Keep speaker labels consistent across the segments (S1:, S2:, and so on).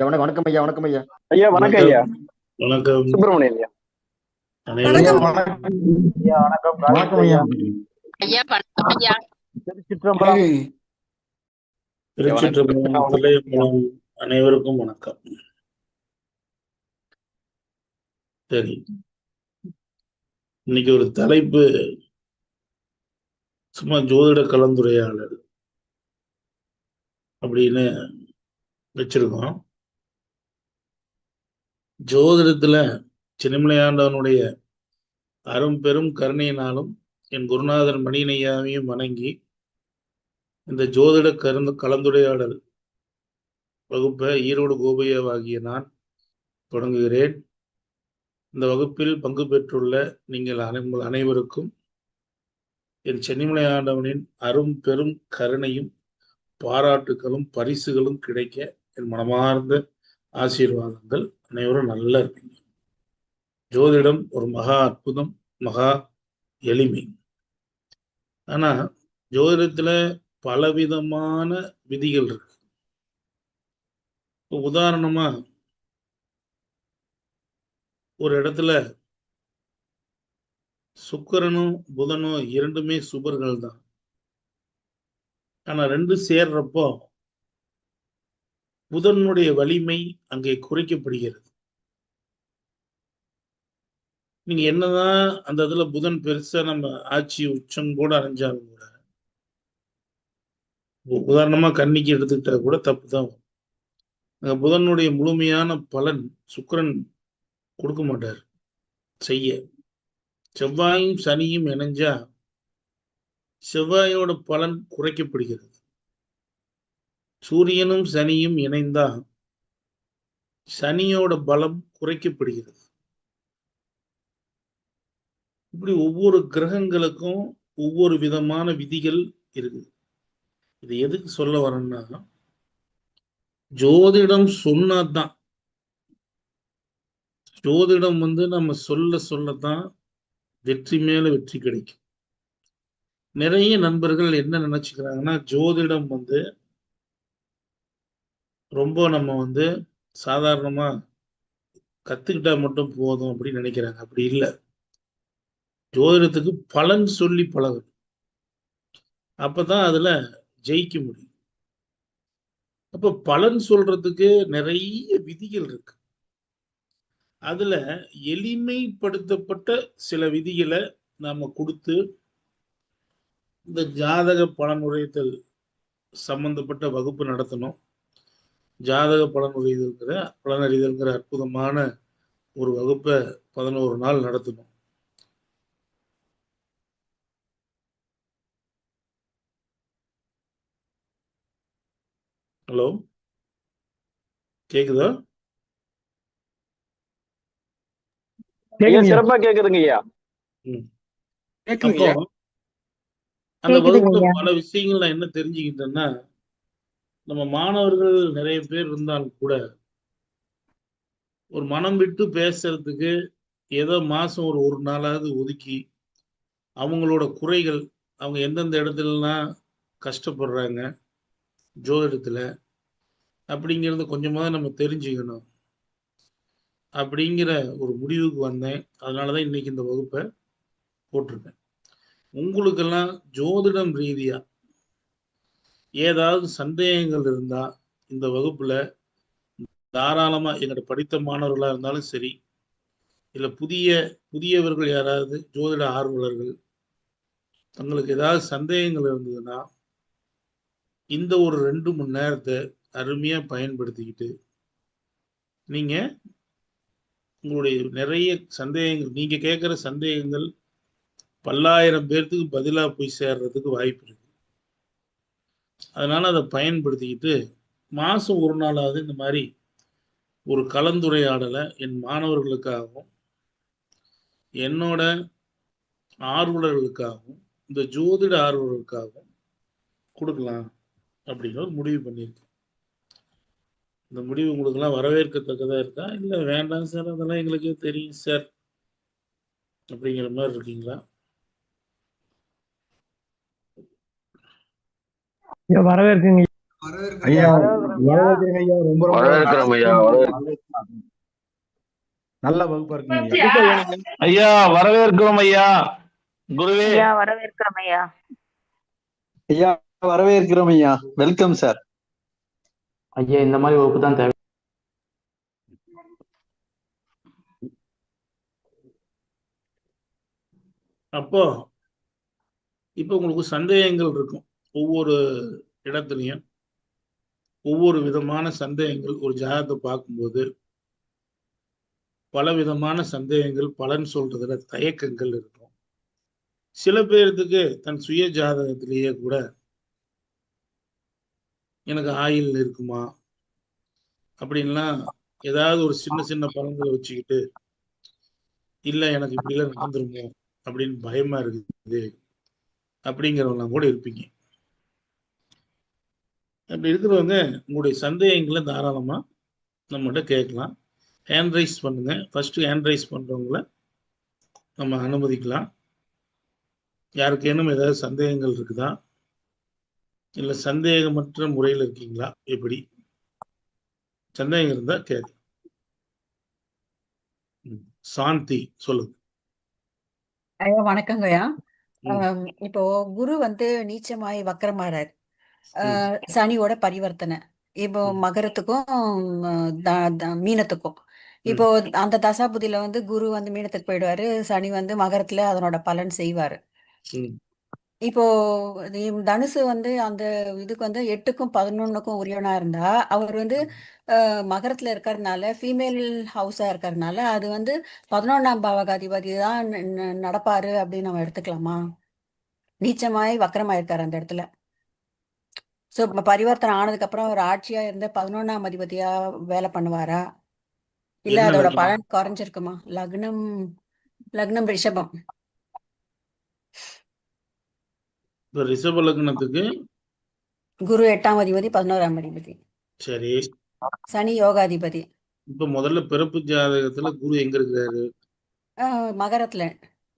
S1: வணக்கம் வணக்கம் ஐயா, வணக்கம் ஐயா.
S2: ஐயா வணக்கம் ஐயா.
S3: வணக்கம்
S2: சுப்பிரமணியன் ஐயா.
S3: அனைவருக்கும்
S2: ஐயா வணக்கம்.
S1: வணக்கம் ஐயா.
S4: ஐயா வணக்கம் ஐயா.
S2: திருச்சிற்றம்பலம்.
S3: திருச்சிற்றம்பலம் தில்லையம்பலம் அனைவருக்கும் வணக்கம். சரி, இன்னைக்கு ஒரு தலைப்பு சும்மா ஜோதிட கலந்துரையாடல் அப்படின்னு வச்சிருக்கோம். ஜோதிடத்துல சின்னமலையாண்டவனுடைய அரும்பெரும் கருணையினாலும் என் குருநாதர் மணியனையாவையும் வணங்கி இந்த ஜோதிட கலந்துரையாடல் வகுப்பை ஈரோடு கோபையாவாகிய நான் தொடங்குகிறேன். இந்த வகுப்பில் பங்கு பெற்றுள்ள நீங்கள் அனைவருக்கும் என் சென்னிமலை ஆண்டவனின் அரும் பெரும் கருணையும் பாராட்டுகளும் பரிசுகளும் கிடைக்க என் மனமார்ந்த ஆசீர்வாதங்கள். அனைவரும் நல்லா இருப்பீங்க. ஜோதிடம் ஒரு மகா அற்புதம், மகா எளிமை. ஆனா ஜோதிடத்துல பலவிதமான விதிகள் இருக்கு. உதாரணமா ஒரு இடத்துல சுக்கிரனும் புதனும் இரண்டுமே சுபர்கள் தான். ஆனா ரெண்டு சேர்றப்போ புதனுடைய வலிமை அங்கே குறைக்கப்படுகிறது. நீங்க என்னதான் அந்த இதுல புதன் பெருசா நம்ம ஆட்சி உச்சம் கூட அடைஞ்சாலும் கூட, உதாரணமா கன்னிக்கு எடுத்துக்கிட்டா கூட தப்பு தான். அங்க புதனுடைய முழுமையான பலன் சுக்கிரன் கொடுக்க மாட்டார் செய்ய. செவ்வாயும் சனியும் இணைஞ்சா செவ்வாயோட பலன் குறைக்கப்படுகிறது. சூரியனும் சனியும் இணைந்தா சனியோட பலம் குறைக்கப்படுகிறது. இப்படி ஒவ்வொரு கிரகங்களுக்கும் ஒவ்வொரு விதமான விதிகள் இருக்குது. இது எதுக்கு சொல்ல வரேன்னா, ஜோதிடம் சொன்னாதான், ஜோதிடம் நம்ம சொல்லத்தான் வெற்றி மேல வெற்றி கிடைக்கும். நிறைய நண்பர்கள் என்ன நினைச்சுக்கிறாங்கன்னா, ஜோதிடம் ரொம்ப நம்ம சாதாரணமா கத்துக்கிட்டா மட்டும் போதும் அப்படின்னு நினைக்கிறாங்க. அப்படி இல்லை. ஜோதிடத்துக்கு பலன் சொல்லி பழகும், அப்பதான் அதுல ஜெயிக்க முடியும். அப்ப பலன் சொல்றதுக்கு நிறைய விதிகள் இருக்கு. அதுல எளிமைப்படுத்தப்பட்ட சில விதிகளை நாம கொடுத்து இந்த ஜாதக பலனுரைத்தல் சம்பந்தப்பட்ட வகுப்பு நடத்தணும். ஜாதக பலனறிதல்ங்கிற அற்புதமான ஒரு வகுப்பை 11 நாள் நடத்தணும். ஹலோ, கேக்குதா?
S2: சிறப்பா கேக்குதுங்க ஐயா.
S3: அப்போ அந்த வகுப்புல பல விஷயங்கள் நான் என்ன தெரிஞ்சுக்கிட்டேன்னா, நம்ம மாணவர்கள் நிறைய பேர் இருந்தாலும் கூட ஒரு மனம் விட்டு பேசுறதுக்கு ஏதோ மாசம் ஒரு நாளாவது ஒதுக்கி அவங்களோட குறைகள், அவங்க எந்தெந்த இடத்துலலாம் கஷ்டப்படுறாங்க ஜோதிடத்துல அப்படிங்கிறத கொஞ்சமாவது நம்ம தெரிஞ்சுக்கணும் அப்படிங்கிற ஒரு முடிவுக்கு வந்தேன். அதனாலதான் இன்னைக்கு இந்த வகுப்பை போட்டிருக்கேன். உங்களுக்கெல்லாம் ஜோதிடம் ரீதியா ஏதாவது சந்தேகங்கள் இருந்தா இந்த வகுப்புல தாராளமா, எங்கிட்ட படித்த மாணவர்களா இருந்தாலும் சரி, இல்ல புதியவர்கள் யாராவது ஜோதிட ஆர்வலர்கள் தங்களுக்கு ஏதாவது சந்தேகங்கள் இருந்ததுன்னா இந்த ஒரு 2 மணி நேரத்தை அருமையா பயன்படுத்திக்கிட்டு நீங்க உங்களுடைய நிறைய சந்தேகங்கள், நீங்க கேட்கிற சந்தேகங்கள் பல்லாயிரம் பேர்த்துக்கு பதிலா போய் சேர்றதுக்கு வாய்ப்பு இருக்கு. அதனால அதை பயன்படுத்திக்கிட்டு மாசம் ஒரு நாளாவது இந்த மாதிரி ஒரு கலந்துரையாடலை என் மாணவர்களுக்காகவும் என்னோட ஆர்வலர்களுக்காகவும் இந்த ஜோதிட ஆர்வலர்களுக்காகவும் கொடுக்கலாம் அப்படின்னு ஒரு முடிவு பண்ணியிருக்கேன். இந்த முடிவு உங்களுக்கெல்லாம் வரவேற்கத்தக்கதா இருக்கா, இல்லை வேண்டாம் சார் அதெல்லாம் எங்களுக்கே தெரியும் சார் அப்படிங்கிற மாதிரி இருக்கீங்களா?
S5: வரவேற்குங்க.
S1: ஐயா
S2: வரவேற்கிறோம் ஐயா.
S1: வரவேற்கிறேங்க ஐயா. ரொம்ப ரொம்ப
S5: வரவேற்கிறோம் ஐயா.
S1: நல்ல வகுப்பா இருக்குங்க ஐயா.
S2: கண்டிப்பா வேணுங்க.
S5: ஐயா வரவேற்கிறோம் ஐயா. குருவே
S4: ஐயா வரவேற்கிறோம் ஐயா.
S6: ஐயா வரவேற்கிறோம் ஐயா. Welcome sir.
S7: ஐயா இந்த மாதிரி வகுப்பு தான் தேவை.
S3: அப்போ இப்போ உங்களுக்கு சந்தேகங்கள் இருக்கும். ஒவ்வொரு இடத்துலையும் ஒவ்வொரு விதமான சந்தேகங்கள். ஒரு ஜாதகத்தை பார்க்கும்போது பல விதமான சந்தேகங்கள், பலன் சொல்றதுல தயக்கங்கள் இருக்கும். சில பேர்த்துக்கு தன் சுய ஜாதகத்திலேயே கூட எனக்கு ஆயில் இருக்குமா அப்படின்லாம் ஏதாவது ஒரு சின்ன சின்ன பலன்களை வச்சுக்கிட்டு, இல்லை எனக்கு இப்படிலாம் நடந்துருமோ அப்படின்னு பயமா இருக்குது அப்படிங்கிறவங்களாம் கூட இருப்பீங்க. அப்படி இருக்கிறவங்க உங்களுடைய சந்தேகங்களை தாராளமா நம்மகிட்ட கேட்கலாம். ஹேண்ட் ரைஸ் பண்ணுங்க. ஃபர்ஸ்ட் ஹேண்ட் ரைஸ் பண்றவங்கள நம்ம அனுமதிக்கலாம். யாருக்கேனும் ஏதாவது சந்தேகங்கள் இருக்குதா, இல்லை சந்தேகமற்ற முறையில் இருக்கீங்களா, எப்படி சந்தேகம் இருந்தா கேட்க. சாந்தி சொல்லுங்க.
S8: ஐயா வணக்கங்க ஐயா.
S3: ம்.
S8: இப்போ குரு வந்து நீச்சமாய் வக்கரமாறார்.
S3: ம்.
S8: சனியோட பரிவர்த்தனை. இப்போ
S3: ம்.
S8: மகரத்துக்கும் மீனத்துக்கும்.
S3: ம்.
S8: இப்போ அந்த தசாபுதியில வந்து குரு வந்து மீனத்துக்கு போயிடுவாரு, சனி வந்து மகரத்துல அதனோட பலன் செய்வாரு.
S3: ம்.
S8: இப்போ தனுசு வந்து அந்த இதுக்கு வந்து 8க்கும் 11க்கும் உரியவனா இருந்தா, அவர் வந்து மகரத்துல இருக்கிறதுனால ஃபீமேல் ஹவுஸா இருக்கிறதுனால அது வந்து 11ஆம் பாவகாதிபதி தான் நடப்பாரு அப்படின்னு நம்ம எடுத்துக்கலாமா? நீச்சமாய் வக்கரமாயிருக்காரு அந்த இடத்துல. சோ பரிவர்த்தனை ஆனதுக்கு அப்புறம் அவர் ஆட்சியா இருந்த 11ஆம் அதிபதியா வேலை பண்ணுவாரா, இல்ல
S3: என்ன
S8: அதோட
S3: லக்னம்?
S8: பலன் குறைஞ்சிருக்குமா? லக்னம் லக்னம் ரிஷபம்.
S3: இப்ப ரிஷப லக்னத்துக்கு
S8: குரு 8ஆம் அதிபதி 11ஆம் அதிபதி.
S3: சரி.
S8: சனி யோகாதிபதி.
S3: இப்ப முதல்ல பிறப்பு ஜாதகத்துல குரு எங்க இருக்கிறாரு?
S8: மகரத்துல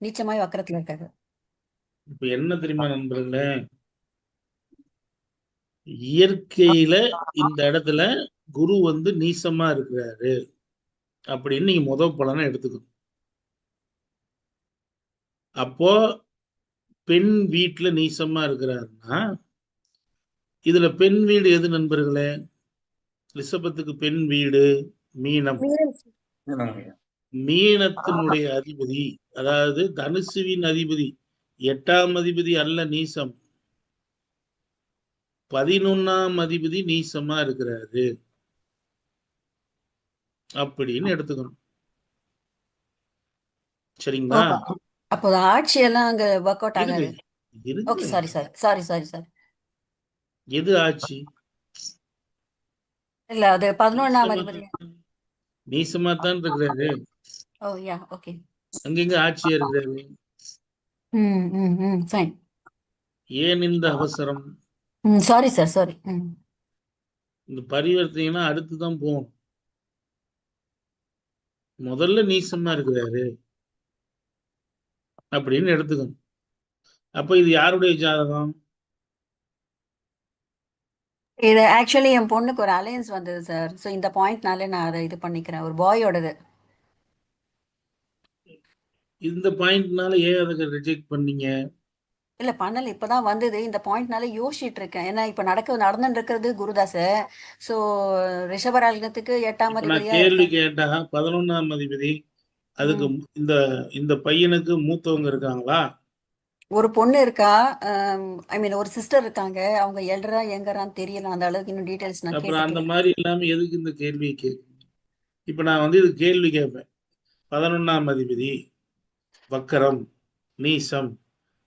S8: நீச்சமாய் வக்கரத்துல இருக்காரு.
S3: இப்ப என்ன தெரியுமா நண்பர்களே, இயற்கையில இந்த இடத்துல குரு வந்து நீசமா இருக்கிறாரு அப்படின்னு நீங்க முதல் பலனை எடுத்துக்கணும். அப்போ பெண் வீட்டுல நீசமா இருக்கிறாருன்னா, இதுல பெண் வீடு எது நண்பர்களே? ரிஷபத்துக்கு பெண் வீடு மீனம். மீனத்தினுடைய அதிபதி, அதாவது தனுசுவின் அதிபதி 8ஆம் அதிபதி அல்ல நீசம், 11ஆம் அதிபதி நீசமா இருக்கிறாரு அப்படின்னு எடுத்துக்கணும். சரிங்களா?
S8: அப்போ ஆட்சி எல்லாம் அங்க ஒர்க் அவுட் ஆகாது.
S3: இருக்குது.
S8: Okay sorry.
S3: எது ஆட்சி?
S8: இல்ல அது 11ஆம் அதிபதி.
S3: நீசமா தான் இருக்கிறாரு.
S8: ஓ யா ஓகே.
S3: அங்கங்க ஆட்சியா இருக்கிறாரு.
S8: ஃபைன்.
S3: ஏன் இந்த அவசரம்?
S8: Sorry sir.
S3: இந்த பரிவர்த்தனைனா அடுத்துதான் போகும். முதல்ல நீசமா இருக்கிறாரு அப்படின்னு எடுத்துக்கணும். அப்ப இது யாருடைய ஜாதகம்?
S8: இது ஆக்சுவலி என் பொண்ணுக்கு ஒரு அலையன்ஸ் வந்தது சார். ஸோ இந்த பாயிண்ட்னால நான் அதை இது பண்ணிக்கிறேன். ஒரு பாயோடது.
S3: இந்த பாயிண்ட்னால ஏன் அதை ரிஜெக்ட் பண்ணீங்க?
S8: இல்ல பண்ணல, இப்பதான் வந்தது. இந்த பாயிண்ட்னால யோசிச்சுட்டு இருக்கேன். ஏன்னா இப்ப நடந்துட்டு இருக்கிறது குருதாச. ஸோ ரிஷபராஜனத்துக்கு 8ஆம்
S3: இப்ப நான்
S8: அதிபதியா
S3: கேள்வி கேட்டா 11ஆம் அதிபதி அதுக்கு இந்த இந்த பையனுக்கு மூத்தவங்க இருக்காங்களா?
S8: ஒரு பொண்ணு இருக்கா. ஐ மீன் ஒரு சிஸ்டர் இருக்காங்க. அவங்க எல்டரா யங்கரான்னு தெரியல. அந்த அளவுக்கு இன்னும் டீடைல்ஸ் நான்
S3: அப்புறம் அந்த
S8: கேட்டுக்கல.
S3: மாதிரி இல்லாம எதுக்கு இந்த கேள்வியை கேட்குறீங்க? இப்ப நான் வந்து இது கேள்வி கேட்பேன். 11ஆம் அதிபதி வக்கரம் நீசம்,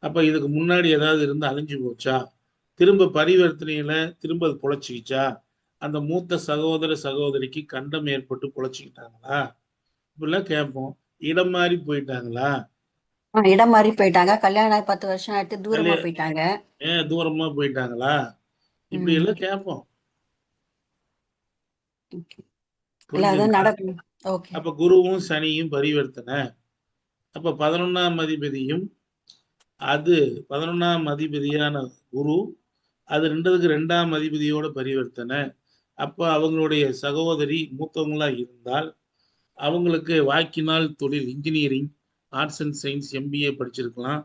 S3: அப்ப இதுக்கு முன்னாடி ஏதாவது இருந்து அழிஞ்சு போச்சா, திரும்ப பரிவர்த்தனையில திரும்ப அது பொழைச்சிக்கிச்சா, அந்த மூத்த சகோதர சகோதரிக்கு கண்டம் ஏற்பட்டு பொழைச்சிக்கிட்டாங்களா, இப்படிலாம் கேட்போம். இடம் மாறி போயிட்டாங்களா,
S8: இடம் மாறி போயிட்டாங்க. கல்யாணம் ஆகி 10 வருஷம் ஆயிட்டு தூரமா போயிட்டாங்க.
S3: ஏன் தூரமா போயிட்டாங்களா, இப்படி எல்லாம் கேட்போம்.
S8: இல்ல அதான்
S3: புரிஞ்சுங்களா?
S8: நடக்கும். ஓகே.
S3: அப்ப குருவும் சனியும் பரிவர்த்தனை. அப்ப 11ஆம் அதிபதியும் அது 11ஆம் அதிபதியான குரு அது 2க்கு 2ஆம் அதிபதியோட பரிவர்த்தனை. அப்ப அவங்களுடைய சகோதரி மூத்தவங்களா இருந்தால் அவங்களுக்கு வாக்கினால் தொழில் engineering, arts and science, MBA படிச்சிருக்கலாம்.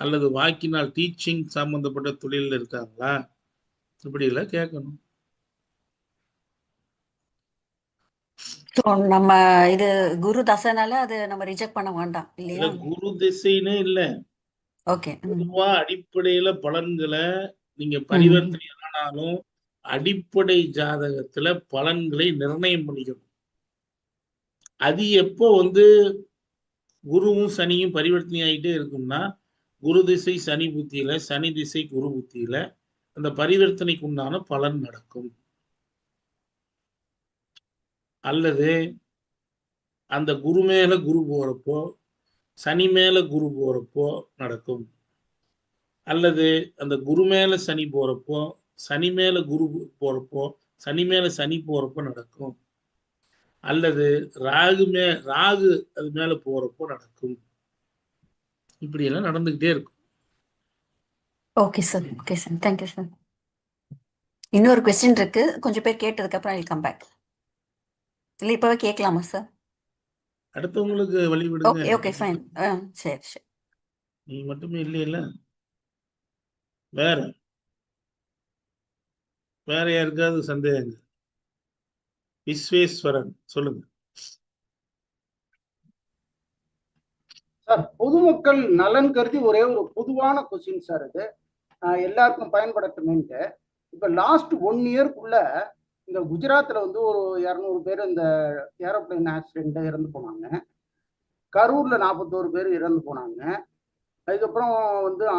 S3: அல்லது வாக்கினால் டீச்சிங் சம்பந்தப்பட்ட தொழில் இருக்காங்களா, இப்படி எல்லாம் கேட்கணும்.
S8: ஸோ நம்ம இது குரு தசைனால அது நம்ம ரிஜெக்ட் பண்ண வேண்டாம்
S3: இல்ல
S8: இல்லையா?
S3: குரு திசைன்னே இல்ல,
S8: ஓகே.
S3: பொதுவா அடிப்படையில பலன்களை நீங்க பரிவர்த்தனை ஆனாலும் அடிப்படை ஜாதகத்துல பலன்களை நிர்ணயம் பண்ணிக்கணும். அது எப்போ குருவும் சனியும் பரிவர்த்தனை ஆகிட்டே இருக்கும்னா, குரு திசை சனி புத்தியில, சனி திசை குரு புத்தியில அந்த பரிவர்த்தனைக்கு உண்டான பலன் நடக்கும். அல்லது அந்த குரு மேல குரு போறப்போ, சனி மேல குரு போறப்போ நடக்கும். அல்லது அந்த குரு மேல சனி போறப்போ, சனி மேல குரு போறப்போ, சனி மேல சனி போறப்போ நடக்கும். அல்லது ராகு அது மேல போறப்போ நடக்கும். இப்படி எல்லாம் நடந்துகிட்டே இருக்கும்.
S8: Okay sir. Okay sir. Thank you sir. இன்னொரு கொஸ்டின் இருக்கு, கொஞ்சம் பேர் கேட்டதுக்கு அப்புறம் ஐ கம் பேக். இல்ல இப்பவே கேட்கலாமா சார்?
S3: அடுத்தவங்களுக்கு வழிவிடுங்க.
S8: Okay okay fine. சரி சரி.
S3: நீ மட்டுமே இல்லையில, வேற வேற யாருக்காவது சந்தேகங்கள்? விஸ்வேஸ்வரன் சொல்லுங்க.
S9: சார், பொதுமக்கள் நலன் கருதி ஒரே ஒரு பொதுவான கொஸ்டின் சார், இது எல்லாருக்கும் பயன்படட்டுமேன்ட்டு. இப்போ லாஸ்ட் 1 இயர்க்குள்ள இந்த குஜராத்தில் ஒரு 200 பேர் இந்த ஏரோப்ளைன் ஆக்சிடென்ட் இறந்து போனாங்க. கரூரில் 41 பேர் இறந்து போனாங்க. அதுக்கப்புறம்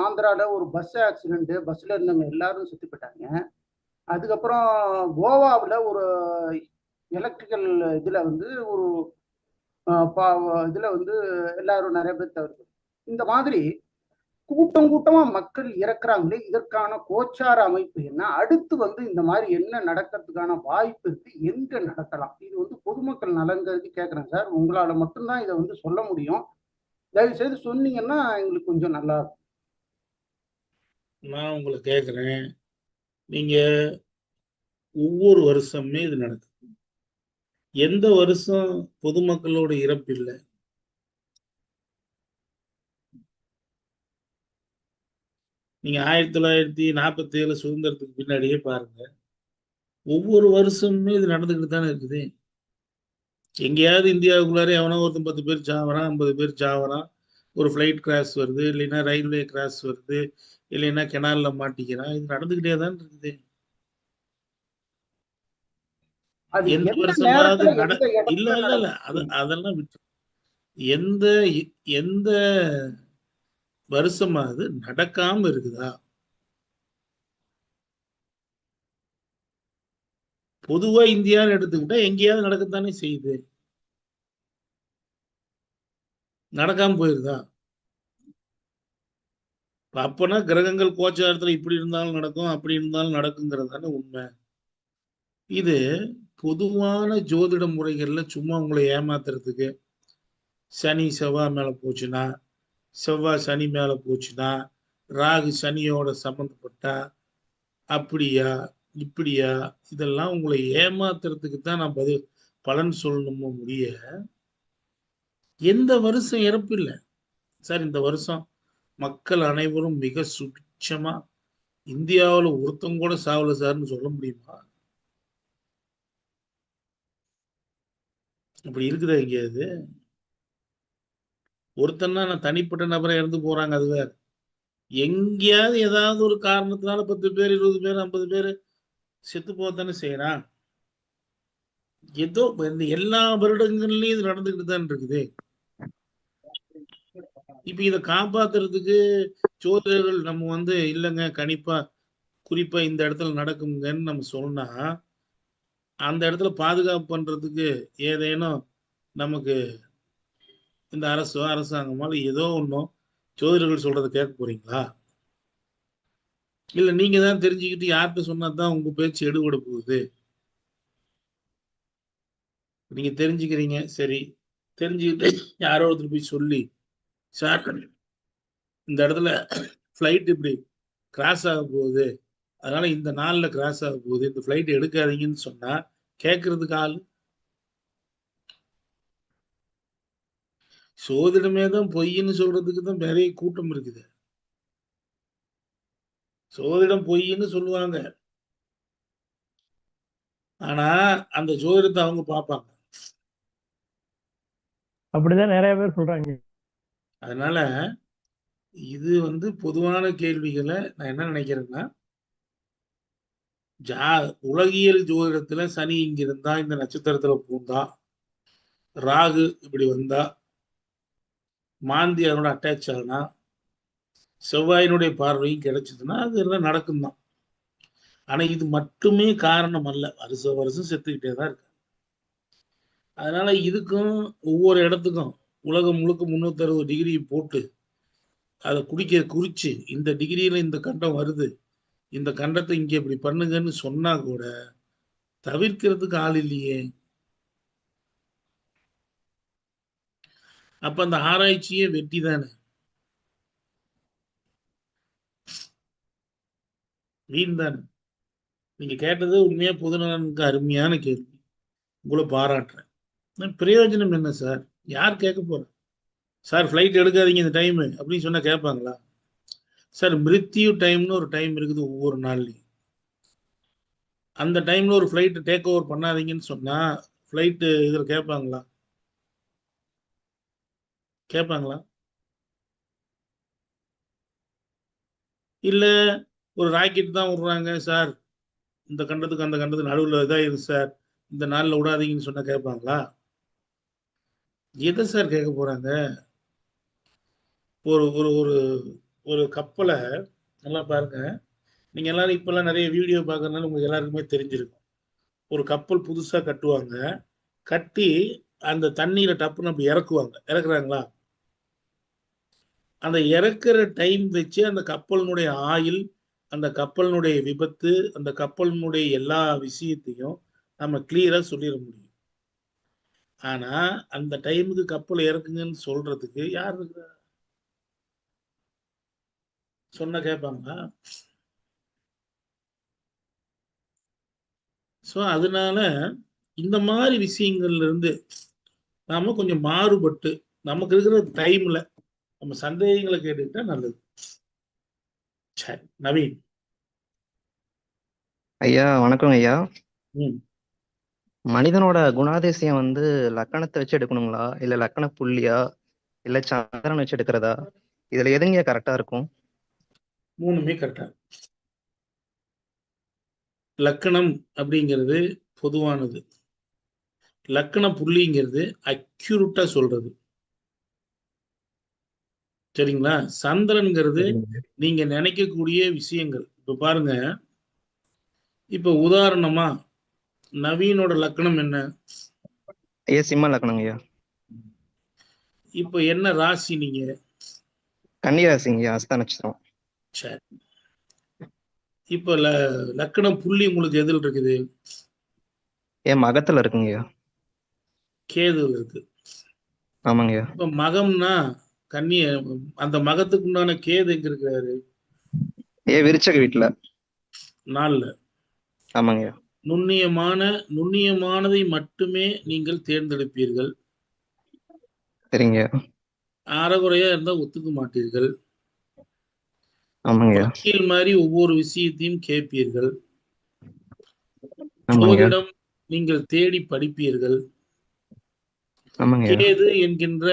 S9: ஆந்திராவில் ஒரு பஸ் ஆக்சிடென்ட், பஸ்ஸில் இருந்தவங்க எல்லாரும் செத்து போயிட்டாங்க. அதுக்கப்புறம் கோவாவில் ஒரு எலக்ட்ரிக்கல் இதில் ஒரு இதில் எல்லாரும் நிறைய பேர் தவிர்த்து, இந்த மாதிரி கூட்டம் கூட்டமா மக்கள் இறக்குறாங்களே, இதற்கான கோச்சார அமைப்பு என்ன? அடுத்து இந்த மாதிரி என்ன நடக்கிறதுக்கான வாய்ப்பு இருக்கு? எங்க நடக்கலாம்? இது பொதுமக்கள் நலன் கருதி கேட்குறேன் சார். உங்களால மட்டும்தான் இதை சொல்ல முடியும். தயவு செய்து சொன்னீங்கன்னா எங்களுக்கு கொஞ்சம் நல்லா இருக்கும்.
S3: நான் உங்களை கேட்குறேன், நீங்க ஒவ்வொரு வருஷமே இது நடக்குது. எந்த வருஷம் பொதுமக்களோட இறப்பு இல்லை? நீங்க 1947 சுதந்திரத்துக்கு பின்னாடியே பாருங்க, ஒவ்வொரு வருஷமுமே இது நடந்துக்கிட்டு தானே இருக்குது. எங்கேயாவது இந்தியாவுக்குள்ளாரே எவனோ ஒருத்தன் 10 பேர் சாவறான், 50 பேர் சாவறான், ஒரு ஃப்ளைட் கிராஷ் வருது, இல்லைன்னா ரயில்வே கிராஷ் வருது, இல்லைன்னா கெனால்ல மாட்டிக்கிறான். இது நடந்துகிட்டே தான் இருக்குது. எந்த வருஷமாவது இல்ல இல்ல இல்ல அதெல்லாம் விட்டு, எந்த எந்த வருஷமாவது நடக்காம இருக்குதா? பொதுவா இந்தியான்னு எடுத்துக்கிட்டா எங்கேயாவது நடக்கத்தானே செய்யுது. நடக்காம போயிருதா? அப்பனா கிரகங்கள் கோச்சாரத்துல இப்படி இருந்தாலும் நடக்கும், அப்படி இருந்தாலும் நடக்குங்கிறது தானே உண்மை. இது பொதுவான ஜோதிட முறைகள்ல சும்மா உங்களை ஏமாத்துறதுக்கு, சனி செவ்வாய் மேல போச்சுன்னா, செவ்வாய் சனி மேல போச்சுன்னா, ராகு சனியோட சம்பந்தப்பட்டா அப்படியா இப்படியா, இதெல்லாம் உங்களை ஏமாத்துறதுக்கு தான் நான் பலன் சொல்லணுமோ முடிய, எந்த வருஷம் இறப்பு இல்லை சார். இந்த வருஷம் மக்கள் அனைவரும் மிக சுபிட்சமா, இந்தியாவில் ஒருத்தங்க கூட சாவல சார்னு சொல்ல முடியுமா? அப்படி இருக்குதா எங்கேயாவது? ஒருத்தன்னா நான் தனிப்பட்ட நபரை இறந்து போறாங்க, அது வேற. எங்கேயாவது ஏதாவது ஒரு காரணத்தினால 10 பேர் 20 பேர் 50 பேர் செத்து போகத்தானே செய்யறான். ஏதோ எல்லா வருடங்கள்லயும் இது நடந்துகிட்டு தான் இருக்குது. இப்ப இதை காப்பாத்துறதுக்கு ஜோதிடர்கள் நம்ம இல்லைங்க கணிப்பா குறிப்பா இந்த இடத்துல நடக்குங்கன்னு நம்ம சொன்னா, அந்த இடத்துல பாதுகாப்பு பண்றதுக்கு ஏதேனும் நமக்கு இந்த அரசோ அரசாங்கமால ஏதோ ஒன்றும் ஜோதிடர்கள் சொல்றதை கேட்க போறீங்களா? இல்ல நீங்க தான் தெரிஞ்சுக்கிட்டு யார்கிட்ட சொன்னாதான் உங்க பேச்சு எடுபட போகுது. நீங்க தெரிஞ்சுக்கிறீங்க, சரி, தெரிஞ்சுக்கிட்டு யாரோ ஒருத்தர் போய் சொல்லி, சார் இந்த இடத்துல ஃப்ளைட் இப்படி கிராஸ் ஆக போகுது, அதனால இந்த நாள்ல கிராஸ் ஆக போகுது, இந்த ஃபிளைட் எடுக்காதீங்கன்னு சொன்னா கேட்கறதுக்கு ஆள். சோதிடமே தான் பொய்ன்னு சொல்றதுக்கு தான் நிறைய கூட்டம் இருக்குது. சோதிடம் பொய்ன்னு சொல்லுவாங்க, ஆனா அந்த ஜோதிடத்தை அவங்க பார்ப்பாங்க.
S1: அப்படிதான் நிறைய பேர் சொல்றாங்க.
S3: அதனால இது வந்து பொதுவான கேள்விகளை நான் என்ன நினைக்கிறேன்னா, உலகியல் ஜோதிடத்துல சனி இங்க இருந்தா, இந்த நட்சத்திரத்துல பூந்தா, ராகு இப்படி வந்தா, மாந்தி அதனோட அட்டாச் ஆகுனா, செவ்வாயினுடைய பார்வையும் கிடைச்சதுன்னா அது எல்லாம் நடக்கும் தான். ஆனா இது மட்டுமே காரணம் அல்ல, வருஷம் வருஷம் செத்துக்கிட்டே தான் இருக்கு. அதனால இதுக்கும் ஒவ்வொரு இடத்துக்கும் உலகம் முழுக்க 360 டிகிரி போட்டு அதை குறிச்சு இந்த டிகிரியில இந்த கண்டம் வருது, இந்த கண்டத்தை இங்க இப்படி பண்ணுங்கன்னு சொன்னா கூட தவிர்க்கிறதுக்கு ஆள் இல்லையே. அப்ப அந்த ஆராய்ச்சியே வெட்டி தானே, வீண் தானே. நீங்க கேட்டது உண்மையா பொதுநலனுக்கு அருமையான கேள்வி, உங்களை பாராட்டுறேன். பிரயோஜனம் என்ன சார்? யார் கேட்க போற? சார் ஃப்ளைட் எடுக்காதீங்க இந்த டைம் அப்படின்னு சொன்னா கேட்பாங்களா? சார் மிருத்யு டைம்னு ஒரு டைம் இருக்குது ஒவ்வொரு நாள்லையும். அந்த டைம்ல ஒரு ஃப்ளைட் டேக் ஓவர் பண்ணாதீங்கன்னு சொன்னா ஃப்ளைட்டு இதில் கேட்பாங்களா? கேட்பாங்களா? இல்லை ஒரு ராக்கெட் தான் விடுறாங்க சார், இந்த கண்டத்துக்கு அந்த கண்டத்துக்கு நடுவில் இதாக இருக்கு சார், இந்த நாளில் விடாதீங்கன்னு சொன்னா கேட்பாங்களா? எதை சார் கேட்க போறாங்க? ஒரு ஒரு ஒரு ஒரு கப்பலை நல்லா பாருங்க, நீங்க எல்லாரும் இப்பெல்லாம் நிறைய வீடியோ பார்க்கறதுனால உங்களுக்கு எல்லாருக்குமே தெரிஞ்சிருக்கும். ஒரு கப்பல் புதுசா கட்டுவாங்க, கட்டி அந்த தண்ணீரை டப்புன்னு அப்படி இறக்குறாங்களா? அந்த இறக்குற டைம் வச்சு அந்த கப்பலினுடைய ஆயில், அந்த கப்பலினுடைய விபத்து, அந்த கப்பலினுடைய எல்லா விஷயத்தையும் நம்ம கிளியரா சொல்லிட முடியும். ஆனா அந்த டைமுக்கு கப்பல் இறக்குங்கன்னு சொல்றதுக்கு யார் இருக்கிறா? சொன்ன கேட்பாங்களா? ஸோ அதனால இந்த மாதிரி விஷயங்கள்ல இருந்து நாம கொஞ்சம் மாறுபட்டு நமக்கு இருக்கிற டைம்ல நம்ம சந்தேகங்களை கேட்டுக்கிட்டா நல்லது. சரி, நவீன்.
S10: ஐயா வணக்கம் ஐயா.
S3: ம்.
S10: மனிதனோட குணாதிசயம் வந்து லக்கணத்தை வச்சு எடுக்கணுங்களா, இல்ல லக்கண புள்ளியா, இல்ல சந்திரன் வச்சு எடுக்கிறதா? இதுல எதுங்க கரெக்டா இருக்கும்?
S3: மூணுமே கரெக்டா. லக்கணம் அப்படிங்கிறது பொதுவானது, லக்கண புள்ளிங்கிறது அக்யூரேட்டா சொல்றது, சரிங்களா? சந்திரன்கிறது நீங்க நினைக்கக்கூடிய விஷயங்கள். இப்ப பாருங்க, இப்ப உதாரணமா நவீனோட லக்கணம் என்ன?
S10: ஐயா சிம்ம லக்கணங்க ஐயா.
S3: இப்ப என்ன ராசி நீங்க?
S10: கன்னிராசிங்க, அஸ்த நட்சத்திரம்.
S3: சரி, இப்ப லக்கண புள்ளி உங்களுக்கு எதில் இருக்குது?
S10: ஏன் மகத்துல இருக்குங்கய்யா.
S3: கேதுல இருக்கு.
S10: ஆமாங்கய்யா.
S3: இப்ப மகம்னா கன்னி, அந்த மகத்துக்கு உண்டான கேது எங்க இருக்கிறாரு?
S10: விருச்சக வீட்டுல.
S3: நாள்ல.
S10: ஆமாங்கய்யா.
S3: நுண்ணியமானதை மட்டுமே நீங்கள் தேர்ந்தெடுப்பீர்கள்.
S10: சரிங்க.
S3: அறகுறையா இருந்தா ஒத்துக்க மாட்டீர்கள்.
S10: ஆமாங்கய்யா.
S3: வக்கீல் மாதிரி ஒவ்வொரு விஷயத்தையும் கேட்பீர்கள்.
S10: ஆமாங்கய்யா.
S3: சோதிடம் நீங்கள் தேடி படிப்பீர்கள்.
S10: ஆமாங்கய்யா.
S3: கேது என்கின்ற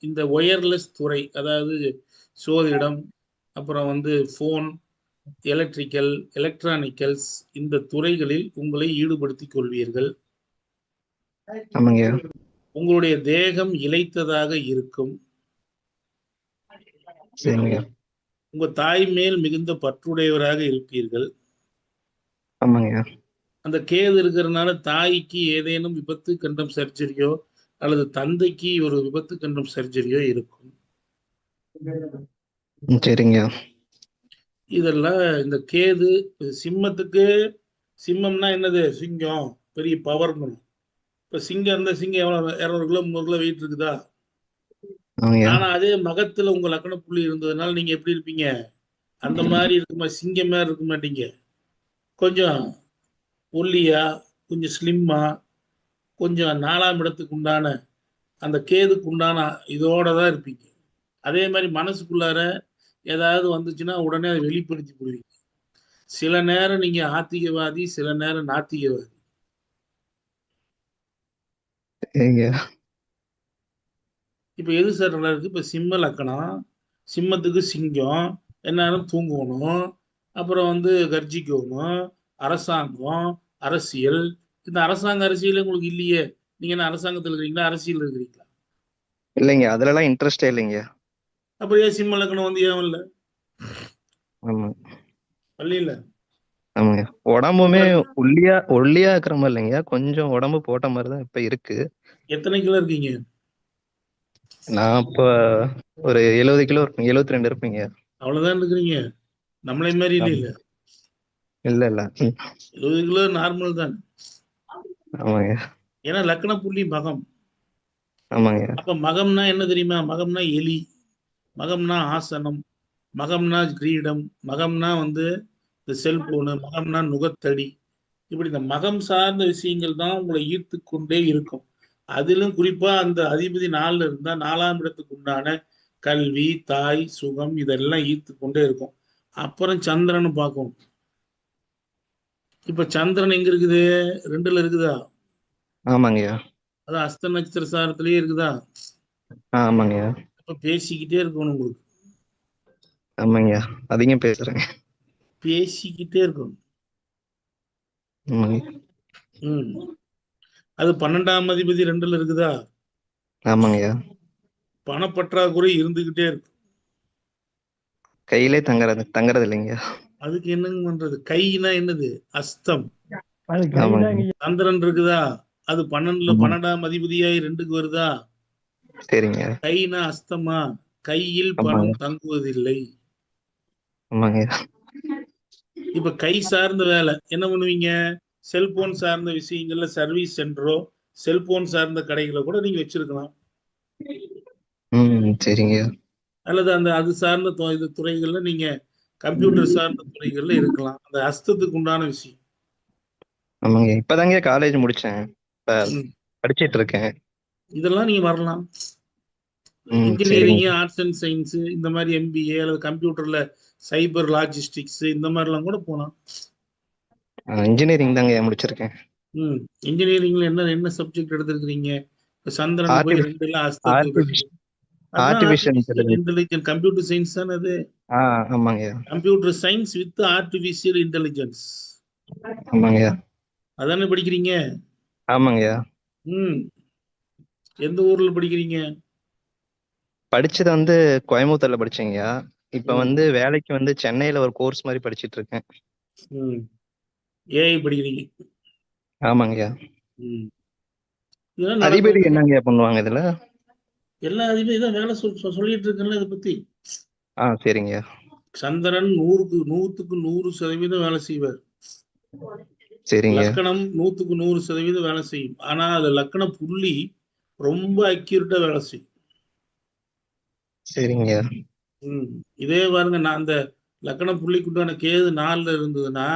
S3: இந்த ஒயர்லெஸ் துறை, அதாவது சோதிடம், அப்புறம் வந்து போன், எலக்ட்ரிக்கல், எலக்ட்ரானிக்கல்ஸ், இந்த துறைகளில் உங்களை ஈடுபடுத்திக் கொள்வீர்கள்.
S10: ஆமாங்கய்யா.
S3: உங்களுடைய தேகம் இளைத்ததாக இருக்கும்.
S10: சரிங்கய்யா.
S3: உங்க தாய் மேல் மிகுந்த பற்றுடையவராக இருப்பீர்கள்.
S10: ஆமாங்கய்யா.
S3: அந்த கேது இருக்கிறதுனால தாய்க்கு ஏதேனும் விபத்து கண்டம் சர்ஜரியோ அல்லது தந்தைக்கு ஒரு விபத்து கண்டம் சர்ஜரியோ இருக்கும்.
S10: சரிங்கய்யா.
S3: இதெல்லாம் இந்த கேது. சிம்மத்துக்கு, சிம்மம்னா என்னது? சிங்கம், பெரிய பவர். இப்ப சிங்கம் இருந்தா சிங்கம் எவ்வளவு 200 கிலோ 300 கிலோ வெயிட் இருக்குதா? ஆனா அதே மகத்துல உங்க லக்கண புள்ளி இருந்ததுனால நீங்க எப்படி இருப்பீங்க? அந்த மாதிரி இருக்குமா? சிங்கம் மாதிரி இருக்க மாட்டீங்க. கொஞ்சம் ஒல்லியா, கொஞ்சம் ஸ்லிம்மா, கொஞ்சம் 4ஆம் இடத்துக்கு உண்டான அந்த கேதுக்கு உண்டான இதோட தான் இருப்பீங்க. அதே மாதிரி மனசுக்குள்ளார ஏதாவது வந்துச்சுன்னா உடனே அதை வெளிப்படுத்தி போடுவீங்க. சில நேரம் நீங்க ஆத்திகவாதி, சில நேரம் நாத்திகவாதி.
S10: சரிங்கய்யா.
S3: இப்ப எது சார் நல்லா இருக்கு? இப்ப சிம்ம லக்கணம், சிம்மத்துக்கு சிங்கம், எந்நேரம் தூங்கணும், அப்புறம் வந்து கர்ஜிக்கணும், அரசாங்கம், அரசியல். இந்த அரசியல் உங்களுக்கு இல்லையே. நீங்க என்ன அரசாங்கத்தில் இருக்கிறீங்களா, அரசியல் இருக்கிறீங்களா?
S10: இல்லைங்க, அதுலலாம் இன்ட்ரெஸ்டே இல்லைங்க.
S3: அப்புறம் ஏன் சிம்ம லக்கணம் வந்து ஏன் இல்ல?
S10: ஆமா.
S3: இல்ல.
S10: ஆமாங்க. உடம்புமே ஒல்லியா இருக்கிற மாதிரி இல்லைங்க, கொஞ்சம் உடம்பு போட்ட மாதிரி தான் இப்ப இருக்கு.
S3: எத்தனை கிலோ இருக்கீங்க?
S10: நான் இப்ப ஒரு 70 கிலோ இருப்பேன், 72 இருப்பீங்க.
S3: அவ்வளவுதான் இருக்கிறீங்க. நம்மளே மாதிரி இல்ல.
S10: இல்ல
S3: 70 கிலோ நார்மல் தான்.
S10: ஆமாங்க.
S3: ஏன்னா லக்ன புள்ளி மகம்.
S10: ஆமாங்க.
S3: அப்ப மகம்னா என்ன தெரியுமா? மகம்னா எலி, மகம்னா ஆசனம், மகம்னா கிரீடம், மகம்னா வந்து இந்த செல்போனு, மகம்னா நுகத்தடி. இப்படி இந்த மகம் சார்ந்த விஷயங்கள் தான் உங்களை ஈர்த்து கொண்டே இருக்கும். அதிலும் குறிப்பா அந்த அதிபதி 4 இருந்தா 4ஆம் இடத்துக்கு உண்டான கல்வி, தாய், சுகம் இதெல்லாம் ஈர்த்து கொண்டே இருக்கும். அப்புறம் சந்திரன் பார்க்கணும். இப்ப சந்திரன் எங்க இருக்குது? 2ல இருக்குதா?
S10: ஆமாங்கய்யா.
S3: அது அஸ்த நட்சத்திர சாரத்திலேயே இருக்குதா?
S10: ஆமாங்கய்யா.
S3: அப்ப பேசிக்கிட்டே இருக்கணும் உங்களுக்கு.
S10: ஆமாங்கய்யா, அதிகம் பேசுறேங்க.
S3: பேசிக்கிட்டே இருக்கணும்.
S10: ஆமாங்க.
S3: அது 12ஆம் அதிபதி 2ல இருக்குதா?
S10: ஆமாங்கய்யா.
S3: பணப்பற்றாக்குறை இருந்துகிட்டே இருக்கு.
S10: கையிலே தங்கறது இல்லைங்க.
S3: அதுக்கு என்னங்க பண்றது? கைனா என்னது? அஸ்தம்.
S10: ஆமாங்க.
S3: சந்திரன் இருக்குதா? அது 12ஆம் அதிபதியாய் 2க்கு வருதா?
S10: சரிங்க.
S3: கைனா அஸ்தமா? கையில் பணம் தங்குவதில்லை.
S10: ஆமாங்க.
S3: இப்ப கை சார்ந்த வேலை என்ன பண்ணுவீங்க? செல்போன் சார்ந்த விஷயங்கள்ல சர்வீஸ் சென்டரோ, செல்போன் சார்ந்த கடைகளை கூட நீங்க வச்சிருக்கலாம்.
S10: சரிங்க.
S3: அல்லது அந்த அது சார்ந்த இது துறைகள்ல நீங்க கம்ப்யூட்டர் சார்ந்த துறைகள்ல இருக்கலாம். அந்த அஸ்தத்துக்கு உண்டான விஷயம்.
S10: ஆமாங்க, இப்பதாங்க காலேஜ் முடிச்சேன், படிச்சிட்டு இருக்கேன்.
S3: இதெல்லாம் நீங்க வரலாம். இன்ஜினியரிங், ஆர்ட்ஸ் அண்ட் சயின்ஸ், இந்த மாதிரி MBA அல்லது கம்ப்யூட்டர்ல சைபர் லாஜிஸ்டிக்ஸ் இந்த மாதிரிலாம் கூட போகலாம்.
S10: இன்ஜினியரிங் தாங்க முடிச்சிருக்கேன்.
S3: இன்ஜினியரிங்ல என்ன சப்ஜெக்ட் எடுத்திருக்கீங்க? சந்திரன் போய் 2ல அஸ்தத்துக்கு
S10: ஆர்டிஃபிஷியல்
S3: இன்டெலிஜென்ஸ், கம்ப்யூட்டர் சயின்ஸ் தானே அது?
S10: ஆமாங்க.
S3: Computer science with artificial intelligence.
S10: ஆமாங்க.
S3: அதானே படிக்கிறீங்க?
S10: ஆமாங்க.
S3: எந்த ஊர்ல படிக்கிறீங்க?
S10: படிச்சது வந்து கோயம்புத்தூர்ல படிச்சேங்க. இப்ப வந்து வேலைக்கு வந்து சென்னையில ஒரு கோர்ஸ் மாதிரி படிச்சிட்டு இருக்கேன்.
S3: ஏஐ படிக்கிறீங்க?
S10: ஆமாங்க. அதிபதி என்னங்க பண்ணுவாங்க இதுல?
S3: எல்லா அதிபதி தான் வேலை சொல்லிட்டு இருக்கேன்ல இதை பத்தி.
S10: சரிங்க.
S3: சந்திரன் 100க்கு 100% வேலை செய்வார்.
S10: சரிங்க.
S3: லக்கணம் 100க்கு 100% வேலை செய்யும். ஆனா அது லக்கண புள்ளி ரொம்ப அக்யூரேட்டா வேலை செய்யும்.
S10: சரிங்க.
S3: இதே பாருங்க, நான் அந்த லக்கண புள்ளிக்குண்டான கேது 4ல இருந்ததுன்னா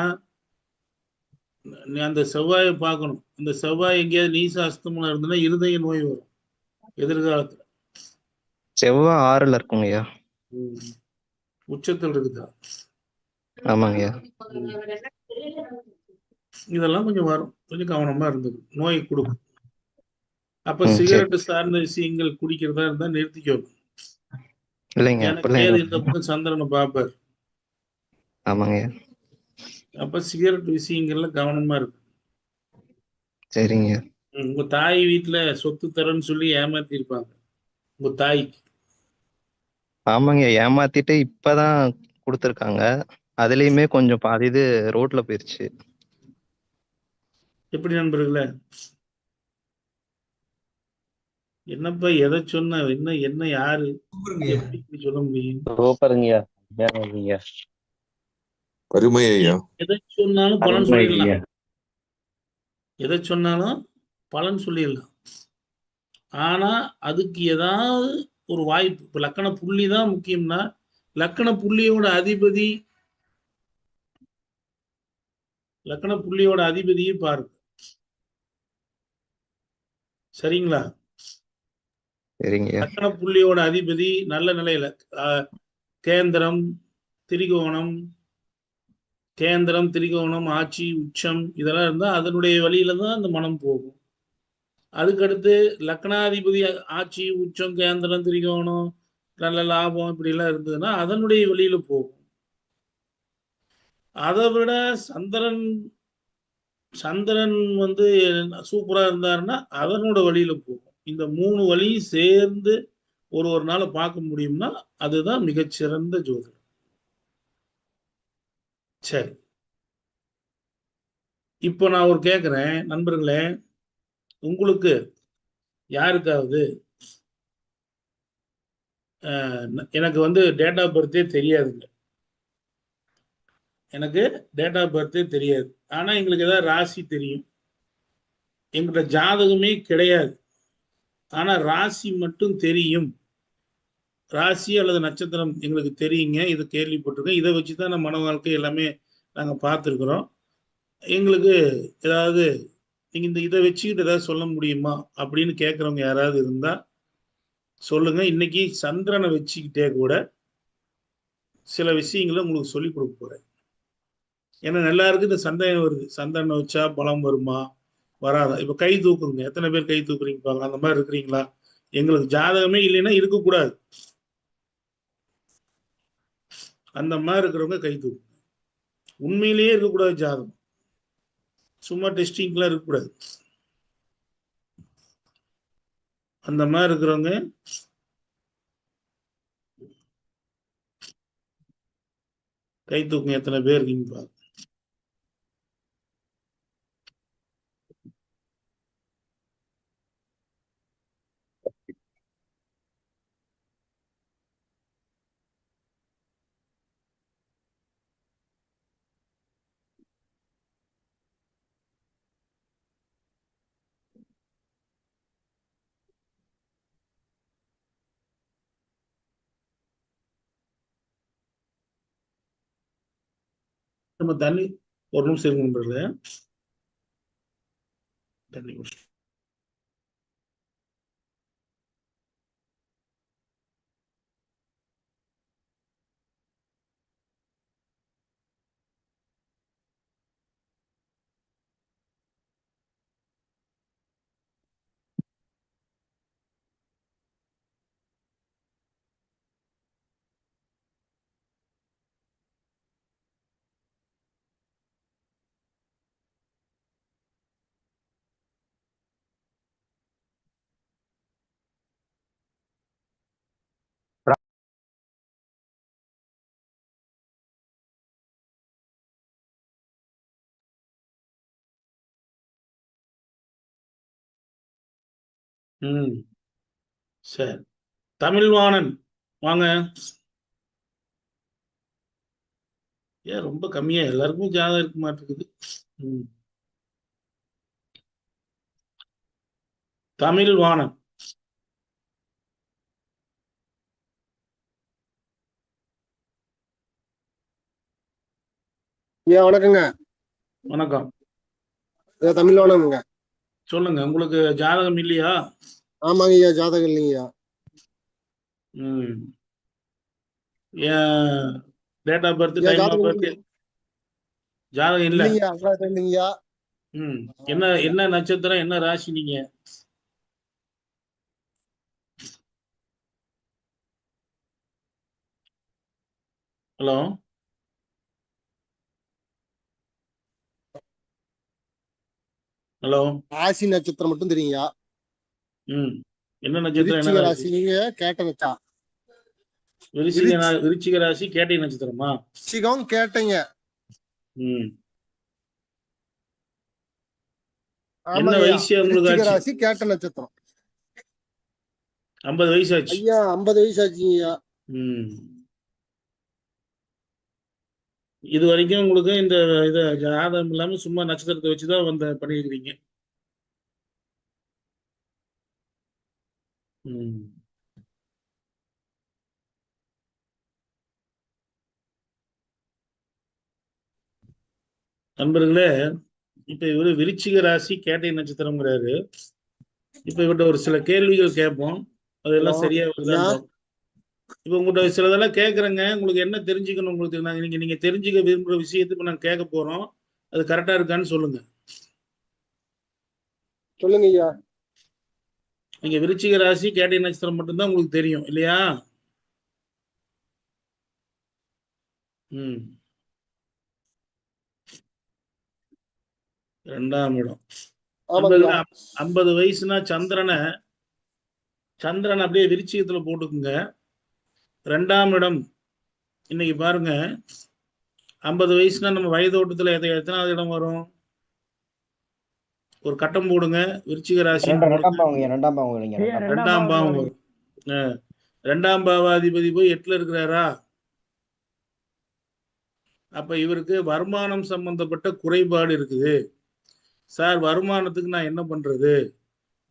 S3: அந்த செவ்வாயை பார்க்கணும். அந்த செவ்வாய் எங்கேயாவது நீச அஸ்தமனம் இருந்ததுன்னா இருதய நோய் வரும் எதிர்காலத்துல.
S10: செவ்வாய் 6ல இருக்குங்கய்யா.
S3: உச்சத்தில் இருக்குதா?
S10: ஆமாங்கய்யா.
S3: இதெல்லாம் கொஞ்சம் வரும், கொஞ்சம் கவனமா இருந்தது, நோய் கொடுக்கும். அப்ப சிகரெட் சார்ந்த விஷயங்கள் குடிக்கிறதா இருந்தா நிறுத்திக்கணும். இந்த பக்கம் சந்திரனை பார்ப்பார்.
S10: ஆமாங்க.
S3: அப்ப சிகரெட் விஷயங்கள்ல கவனமா இருக்கு.
S10: சரிங்க.
S3: உங்க தாய் வீட்டுல சொத்து தரேன்னு சொல்லி ஏமாத்தி இருப்பாங்க உங்க தாய்க்கு.
S10: ஆமாங்க, ஏமாத்திட்டு இப்பதான் கொடுத்துருக்காங்க. அதுலயுமே கொஞ்சம் பாதி இது ரோட்ல போயிருச்சு.
S3: எப்படி நண்பர்களே? என்னப்பா எதை சொன்ன என்ன யாரு எப்படி சொல்ல முடியும்? எதை சொன்னாலும் பலன் சொல்லிடலாம். எதை சொன்னாலும் பலன் சொல்லிடலாம். ஆனா அதுக்கு ஏதாவது ஒரு வாய்ப்பு. இப்ப லக்கண புள்ளி தான் முக்கியம்னா, லக்கண புள்ளியோட அதிபதி லக்ன புள்ளியோட அதிபதியை பாருங்க. சரிங்களா?
S10: சரிங்கய்யா.
S3: லக்ன புள்ளியோட அதிபதி நல்ல நிலையில கேந்திரம், திரிகோணம், ஆட்சி, உச்சம் இதெல்லாம் இருந்தா அதனுடைய வழியில தான் அந்த மனம் போகும். அதுக்கடுத்து லக்னாதிபதி ஆட்சி, உச்சம், கேந்திரம், திரிகோணம், நல்ல லாபம் இப்படி எல்லாம் இருந்ததுன்னா அதனுடைய வழியில போகும். அதை விட சந்திரன் வந்து சூப்பரா இருந்தாருன்னா அதனோட வழியில போகும். இந்த 3 வழியும் சேர்ந்து ஒரு நாளை பார்க்க முடியும்னா அதுதான் மிகச்சிறந்த ஜோதிடம். சரி, இப்போ நான் ஒரு கேட்கிறேன் நண்பர்களே, உங்களுக்கு யாருக்காவது எனக்கு வந்து டேட் ஆஃப் பர்த்தே தெரியாதுங்க. எனக்கு டேட் ஆஃப் பர்த்தே தெரியாது. ஆனா எங்களுக்கு ஏதாவது ராசி தெரியும். எங்கிட்ட ஜாதகமே கிடையாது. ஆனா ராசி மட்டும் தெரியும். ராசி அல்லது நட்சத்திரம் எங்களுக்கு தெரியுங்க. இதை கேள்விப்பட்டிருக்கோம். இதை வச்சுதான் நம்ம மன வாழ்க்கை எல்லாமே நாங்க பார்த்துருக்குறோம். எங்களுக்கு ஏதாவது நீங்க இதை வச்சுக்கிட்டு ஏதாவது சொல்ல முடியுமா அப்படின்னு கேட்கறவங்க யாராவது இருந்தா சொல்லுங்க. இன்னைக்கு சந்திரனை வச்சுக்கிட்டே கூட சில விஷயங்களை உங்களுக்கு சொல்லி கொடுக்க போறேன். ஏன்னா எல்லாருக்கும் இந்த சந்தேகம் வருது, சந்திரனை வச்சா பலம் வருமா வராதா? இப்ப கை தூக்குங்க, எத்தனை பேர் கை தூக்குறீங்க பாருங்க. அந்த மாதிரி இருக்கிறீங்களா? எங்களுக்கு ஜாதகமே இல்லைன்னா இருக்கக்கூடாது. அந்த மாதிரி இருக்கிறவங்க கை தூக்குங்க. உண்மையிலேயே இருக்கக்கூடாது ஜாதகம், சும்மா டெஸ்டிங்லாம் இருக்கக்கூடாது. அந்த மாதிரி இருக்கிறவங்க கை தூக்குங்க, எத்தனை பேர் இருக்கீங்க பாருங்க. நம்ம தண்ணி ஒரு நிமிஷம் இருங்க நண்பர்களே, தண்ணி குடிச்சு. சரி, தமிழ்வாணன் வாங்க. ஏன் ரொம்ப கம்மியா? எல்லாருக்கும் ஜாதகம் இருக்க மாட்டேங்குது. தமிழ்வாணன்
S11: ஐயா வணக்கங்க.
S3: வணக்கம்.
S11: தமிழ்வாணனுங்க.
S3: சொல்லுங்க, உங்களுக்கு ஜாதகம் இல்லையா?
S11: ஆமாங்க ஐயா, ஜாதகம் இல்லைங்கய்யா.
S3: ஏன் date of birth, time of birth ஜாதகம் இல்ல?
S11: இல்லைங்கய்யா.
S3: என்ன நட்சத்திரம், என்ன ராசி நீங்க? Hello hello.
S11: ராசி நட்சத்திரம் மட்டும் தெரியுங்கய்யா.
S3: என்ன நட்சத்திரம், என்ன ராசி?
S11: நீங்க கேட்ட வச்சா
S3: விருச்சிக ராசி, கேட்டை நட்சத்திரமா?
S11: விருச்சிகம் கேட்டீங்க.
S3: என்ன வயசு உங்களுக்கு?
S11: ராசி கேட்ட நட்சத்திரம்.
S3: 50 வயசு ஆச்சு
S11: ஐயா. 50 வயசு ஆச்சுங்கய்யா.
S3: இது வரைக்கும் உங்களுக்கு இந்த இது ஜாதகம் இல்லாம சும்மா நட்சத்திரத்தை வச்சுதான் பண்ணிருக்கிறீங்க. நண்பர்களே, இப்ப இவரு விருச்சிக ராசி கேட்டை நட்சத்திரம்ங்கிறாரு. இப்ப இவர்கிட்ட ஒரு சில கேள்விகள் கேட்போம். அதெல்லாம் சரியா வருதான்னு பார்ப்போம். இப்ப உங்கள்கிட்ட சிலதெல்லாம் கேட்கறேங்க. உங்களுக்கு என்ன தெரிஞ்சுக்கணும்? உங்களுக்கு நீங்க தெரிஞ்சுக்க விரும்புற விஷயத்தை இப்ப நாங்க கேட்க போறோம். அது கரெக்டா இருக்கான்னு சொல்லுங்க.
S11: சொல்லுங்க ஐயா.
S3: நீங்க விருச்சிக ராசி கேட்டை நட்சத்திரம் மட்டும்தான் உங்களுக்கு தெரியும் இல்லையா? ரெண்டாம் இடம். 50 வயசுனா சந்திரன் அப்படியே விருச்சிகத்துல போட்டுக்குங்க. ரெண்டாம் இடம் இன்னைக்கு பாருங்க, 50 வயசுனா நம்ம வயதோட்டத்துல எத்தனாவது இடம் வரும்? ஒரு கட்டம் போடுங்க. விருச்சிக ராசி ரெண்டாம் பாவம் வரும். ரெண்டாம் பாவாதிபதி போய் 8ல இருக்கிறாரா? அப்ப இவருக்கு வருமானம் சம்பந்தப்பட்ட குறைபாடு இருக்குது. சார், வருமானத்துக்கு நான் என்ன பண்றது?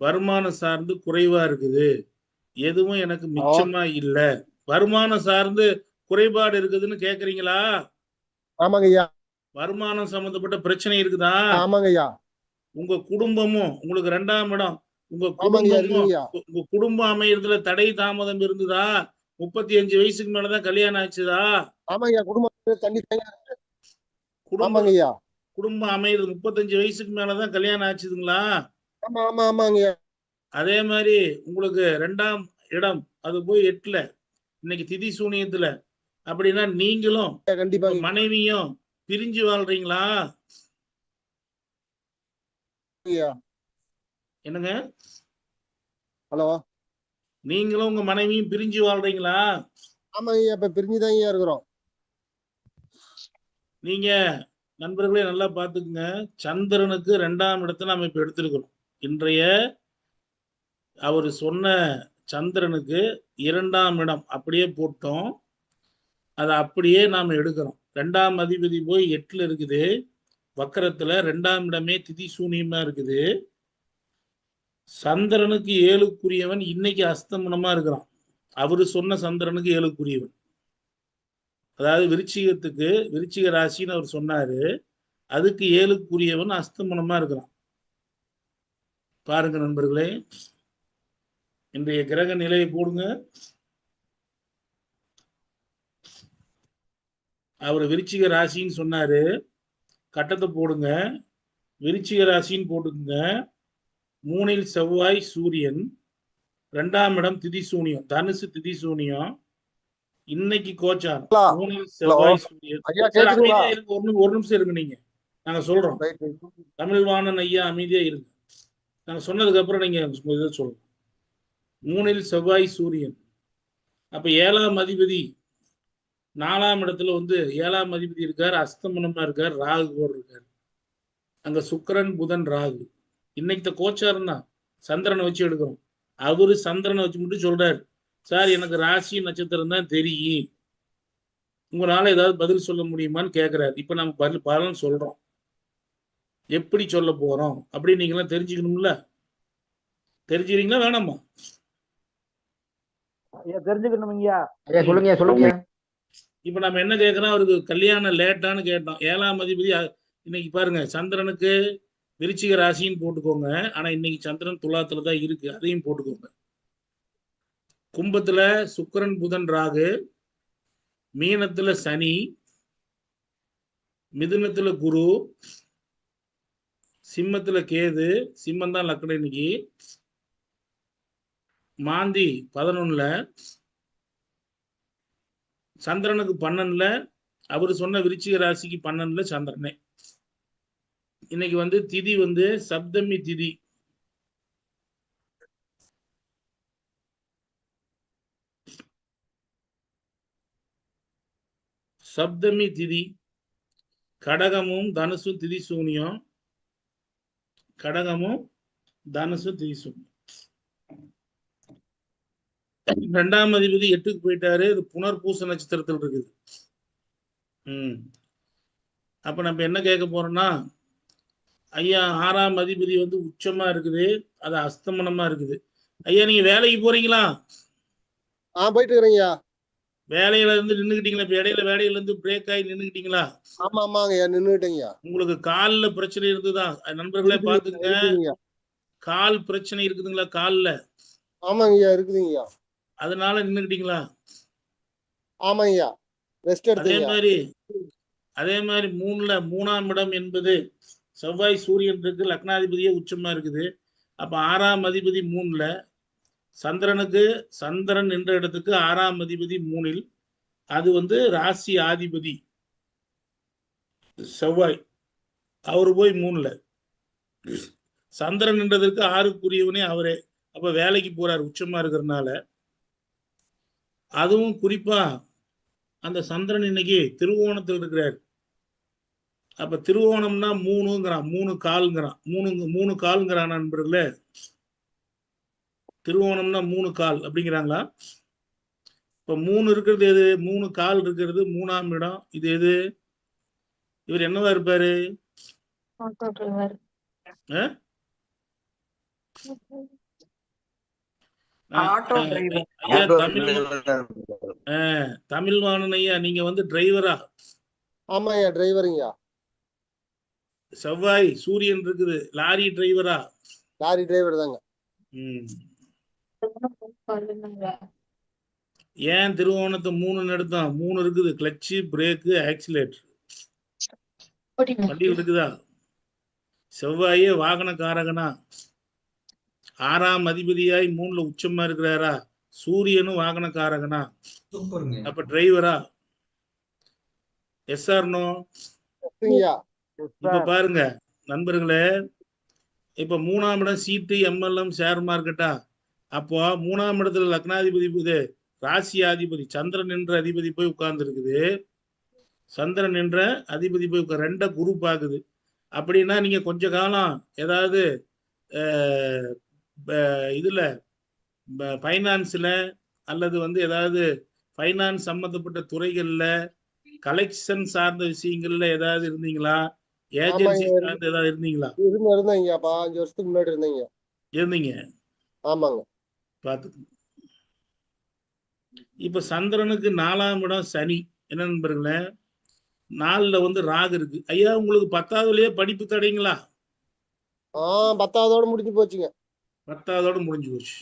S3: வருமானம் சார்ந்து குறைவா இருக்குது, எதுவும் எனக்கு மிச்சமா இல்ல. வருமானம் சார்ந்து குறைபாடு இருக்குதுன்னு கேக்குறீங்களா?
S11: ஆமாங்க ஐயா.
S3: வருமானம் சம்பந்தப்பட்ட பிரச்சனை இருக்குதா?
S11: ஆமாங்க ஐயா.
S3: உங்க குடும்பமும் உங்களுக்கு ரெண்டாம் இடம், உங்க குடும்பம் அமையறதுல தடை தாமதம் இருந்ததா? 35 வயசுக்கு மேலதான் கல்யாணம் ஆச்சுதா?
S11: ஆமாங்க.
S3: குடும்பம் அமையிறது 35 வயசுக்கு மேலதான் கல்யாணம் ஆச்சுதுங்களா?
S11: ஆமா ஆமா ஆமாங்க.
S3: அதே மாதிரி உங்களுக்கு ரெண்டாம் இடம் அது போய் 8ல, இன்னைக்கு திதி சூனியத்துல. அப்படின்னா நீங்களும்
S11: கண்டிப்பா
S3: மனைவியும் பிரிஞ்சு வாழ்றீங்களா? என்னங்க?
S11: ஹலோ,
S3: நீங்களும் உங்க மனைவியும் பிரிஞ்சு வாழ்றீங்களா?
S11: ஆமாங்க. இப்ப பிரிஞ்சுதான் இருக்கிறோம்.
S3: நீங்க நண்பர்களே நல்லா பாத்துக்குங்க. சந்திரனுக்கு 2ஆம் இடத்தை நாம இப்ப எடுத்திருக்கிறோம். இன்றைய அவர் சொன்ன சந்திரனுக்கு 2ஆம் இடம் அப்படியே போட்டோம். அதை அப்படியே நாம எடுக்கிறோம். 2ஆம் அதிபதி போய் 8ல இருக்குது, வக்கரத்துல. 2ஆம் இடமே திதி சூனியமா இருக்குது. சந்திரனுக்கு 7க்குரியவன் இன்னைக்கு அஸ்தமனமா இருக்கிறான். அவரு சொன்ன சந்திரனுக்கு 7க்குரியவன், அதாவது விருச்சிக ராசின்னு அவர் சொன்னாரு, அதுக்கு 7க்குரியவன் அஸ்தமனமா இருக்கிறான். பாருங்க நண்பர்களே, இன்றைய கிரக நிலையை போடுங்க. அவர் விருச்சிக ராசின்னு சொன்னாரு, கட்டத்தை போடுங்க. விருச்சிக ராசின்னு போட்டுக்குங்க. 3ல் செவ்வாய் சூரியன், 2ஆம் இடம் திதி சூனியம், தனுசு திதி சூனியம். இன்னைக்கு கோச்சாரம் 3ல் செவ்வாய் சூரியன். ஒரு நிமிஷம் இருங்க, நீங்க நாங்க சொல்றோம். தமிழ்வாணன் ஐயா அமைதியா இருங்க, நாங்க சொன்னதுக்கு அப்புறம் நீங்க இதை சொல்றோம். 3ல் செவ்வாய் சூரியன். அப்ப 7ஆம் அதிபதி 4ஆம் இடத்துல 7ஆம் அதிபதி இருக்கார், அஸ்தமனமா இருக்கார், ராகு கூட இருக்கார். அங்க சுக்கிரன் புதன் ராகு. இன்னைக்கு கோச்சாரம் தான், சந்திரனை வச்சு எடுக்கிறோம். அவரு சந்திரனை வச்சு மட்டும் சொல்றாரு, சார் எனக்கு ராசி நட்சத்திரம் தான் தெரியும், உங்களால ஏதாவது பதில் சொல்ல முடியுமான்னு கேட்கிறாரு. இப்ப நம்ம பலன் சொல்றோம், எப்படி சொல்ல போறோம் அப்படின்னு நீங்க எல்லாம் தெரிஞ்சுக்கணும்ல. தெரிஞ்சுக்கிறீங்களா வேணாமா?
S2: தெரிஞ்சுக்கணும்யா.
S7: சொல்லுங்க.
S3: இப்ப நம்ம என்ன கேட்கிறோம், அவருக்கு கல்யாணம் லேட்டான்னு கேட்டோம். 7ஆம் அதிபதி இன்னைக்கு பாருங்க, சந்திரனுக்கு விருச்சிக ராசின்னு போட்டுக்கோங்க. ஆனா இன்னைக்கு சந்திரன் துலாத்துல தான் இருக்கு, அதையும் போட்டுக்கோங்க. கும்பத்துல சுக்கிரன் புதன் ராகு, மீனத்துல சனி, மிதுனத்துல குரு, சிம்மத்துல கேது. சிம்மம் தான் லக்னம் இன்னைக்கு. மாந்தி 11ல, சந்திரனுக்கு 12ல. அவரு சொன்ன விருச்சிக ராசிக்கு 12ல சந்திரனே. இன்னைக்கு திதி சப்தமி திதி. சப்தமி திதி. கடகமும் தனுசும் திதி சூனியம். கடகமும் தனுசு திதி சூனியம். 2ஆம் அதிபதி 8க்கு போயிட்டாரு, இது புனர்பூச நட்சத்திரத்தில் இருக்குது. அப்ப நம்ம என்ன கேட்க போறோம்னா, ஐயா 6ஆம் அதிபதி உச்சமா இருக்குது, அது அஸ்தமனமா இருக்குது. ஐயா நீங்க வேலைக்கு போறீங்களா?
S11: போயிட்டு இருக்கிறீங்க.
S3: வேலையில இருந்து நின்னுக்கிட்டீங்களா? இப்ப இடையில வேலையில இருந்து பிரேக் ஆகி நின்னுக்கிட்டீங்களா?
S11: ஆமா ஆமாங்கய்யா நின்னுட்டேங்கய்யா.
S3: உங்களுக்கு கால்ல பிரச்சனை இருந்துதா? நண்பர்களே பாத்துங்க,
S11: இருக்குதுங்கய்யா.
S3: கால் பிரச்சனை இருக்குதுங்களா? கால்ல
S11: ஆமாங்கய்யா இருக்குதுங்கய்யா.
S3: அதனால நின்னுக்கிட்டீங்களா?
S11: ஆமாங்கய்யா ரெஸ்ட் எடுத்துங்கய்யா.
S3: அதே மாதிரி மூணாம் இடம் என்பது செவ்வாய் சூரியன் இருக்கு, லக்னாதிபதியே உச்சமா இருக்குது. அப்ப 6ஆம் அதிபதி 3ல, சந்திரன் என்ற இடத்துக்கு 6ஆம் அதிபதி 3ல், அது வந்து ராசி ஆதிபதி செவ்வாய், அவரு போய் 3ல, சந்திரன் என்றதற்கு 6க்குரியவனே அவரே. அப்ப வேலைக்கு போறாரு உச்சமா இருக்கிறதுனால. அதுவும் குறிப்பா அந்த சந்திரன் இன்னைக்கு திருவோணத்தில் இருக்கிறார். அப்ப திருவோணம்னா 3ங்கிறான், 3 கால்ங்கிறான், 3 கால்ங்கிறான் நண்பர்களே. திருவோணம்னா 3 கால் அப்படிங்கிறாங்களா? இப்ப 3 இருக்கிறது எது? 3 கால் இருக்கிறது 3ஆம் இடம். இது எது? இவர் என்னவா இருப்பாரு? ஐயா தமிழ்வாணன் ஐயா, நீங்க வந்து டிரைவரா?
S11: ஆமாய்யா டிரைவருங்கய்யா.
S3: செவ்வாய் சூரியன் இருக்குது, லாரி டிரைவரா?
S11: லாரி டிரைவர் தாங்க.
S3: ஏன் திருவோணத்தை 3 எடுத்தோம்? 3 இருக்குது, கிளட்சு, பிரேக்கு, ஆக்சிலேட்டர் வண்டியில் இருக்குதா? செவ்வாயே வாகனக்காரகனா, 6ஆம் அதிபதியாய் 3ல உச்சமா இருக்கிறாரா? சூரியனும் வாகனக்காரகனா? அப்ப டிரைவரா? Yes or no? இப்ப பாருங்க நண்பர்களே, இப்ப 3ஆம் இடம் சீட்டு, எம்எல்எம், ஷேர் மார்க்கெட்டா? அப்போ 3ஆம் இடத்துல லக்னாதிபதி, ராசியாதிபதி சந்திரன் என்ற அதிபதி போய் உட்கார்ந்து இருக்குது. சந்திரன் என்ற அதிபதி போய் 2 குரு பாக்குது. அப்படின்னா நீங்க கொஞ்ச காலம் ஏதாவது இதுல பைனான்ஸ்ல அல்லது வந்து ஏதாவது பைனான்ஸ் சம்பந்தப்பட்ட துறைகள்ல, கலெக்ஷன் சார்ந்த விஷயங்கள்ல ஏதாவது இருந்தீங்களா? ஏஜென்சி சார்ந்த ஏதாவது இருந்தீங்களா?
S11: இருந்தேங்கய்யா. 5 வருஷத்துக்கு முன்னாடி இருந்தீங்க.
S3: ஆமாங்க, பாத்து. இப்ப சந்திரனுக்கு 4ஆம் இடம் சனி. என்ன நண்பர்களே, 4ல வந்து ராகு இருக்கு. ஐயா உங்களுக்கு 10ஆவதுலயே படிப்பு தடைங்களா?
S11: 10ஆவதோட முடிஞ்சு போச்சுங்க.
S3: 10ஆவதோட முடிஞ்சு போச்சு.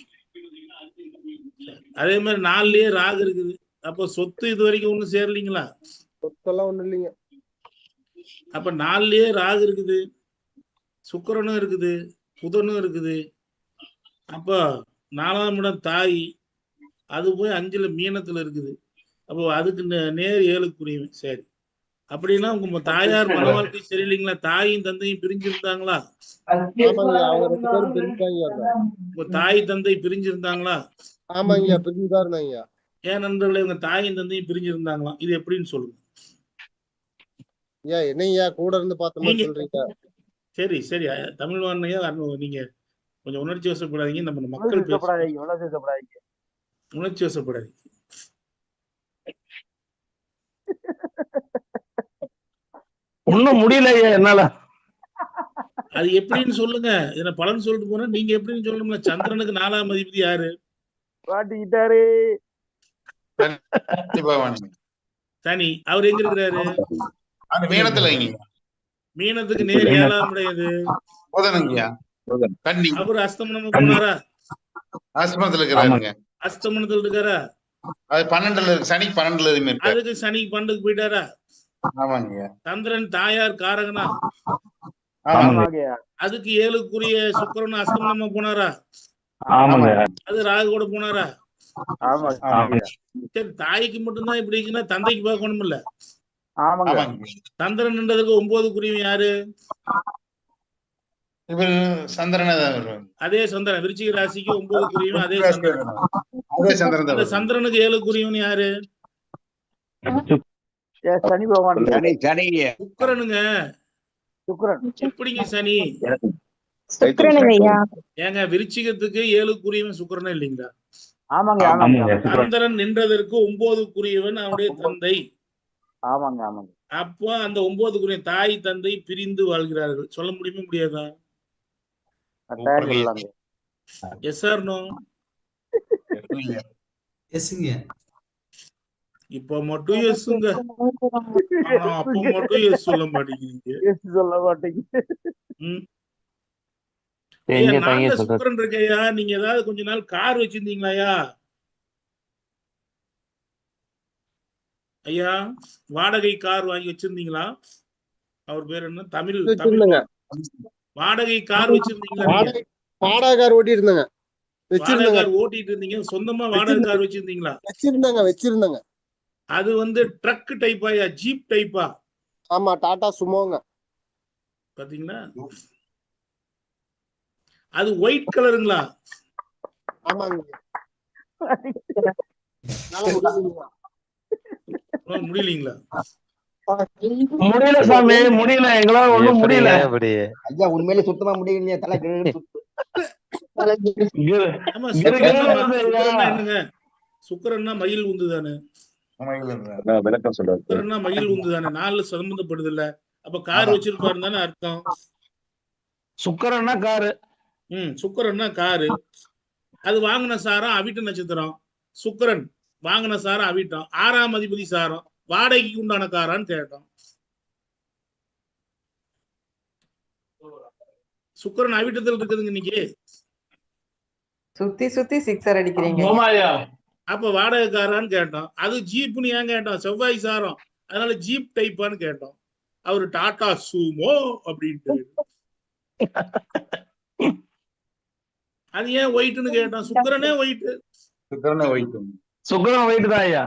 S3: அதே மாதிரி 4லயே ராகு இருக்குது. அப்ப சொத்து இது வரைக்கும் ஒண்ணும் சேரலீங்களா?
S11: சொத்தெல்லாம் ஒண்ணும் இல்லைங்க.
S3: அப்ப 4லயே ராகு இருக்குது, சுக்கிரனும் இருக்குது, புதனும் இருக்குது. அப்ப 4ஆம் இடம் தாய், அது போய் 5ல மீனத்துல இருக்குது. அப்போ அதுக்கு நேர் 7க்குரியவன். சரி, அப்படின்னா உங்க தாயார் மன வாழ்க்கை சரியில்லைங்களா? தாயும் தந்தையும் பிரிஞ்சிருந்தாங்களா? உங்க தாய் தந்தை பிரிஞ்சிருந்தாங்களா?
S11: ஆமாங்கய்யா பிரிஞ்சுதான் இருந்தாங்க.
S3: ஏன் நண்பர்களே, உங்க தாயும் தந்தையும் பிரிஞ்சிருந்தாங்களாம், இது எப்படின்னு சொல்லுங்க.
S11: என்னையா கூட இருந்து பார்த்த மாதிரி சொல்றீங்க?
S3: சரி சரி தமிழ்வாண்ணையா, நீங்க கொஞ்சம் உணர்ச்சி வசப்படாதீங்க. நம்ம மக்கள் உணர்ச்சி வசப்படாதீங்க.
S5: ஒண்ணும் முடியல என்னால.
S3: அது எப்படின்னு சொல்லுங்க. இத பலன் சொல்லிட்டு போனா நீங்க எப்படின்னு சொல்லணும்ல. சந்திரனுக்கு 4ஆம் அதிபதி யாரு?
S2: பாட்டிக்கிட்டாரு
S3: சனி. அவர் எங்க இருக்கிறாரு? மீனத்துக்கு நேர் 7ஆம் இடம் எது? அவர் அஸ்தமனம் போனாரா? அஸ்தமனத்துல இருக்காரா?
S12: சனி 12ல
S3: அதுக்கு சனி 12க்கு போயிட்டாரா? சந்திரன் தாயார் காரகனா? அதுக்கு 7க்குரிய சுக்கிரன் அஸ்தமனமா போனாரா? அது ராகு கூட போனாரா? சரி, தாய்க்கு மட்டும்தான் இப்படி இருக்குன்னா தந்தைக்கு பார்க்கணும் இல்ல? சந்திரன் என்றதுக்கு 9க்குரியவன் யாரு? அதே சந்திரன். விருச்சிக ராசிக்கு 9க்குரியவன் அதே சந்திரன். அந்த சந்திரனுக்கு 7க்குரியவன் யாரு?
S2: சனி பகவான்.
S3: சுக்கிரனுங்க. எப்படிங்க சனி? ஏங்க விருச்சிகத்துக்கு 7க்குரியவன் சுக்கிரன் இல்லைங்களா? சந்திரன் நின்றதற்கு 9க்குரியவன் அவனுடைய தந்தை. அப்போ அந்த 9க்குரிய தாய் தந்தை பிரிந்து வாழ்கிறார்கள். சொல்ல முடியுமா முடியாதா? Yes or no? இப்ப மட்டும் எஸ்ங்க. ஆனா அப்ப மட்டும் எஸ் சொல்ல மாட்டேங்கிறீங்க.
S2: சொல்ல மாட்டேங்க.
S3: ஐயா நாலுல சுக்கிரன் இருக்கையா, நீங்க ஏதாவது கொஞ்ச நாள் கார் வச்சிருந்தீங்களாயா? ஐயா வாடகை கார் வாங்கி வச்சிருந்தீங்களா? அவர் பேர் என்ன? தமிழ் வாடகை கார் வச்சிருந்தீங்களா?
S11: வாடகை கார் ஓட்டி இருந்தாங்க.
S3: வாடகை கார் ஓட்டிட்டு இருந்தீங்க. சொந்தமா வாடகை கார் வச்சிருந்தீங்களா?
S11: வச்சிருந்தாங்க.
S3: அது வந்து ட்ரக் டைப்பாயா, ஜீப் டைப்பா?
S11: ஆமா, டாடா சுமோங்க.
S3: பாத்தீங்களா? அது ஒயிட் கலருங்களா?
S11: ஆமாங்க.
S3: முடியலீங்களா?
S5: முடியல சாமி, முடியல, எங்களால ஒண்ணும் முடியல.
S13: ஐயா உண்மையிலே சுத்தமா முடியலையே, தலை
S3: என்னங்க? சுக்கிரன்னா மயில் உந்து தானே? சுக்கிரன்னா மயில் உந்து தானே? நாலு சம்பந்தப்படுது இல்ல? அப்ப கார் வச்சிருப்பாரு தானே அர்த்தம்.
S5: சுக்கிரன்னா காரு.
S3: சுக்கிரன்னா காரு. அது வாங்கின சாரம் அவிட்ட நட்சத்திரம். சுக்கிரன் வாங்கின சாரம் அவிட்டம். 6ஆம் அதிபதி சாரம். வாடகைக்கு உண்டான காரான்னு கேட்டோம். சுக்கிரன் அவிட்டத்தில் இருக்குதுங்க இன்னைக்கு.
S14: சுத்தி சுத்தி சிக்ஸர் அடிக்கிறீங்க.
S3: அப்ப வாடகை காரான்னு கேட்டோம். அது ஜீப்னு ஏன் கேட்டோம்? செவ்வாய் சாரம், அதனால ஜீப் டைப்பான்னு கேட்டோம். அவரு டாடா சூமோ அப்படின்ட்டு. அது ஏன் ஒயிட்னு கேட்டோம்? சுக்கிரனே ஒயிட்.
S5: சுக்கிரன் ஒயிட் தான் ஐயா.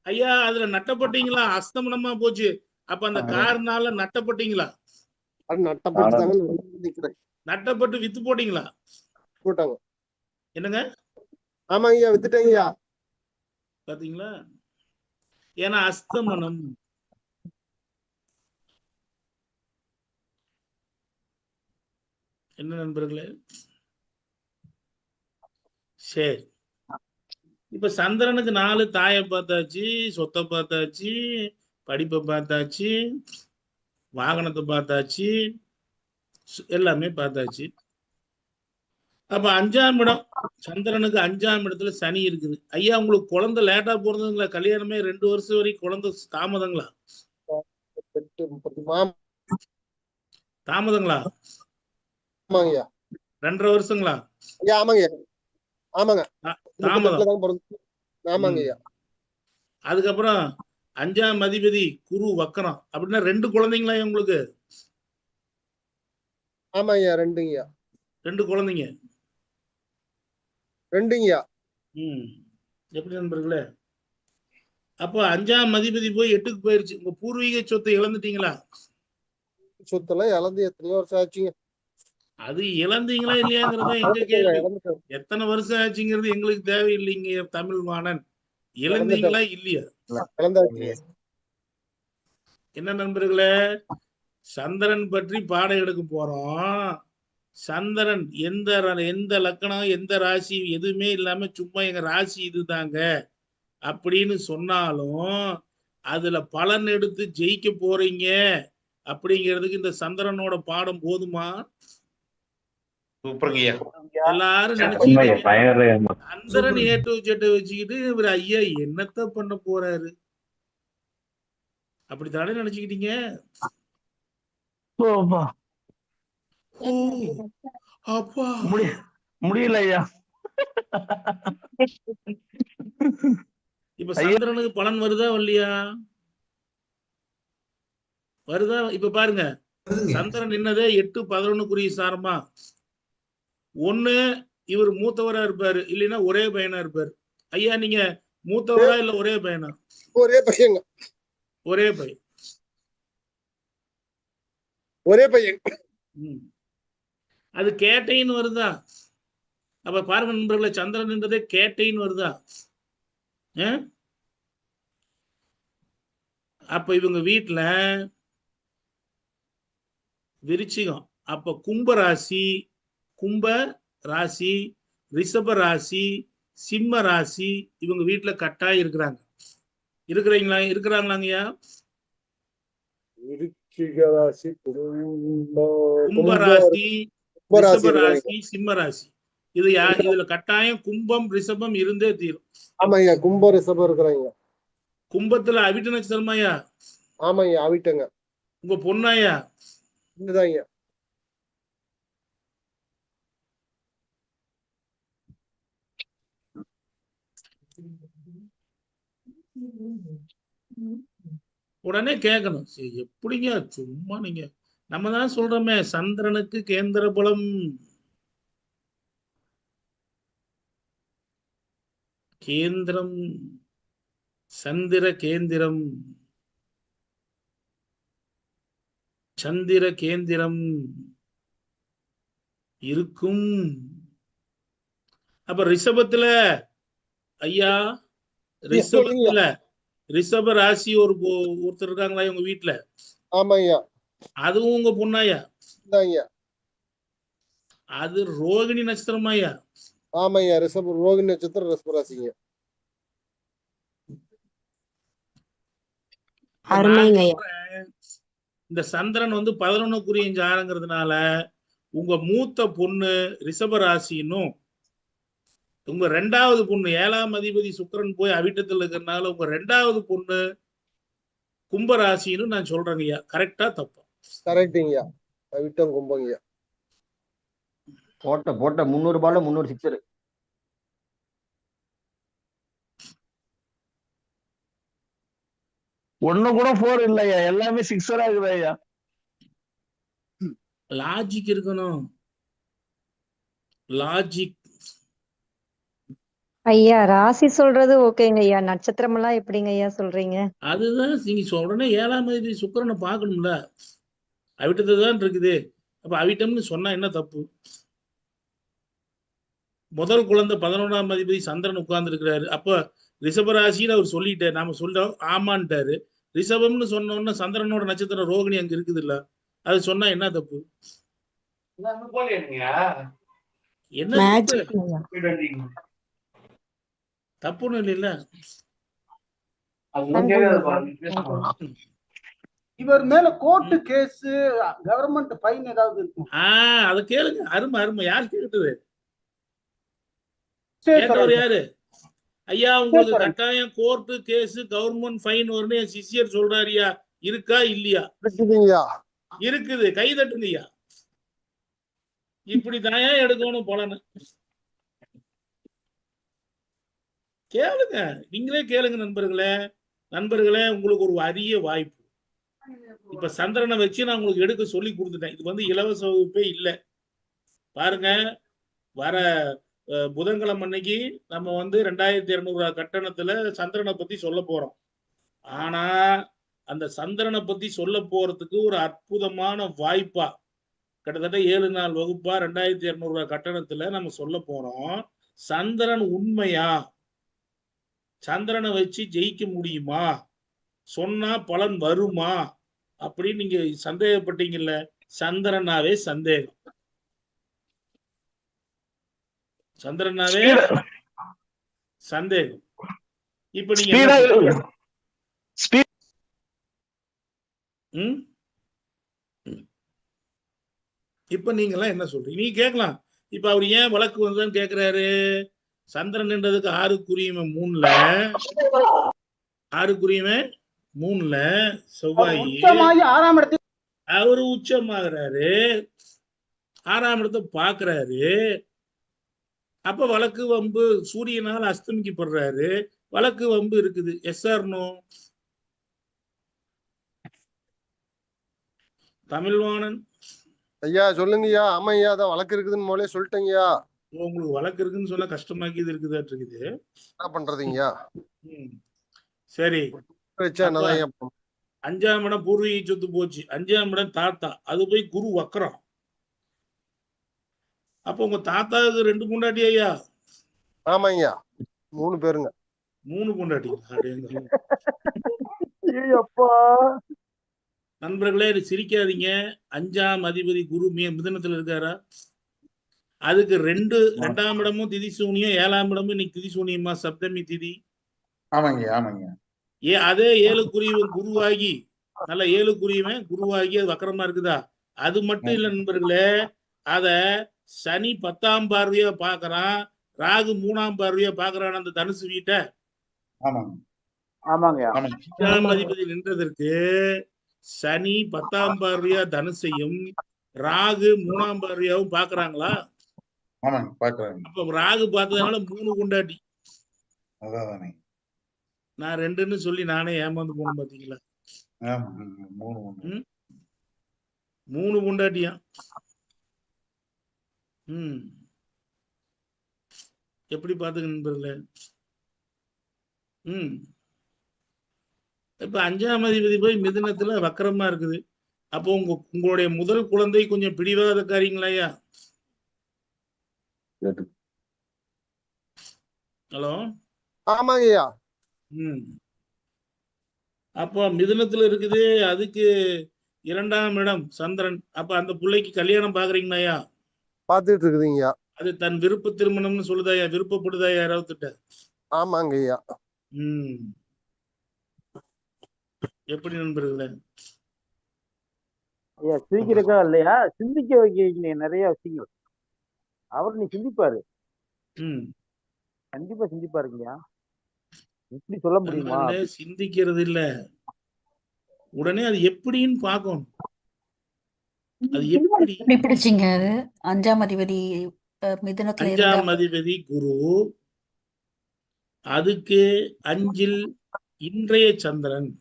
S3: ஐயா அதுல நட்டப்பட்டீங்களா? அஸ்தமனமா போச்சு. அப்ப அந்த கார்னால நட்டப்பட்டீங்களா? நட்டப்பட்டு வித்து போட்டீங்களா?
S11: போட்டாங்க.
S3: என்னங்க?
S11: ஆமாங்க ஐயா, வித்துட்டேங்கய்யா.
S3: பாத்தீங்களா? ஏன்னா அஸ்தமனம். என்ன நண்பர்களே? சரி, இப்ப சந்திரனுக்கு 4 தாயை பார்த்தாச்சு, சொத்தை பார்த்தாச்சு, படிப்பை பார்த்தாச்சு, வாகனத்தை பார்த்தாச்சு, எல்லாமே பார்த்தாச்சு. அப்ப 5ஆம் இடம், சந்திரனுக்கு 5ஆம் இடத்துல சனி இருக்குது. ஐயா உங்களுக்கு குழந்தை லேட்டா போறதுங்களா? கல்யாணமே 2 வருஷம் வரைக்கும் குழந்தை தாமதங்களா? தாமதங்களா? 2.5 வருஷங்களா? தாமதம். அதுக்கப்புறம் 5ஆம் அதிபதி குரு வக்கரம். அப்படின்னா 2 குழந்தைங்களா உங்களுக்கு?
S11: ஆமாங்கய்யா, 2ங்கய்யா.
S3: 2 குழந்தைங்க.
S11: 2ங்கய்யா.
S3: எப்படி நண்பர்களே? அப்போ 5ஆம் அதிபதி போய் 8க்கு போயிருச்சு. உங்க பூர்வீக சொத்தை இழந்துட்டீங்களா?
S11: சொத்தெல்லாம் இழந்து எத்தனையோ வருஷம் ஆச்சுங்க.
S3: அது இழந்தீங்களா இல்லையாங்கிறதா எங்க கேள்வி. எத்தனை வருஷம் ஆச்சுங்கிறது எங்களுக்கு தேவையில்லைங்க தமிழ் மாணன். இழந்தீங்களா இல்லையா? என்ன நண்பர்களே, சந்திரன் பற்றி பாடம் எடுக்க போறோம். சந்திரன் எந்த லக்கணம், எந்த ராசி எதுவுமே இல்லாம சும்மா எங்க ராசி இதுதாங்க அப்படின்னு சொன்னாலும் அதுல பலன் எடுத்து ஜெயிக்க போறீங்க அப்படிங்கிறதுக்கு இந்த சந்திரனோட பாடம் போதுமா? எல்லாரும் நினைச்சுக்கிட்டு சந்திரன் ஏட்டு செட்டை வச்சுக்கிட்டு இவர் ஐயா என்னத்த பண்ண போறாரு அப்படித்தானே நினைச்சுக்கிட்டீங்க. அப்பா
S5: முடியல ஐயா.
S3: இப்ப சந்திரனுக்கு பலன் வருதா இல்லையா? வருதா? இப்ப பாருங்க, சந்திரன் என்னது 8-11 சாரமா. 1 இவர் மூத்தவரா இருப்பாரு, இல்லைன்னா ஒரே பையனா இருப்பாரு. ஐயா நீங்க மூத்தவரா இல்ல ஒரே பையனா?
S11: ஒரே பையன்.
S3: ஒரே பையன்.
S11: ஒரே பையன்.
S3: அது கேட்டைன்னு வருதா? அப்ப பாருங்க நண்பர்களே, சந்திரன்ன்றதே கேட்டைன்னு வருதா? அப்ப இவங்க வீட்டுல விருச்சிகம். அப்ப கும்ப ராசி, ரிஷப ராசி, சிம்ம ராசி இவங்க வீட்டுல கட்டாயம் இருக்கிறாங்க. இருக்கிறாங்களாங்கய்யா? கும்ப ராசி, ரிஷப ராசி, சிம்ம ராசி இதுல கட்டாயம் கும்பம் ரிஷபம் இருந்தே தீரும்.
S11: ஆமாய்யா, கும்ப ரிஷபம் இருக்கிறாங்க.
S3: கும்பத்துல அவிட்ட நட்சத்திரமாயா?
S11: ஆமாய்யா, அவிட்டங்க.
S3: உங்க பொண்ணாயா?
S11: இதுதாங்க.
S3: உடனே கேட்கணும், சரி எப்படிங்க சும்மா நீங்க, நம்ம தான் சொல்றோமே சந்திரனுக்கு கேந்திர பலம். கேந்திரம் சந்திர கேந்திரம், சந்திர கேந்திரம் இருக்கும். அப்ப ரிஷபத்துல ஐயா, ரிஷபத்துல ரிஷப ராசி ஒருத்தர் இருக்காங்களா உங்க வீட்டுல?
S11: ஆமாய்யா.
S3: அதுவும் உங்க பொண்ணாயா?
S11: இதாங்க.
S3: அது ரோகிணி நட்சத்திரமாயா?
S11: ஆமாய்யா, ரோகிணி நட்சத்திரம் ரிஷப ராசிங்க.
S3: இந்த சந்திரன் 11 ஜாரங்கிறதுனால உங்க மூத்த பொண்ணு ரிஷப ராசின்னும், உங்க 2வது பொண்ணு 7ஆம் அதிபதி சுக்கிரன் போய் அவிட்டத்தில் இருக்கிறதுனால உங்க 2வது பொண்ணு கும்பராசின்னு நான் சொல்றேங்கய்யா. கரெக்டா தப்பா?
S11: கரெக்டுங்கய்யா, அவிட்டம் கும்பங்கய்யா.
S13: போட்ட 300 பால்ல 300 சிக்ஸர்.
S5: ஒண்ணு கூட 4 இல்லையா, எல்லாமே சிக்ஸரா இருக்குதையா.
S3: லாஜிக் இருக்கணும், லாஜிக்.
S14: ஐயா ராசி சொல்றது ஓகேங்க ஐயா, நட்சத்திரம் எல்லாம் எப்படிங்க ஐயா சொல்றீங்க?
S3: அதுதான் நீங்க உடனே 7ஆம் அதிபதி சுக்கிரனை பார்க்கணும்ல, அவிட்டத்தை தான் இருக்குது. அப்ப அவிட்டம்னு சொன்னா என்ன தப்பு? முதல் குழந்தை 11ஆம் அதிபதி சந்திரன் உட்கார்ந்து இருக்கிறாரு. அப்ப ரிஷபராசின்னு அவர் சொல்லிட்டாரு, நாம சொல்றோம் ஆமான்ட்டாரு. ரிஷபம்னு சொன்ன உடனே சந்திரனோட நட்சத்திரம் ரோகிணி அங்க இருக்குது இல்ல, அது சொன்னா என்ன தப்பு? என்ன தப்புன்னு இல்ல.
S9: இவர் மேல கோர்ட்டு கேஸ், கவர்மெண்ட் ஃபைன் ஏதாவது இருக்கும்?
S3: அத கேளுங்க. அருமை அருமை. யார் கேக்குது? யாரு? ஐயா, உங்களுக்கு கட்டாயம் கோர்ட்டு கேஸ் கவர்மெண்ட் ஃபைன் வரும்னு என் சிஷியர் சொல்றாருயா. இருக்கா இல்லையா? இருக்குது. கை தட்டுங்கய்யா. இப்படிதான் எடுக்கணும் பலன்னு கேளுங்க. நீங்களே கேளுங்க நண்பர்களே. உங்களுக்கு ஒரு அரிய வாய்ப்பு. இப்ப சந்திரனை வச்சு நான் உங்களுக்கு எடுக்க சொல்லி கொடுத்துட்டேன். இது இலவச வகுப்பே இல்லை. பாருங்க, வர புதன்கிழமை அன்னைக்கு நம்ம 2200 கட்டணத்துல சந்திரனை பத்தி சொல்ல போறோம். ஆனா அந்த சந்திரனை பத்தி சொல்ல போறதுக்கு ஒரு அற்புதமான வாய்ப்பா கிட்டத்தட்ட 7 நாள் வகுப்பா 2200 கட்டணத்துல நம்ம சொல்ல போறோம். சந்திரன் உண்மையா, சந்திரனை வச்சு ஜெயிக்க முடியுமா, சொன்னா பலன் வருமா அப்படின்னு நீங்க சந்தேகப்பட்டீங்கல்ல, சந்திரனாவே சந்தேகம். சந்திரனாவே சந்தேகம். இப்ப நீங்க இப்ப நீங்க எல்லாம் என்ன சொல்றீங்க? நீங்க கேட்கலாம். இப்ப அவர் ஏன் வழக்கு வந்ததுன்னு கேக்குறாரு. சந்திரன்ன்றதுக்கு 6 3ல 6 செவ்வாய் அவரு உச்சமாகறாரு, 6ஆம் இடத்தை பாக்குறாரு. அப்ப வழக்கு வம்பு, சூரியனால் அஸ்தமிக்கப்படுறாரு, வழக்கு வம்பு இருக்குது. S or no? தமிழ்வாணன்
S11: ஐயா சொல்லுங்கய்யா. ஆமா ஐயா, அதான் வழக்கு இருக்குதுன்னு முதலே சொல்லிட்டேங்கய்யா.
S3: உங்களுக்கு வழக்கு இருக்குன்னு சொன்னா கஷ்டமாக்கிது இருக்குதாட்டு இருக்குது.
S11: என்ன பண்றதுங்கய்யா?
S3: சரி, 5ஆம் இடம் பூர்வீக சொத்து போச்சு, 5ஆம் இடம் தாத்தா, அது போய் குரு வக்கரம். அப்ப உங்க தாத்தாவுக்கு 2 பொண்டாட்டி ஐயா?
S11: ஆமாங்கய்யா, 3 பேருங்க.
S3: 3 பொண்டாட்டி.
S2: அப்பா
S3: நண்பர்களே, சிரிக்காதீங்க. 5ஆம் அதிபதி குரு மிதுனத்துல இருக்காரா? அதுக்கு 2ஆம் இடமும் திதி சூனியம், 7ஆம் இடமும் இன்னைக்கு திதி சூனியமா, சப்தமி திதி.
S12: ஆமாங்க.
S3: அதே 7க்குரியவன் குருவாகி, நல்ல 7க்குரியவன் குருவாகி அது வக்கரமா இருக்குதா? அது மட்டும் இல்ல நண்பர்களே, அத சனி 10ஆம் பார்வையா பாக்குறான், ராகு 3ஆம் பார்வையா பாக்குறான் அந்த தனுசு வீட்டை.
S12: ஆமாங்க
S2: ஆமாங்கய்யா.
S12: ஆமாங்க
S3: 5ஆம் அதிபதி நின்றதற்கு சனி 10ஆம் பார்வையா தனுசையும் ராகு 3ஆம் பார்வையாவும் பாக்குறாங்களா?
S12: ஆமாங்க பாக்குறாங்க.
S3: அப்ப ராகு பார்த்ததுனால 3 குண்டாட்டி.
S12: அதானே
S3: நான் 2ன்னு சொல்லி நானே ஏமாந்து போனேன் பாத்தீங்களா? 3 குண்டாட்டியா? எப்படி பாத்துக்க நண்பர்களே? இப்ப 5ஆம் அதிபதி போய் மிதுனத்துல வக்கரமா இருக்குது. அப்போ உங்களுடைய முதல் குழந்தை கொஞ்சம் பிடிவாதக்காரீங்களாயா? ஹலோ.
S11: ஆமாங்கய்யா.
S3: அப்போ மிதுனத்துல இருக்குது, அதுக்கு 2ஆம் இடம் சந்திரன். அப்ப அந்த பிள்ளைக்கு கல்யாணம் பாக்குறீங்களாயா?
S11: பாத்துட்டு இருக்குதுங்கய்யா.
S3: அது தன் விருப்ப திருமணம்னு சொல்லுதாயா? விருப்பப்படுதாயா யாராவது?
S11: ஆமாங்கய்யா.
S3: எப்படி நண்பர்களே?
S2: ஐயா சிரிக்கிறக்கா இல்லையா, சிந்திக்க வைக்கிறீங்க நிறைய விஷயங்கள். அவர் நீ சிந்திப்பாரு, கண்டிப்பா சிந்திப்பாருங்கய்யா. இப்படி சொல்ல முடியுமா?
S3: சிந்திக்கிறது இல்ல, உடனே அது எப்படின்னு பார்க்கணும். அது எப்படி
S8: பிடிச்சிங்க? அது 5ஆம் அதிபதி மிதுனத்துல
S3: 5ஆம் அதிபதி குரு, அதுக்கு 5ல் இன்றைய சந்திரன்.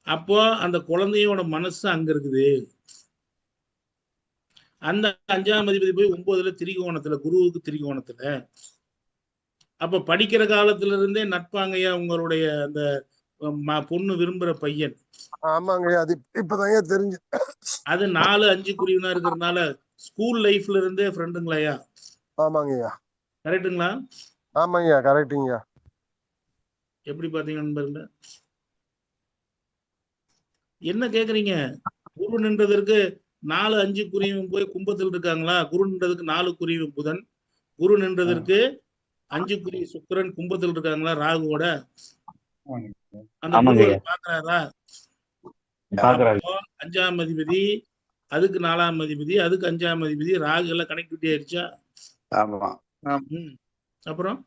S3: அப்போ அந்த குழந்தையோட மனசு அங்க இருக்குது. அந்த 5ஆம் அதிபதி போய் 9ல திரிகோணத்துல, குருவுக்கு திரிகோணத்துல. அப்ப படிக்கிற காலத்துல இருந்தே நட்பாங்கய்யா உங்களுடைய அந்த பொண்ணு விரும்புற பையன்.
S11: ஆமாங்கய்யா, அது இப்பதாங்க தெரிஞ்சு.
S3: அது 4, 5 குறிவனா இருக்கிறதுனால ஸ்கூல் லைஃப்ல இருந்தே ஃப்ரெண்டுங்களையா?
S11: ஆமாங்கய்யா.
S3: கரெக்டுங்களா?
S11: ஆமாங்கய்யா கரெக்டுங்கய்யா.
S3: எப்படி பாத்தீங்க நண்பர்களே? என்ன கேக்குறீங்க? குரு நின்றதற்கு 4, 5 குறியும் போய் கும்பத்தில் இருக்காங்களா? குரு நின்றதுக்கு 4 குறியும் புதன், குரு நின்றதற்கு 5 குறி சுக்கிரன் கும்பத்தில் இருக்காங்களா ராகுவோட? அந்த பாக்குறாரா? 5ஆம் அதிபதி, அதுக்கு 4ஆம் அதிபதி, அதுக்கு 5ஆம் அதிபதி, ராகு எல்லாம் கனெக்டிவிட்டி ஆயிடுச்சா?
S12: ஆமா.
S3: அப்புறம்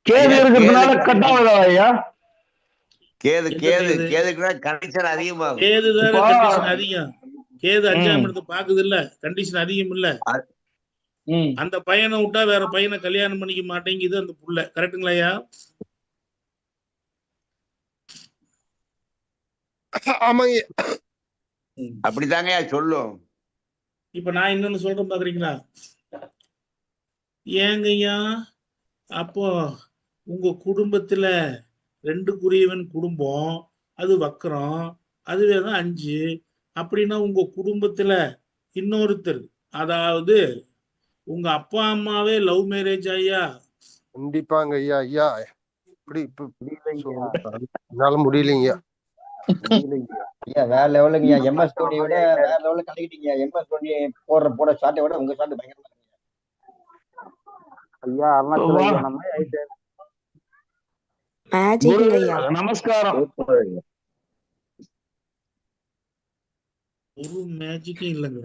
S5: கேது இருக்கிறதுனால கட் ஆகுதா ஐயா?
S12: கேது கண்டிஷன் அதிகமாகும்.
S3: கேது தான கண்டிஷன் அதிகம். கேது 5ஆம் இடத்தை பாக்குது இல்ல, கண்டிஷன் அதிகம் இல்ல. அந்த பையனை விட்டா வேற பையனை கல்யாணம் பண்ணிக்க மாட்டேங்குது அந்த புள்ள. கரெக்டுங்களாயா?
S11: ஆமாங்க.
S12: அப்படிதாங்க சொல்லும்.
S3: இப்ப நான் இன்னொன்னு சொல்றேன் பாக்குறீங்களா? ஏங்கய்யா, அப்போ உங்க குடும்பத்துல 2 குறியவன் குடும்பம், அது வக்கரம், அதுவேதான் 5. அப்படின்னா உங்க குடும்பத்துல இன்னொருத்தர், அதாவது உங்க அப்பா அம்மாவே லவ் மேரேஜ் ஐயா?
S11: கண்டிப்பாங்க ஐயா. ஐயா இப்படி என்னால முடியலைங்க
S13: ஐயா. வேற லெவலுங்க. MS தோனியை விட வேற லெவல்ல கலக்கிட்டீங்க. MS தோனி போடுற ஷாட்டை விட உங்க ஷாட் பயங்கரமா இருக்கு
S2: ஐயா. அருணாச்சல ஐயா நம்ம ஆயிட்டு.
S5: நமஸ்காரம்.
S3: ஒரு மேஜிக்கும் இல்லைங்க,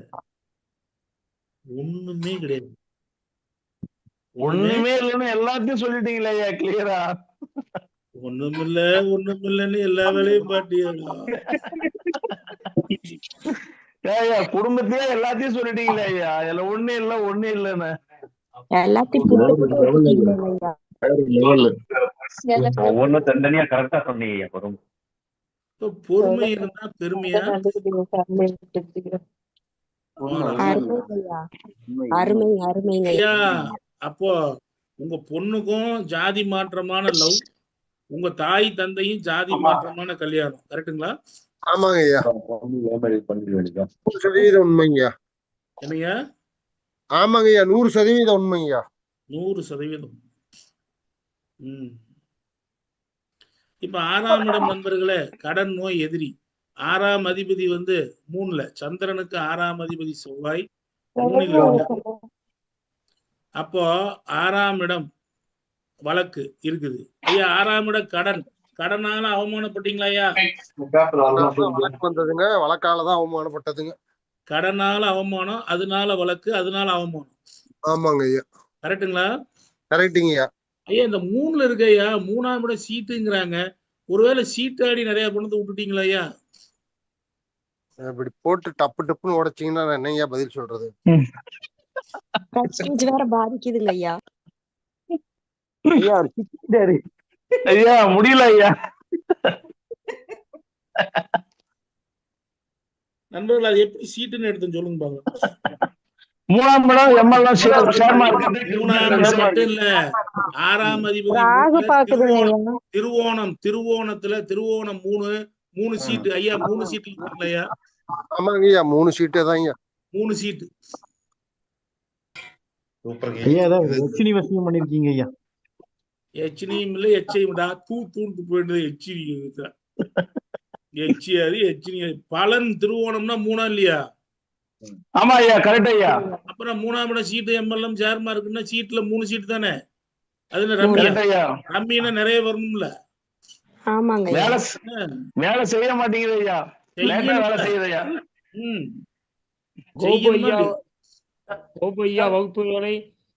S3: ஒண்ணுமே கிடையாது.
S5: ஒண்ணுமே இல்லைன்னு எல்லாத்தையும் சொல்லிட்டீங்களே ஐயா கிளியரா.
S3: ஒண்ணுமில்லன்னு எல்லா வேலையும் பாட்டியா?
S5: ஐயா குடும்பத்தையே எல்லாத்தையும் சொல்லிட்டீங்களே ஐயா. அதுல ஒண்ணு இல்லன்னு
S7: ஒவ்வொன்னும் தனித்தனியா கரெக்டா சொன்னீங்க.
S3: பொறுமை இருந்தா பெருமையா? ஐயா, அப்போ உங்க பொண்ணுக்கும் ஜாதி மாற்றமான லவ், உங்க தாய் தந்தையும் ஜாதி மாற்றமான கல்யாணம். கரெக்டுங்களா?
S11: ஆமாங்க ஐயா. 100% உண்மைங்கய்யா.
S3: என்னையா?
S11: ஆமாங்க ஐயா, 100% உண்மைங்கய்யா.
S3: 100%. இப்ப 6ஆம் இடம் நண்பர்களே, கடன் நோய் எதிரி. 6ஆம் அதிபதி 3ல, சந்திரனுக்கு 6ஆம் அதிபதி செவ்வாய் 3ல் இருக்கு. அப்போ 6ஆம் இடம் வழக்கு இருக்குது ஐயா. 6ஆம் இடம் கடன். கடனால அவமானப்பட்டீங்களா ஐயா?
S11: வழக்கு வந்ததுங்க, வழக்காலதான் அவமானப்பட்டதுங்க.
S3: கடனால அவமானம், அதனால வழக்கு, அதனால அவமானம்.
S11: ஆமாங்க ஐயா.
S3: கரெக்டுங்களா?
S11: கரெக்டுங்க ஐயா.
S3: ஐயா இந்த 3ல இருக்கு ஐயா, 3ஆம் இடம் சீட்டுங்கிறாங்க. ஒருவேளை சீட்டாடி நிறைய பணத்தை விட்டுட்டீங்களா ஐயா?
S11: இப்படி போட்டு டப்பு டப்புன்னு உடைச்சீங்கன்னா நான் என்னையா பதில் சொல்றது?
S14: வேற பாதிக்குதுங்க ஐயா.
S2: ஐயா அவர் சிக்கிட்டாரு.
S5: ஐயா முடியல ஐயா.
S3: நண்பர்கள் அது எப்படி சீட்டுன்னு எடுத்து சொல்லுங்க பாருங்க.
S5: 3ஆம் இடம் எம்எல்ஏ ஷேர் மார்க்கெட்.
S3: 3ஆம் இடம் மட்டும் இல்ல, 6ஆம் அதிபதி திருவோணம். திருவோணம் 3 சீட்டு ஐயா. 3 சீட்டு இருக்குங்களா ஐயா?
S11: ஆமாங்க ஐயா, 3 சீட்டே தான் ஐயா.
S3: 3 சீட்டு.
S6: ஐயா ஏதாவது எச்சினி வசியம் பண்ணிருக்கீங்க ஐயா?
S3: எச்சினியும் இல்ல எச்சையும்டா, தூத்து போயிட்டு எச்சியாது எச்சினி. பலன் திருவோணம்னா 3ஆ இல்லையா?
S5: ஆமா ஐயா, கரெக்ட் ஐயா.
S3: அப்புறம் 3ஆம் இடம் சீட்டு எம்எல்எம் சேர்மா இருக்குன்னா சீட்ல 3 சீட்டு தானே. அதுல ரம்மியா ரம்மினா நிறைய வரணும்ல.
S14: ஆமாங்க
S5: வேலை செய்ய மாட்டேங்குது ஐயா. வேலை செய்யுது ஐயா.
S1: கோபு ஐயா வகுப்புகளை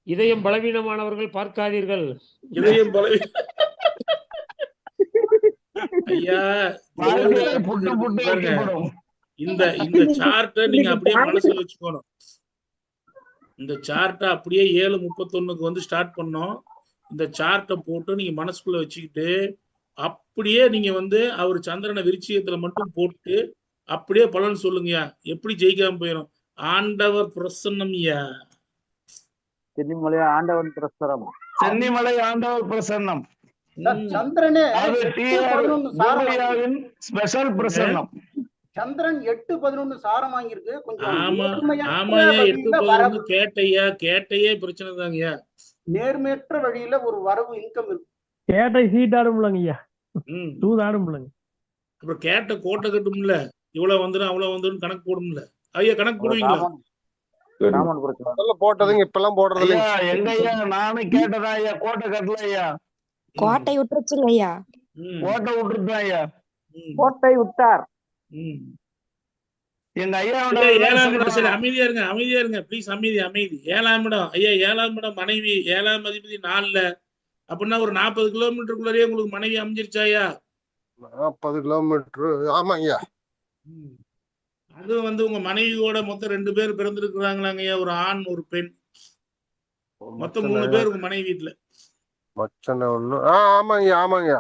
S1: இதயம் பலவீனமானவர்கள் பார்க்காதீர்கள்.
S3: இதயம் பலவீனம் ஐயா. இந்த சார்ட்டை நீங்க அப்படியே மனசுல வச்சுக்கணும். இந்த சார்ட்டை அப்படியே 7:31 வந்து ஸ்டார்ட் பண்ணோம். இந்த சார்ட்டை போட்டு நீங்க மனசுக்குள்ள வச்சுக்கிட்டு அப்படியே நீங்க வந்து அவர் சந்திரனை விருச்சிகத்துல மட்டும் போட்டு அப்படியே பலன் சொல்லுங்கயா. எப்படி ஜெயிக்காம போயிடும்? ஆண்டவர் பிரசன்னம்யா.
S2: சென்னிமலை ஆண்டவன் பிரசனம்.
S5: சென்னிமலை ஆண்டவர் பிரசன்னம்.
S9: சந்திரனே
S5: ஸ்பெஷல் பிரசன்னம்.
S9: சந்திரன் 8-11 சாரம் வாங்கியிருக்கு.
S3: கொஞ்சம் கேட்டையே பிரச்சனை தாங்கய்யா.
S9: நேர்மையற்ற வழியில ஒரு வரவு இன்கம் இருக்கு.
S1: கேட்டை சீட் ஆடும்லங்க ஐயா, தூது ஆடும்லங்க.
S3: அப்புறம் கேட்ட கோட்டை கட்டும்ல, இவ்வளவு வந்துடும் அவ்வளவு வந்துடும் கணக்கு போடும்ல ஐயா. கணக்கு போடுவீங்களா?
S11: போட்டதுங்க இப்பெல்லாம் போடுறது
S5: இல்லையா? எங்க ஐயா நானும் கேட்டதா ஐயா, கோட்டை கட்டல ஐயா.
S14: கோட்டை விட்டுருச்சுங்க ஐயா.
S5: கோட்டை விட்டுருந்தா ஐயா.
S2: கோட்டை விட்டார்
S5: எங்க ஐயா.
S3: 7ஆம் இடம். சரி அமைதியா இருங்க ப்ளீஸ். அமைதி. 7ஆம் இடம் ஐயா. 7ஆம் இடம் மனைவி. 7ஆம் அதிபதி 4ல. அப்படின்னா ஒரு 40 கிலோமீட்டருக்குள்ளே உங்களுக்கு மனைவி அமைஞ்சிருச்சாயா?
S11: 40 கிலோமீட்டர். ஆமா ஐயா.
S3: அது வந்து உங்க மனைவியோட மொத்தம் 2 பேர் பிறந்திருக்கிறாங்களாங்க ஐயா. ஒரு ஆண் ஒரு பெண். மொத்தம் 3 பேர் உங்க மனைவி வீட்டுல
S11: ஆமாங்க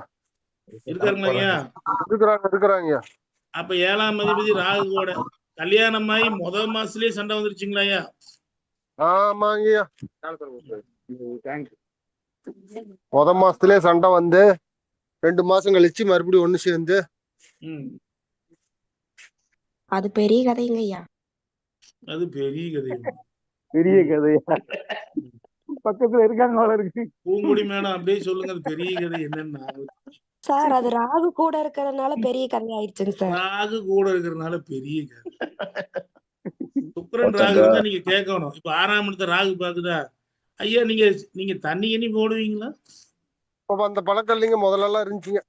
S3: இருக்காருங்களா?
S11: இருக்கிறாங்க.
S3: அப்ப 7ஆம் அதிபதி ராகுவோட கல்யாணமாயி முதல் மாசத்துலயே சண்டை வந்துருச்சுங்களா ஐயா?
S11: ஆமாங்க. முதல் மாசத்துலயே சண்டை வந்து 2 மாசம் கழிச்சு மறுபடியும் ஒண்ணு சேர்ந்து.
S14: அது பெரிய கதைங்க ஐயா.
S3: அது பெரிய
S2: கதையா? பக்கத்துல இருக்காங்க.
S3: பூங்குடி மேடம் அப்படியே சொல்லுங்க, அது பெரிய கதை என்னன்னா.
S14: சார் அது ராகு கூட இருக்கிறதுனால பெரிய கதை ஆயிடுச்சுங்க சார்.
S3: ராகு கூட இருக்கிறதுனால பெரிய கதை. சுக்கிரன் ராகு தான் நீங்க கேட்கணும். இப்ப 6ஆம் இடத்தை ராகு பாக்குதா ஐயா? நீங்க தண்ணி எண்ணி போடுவீங்களா?
S11: அந்த பழக்கம் இல்லைங்க. முதல்ல இருந்துச்சுங்க.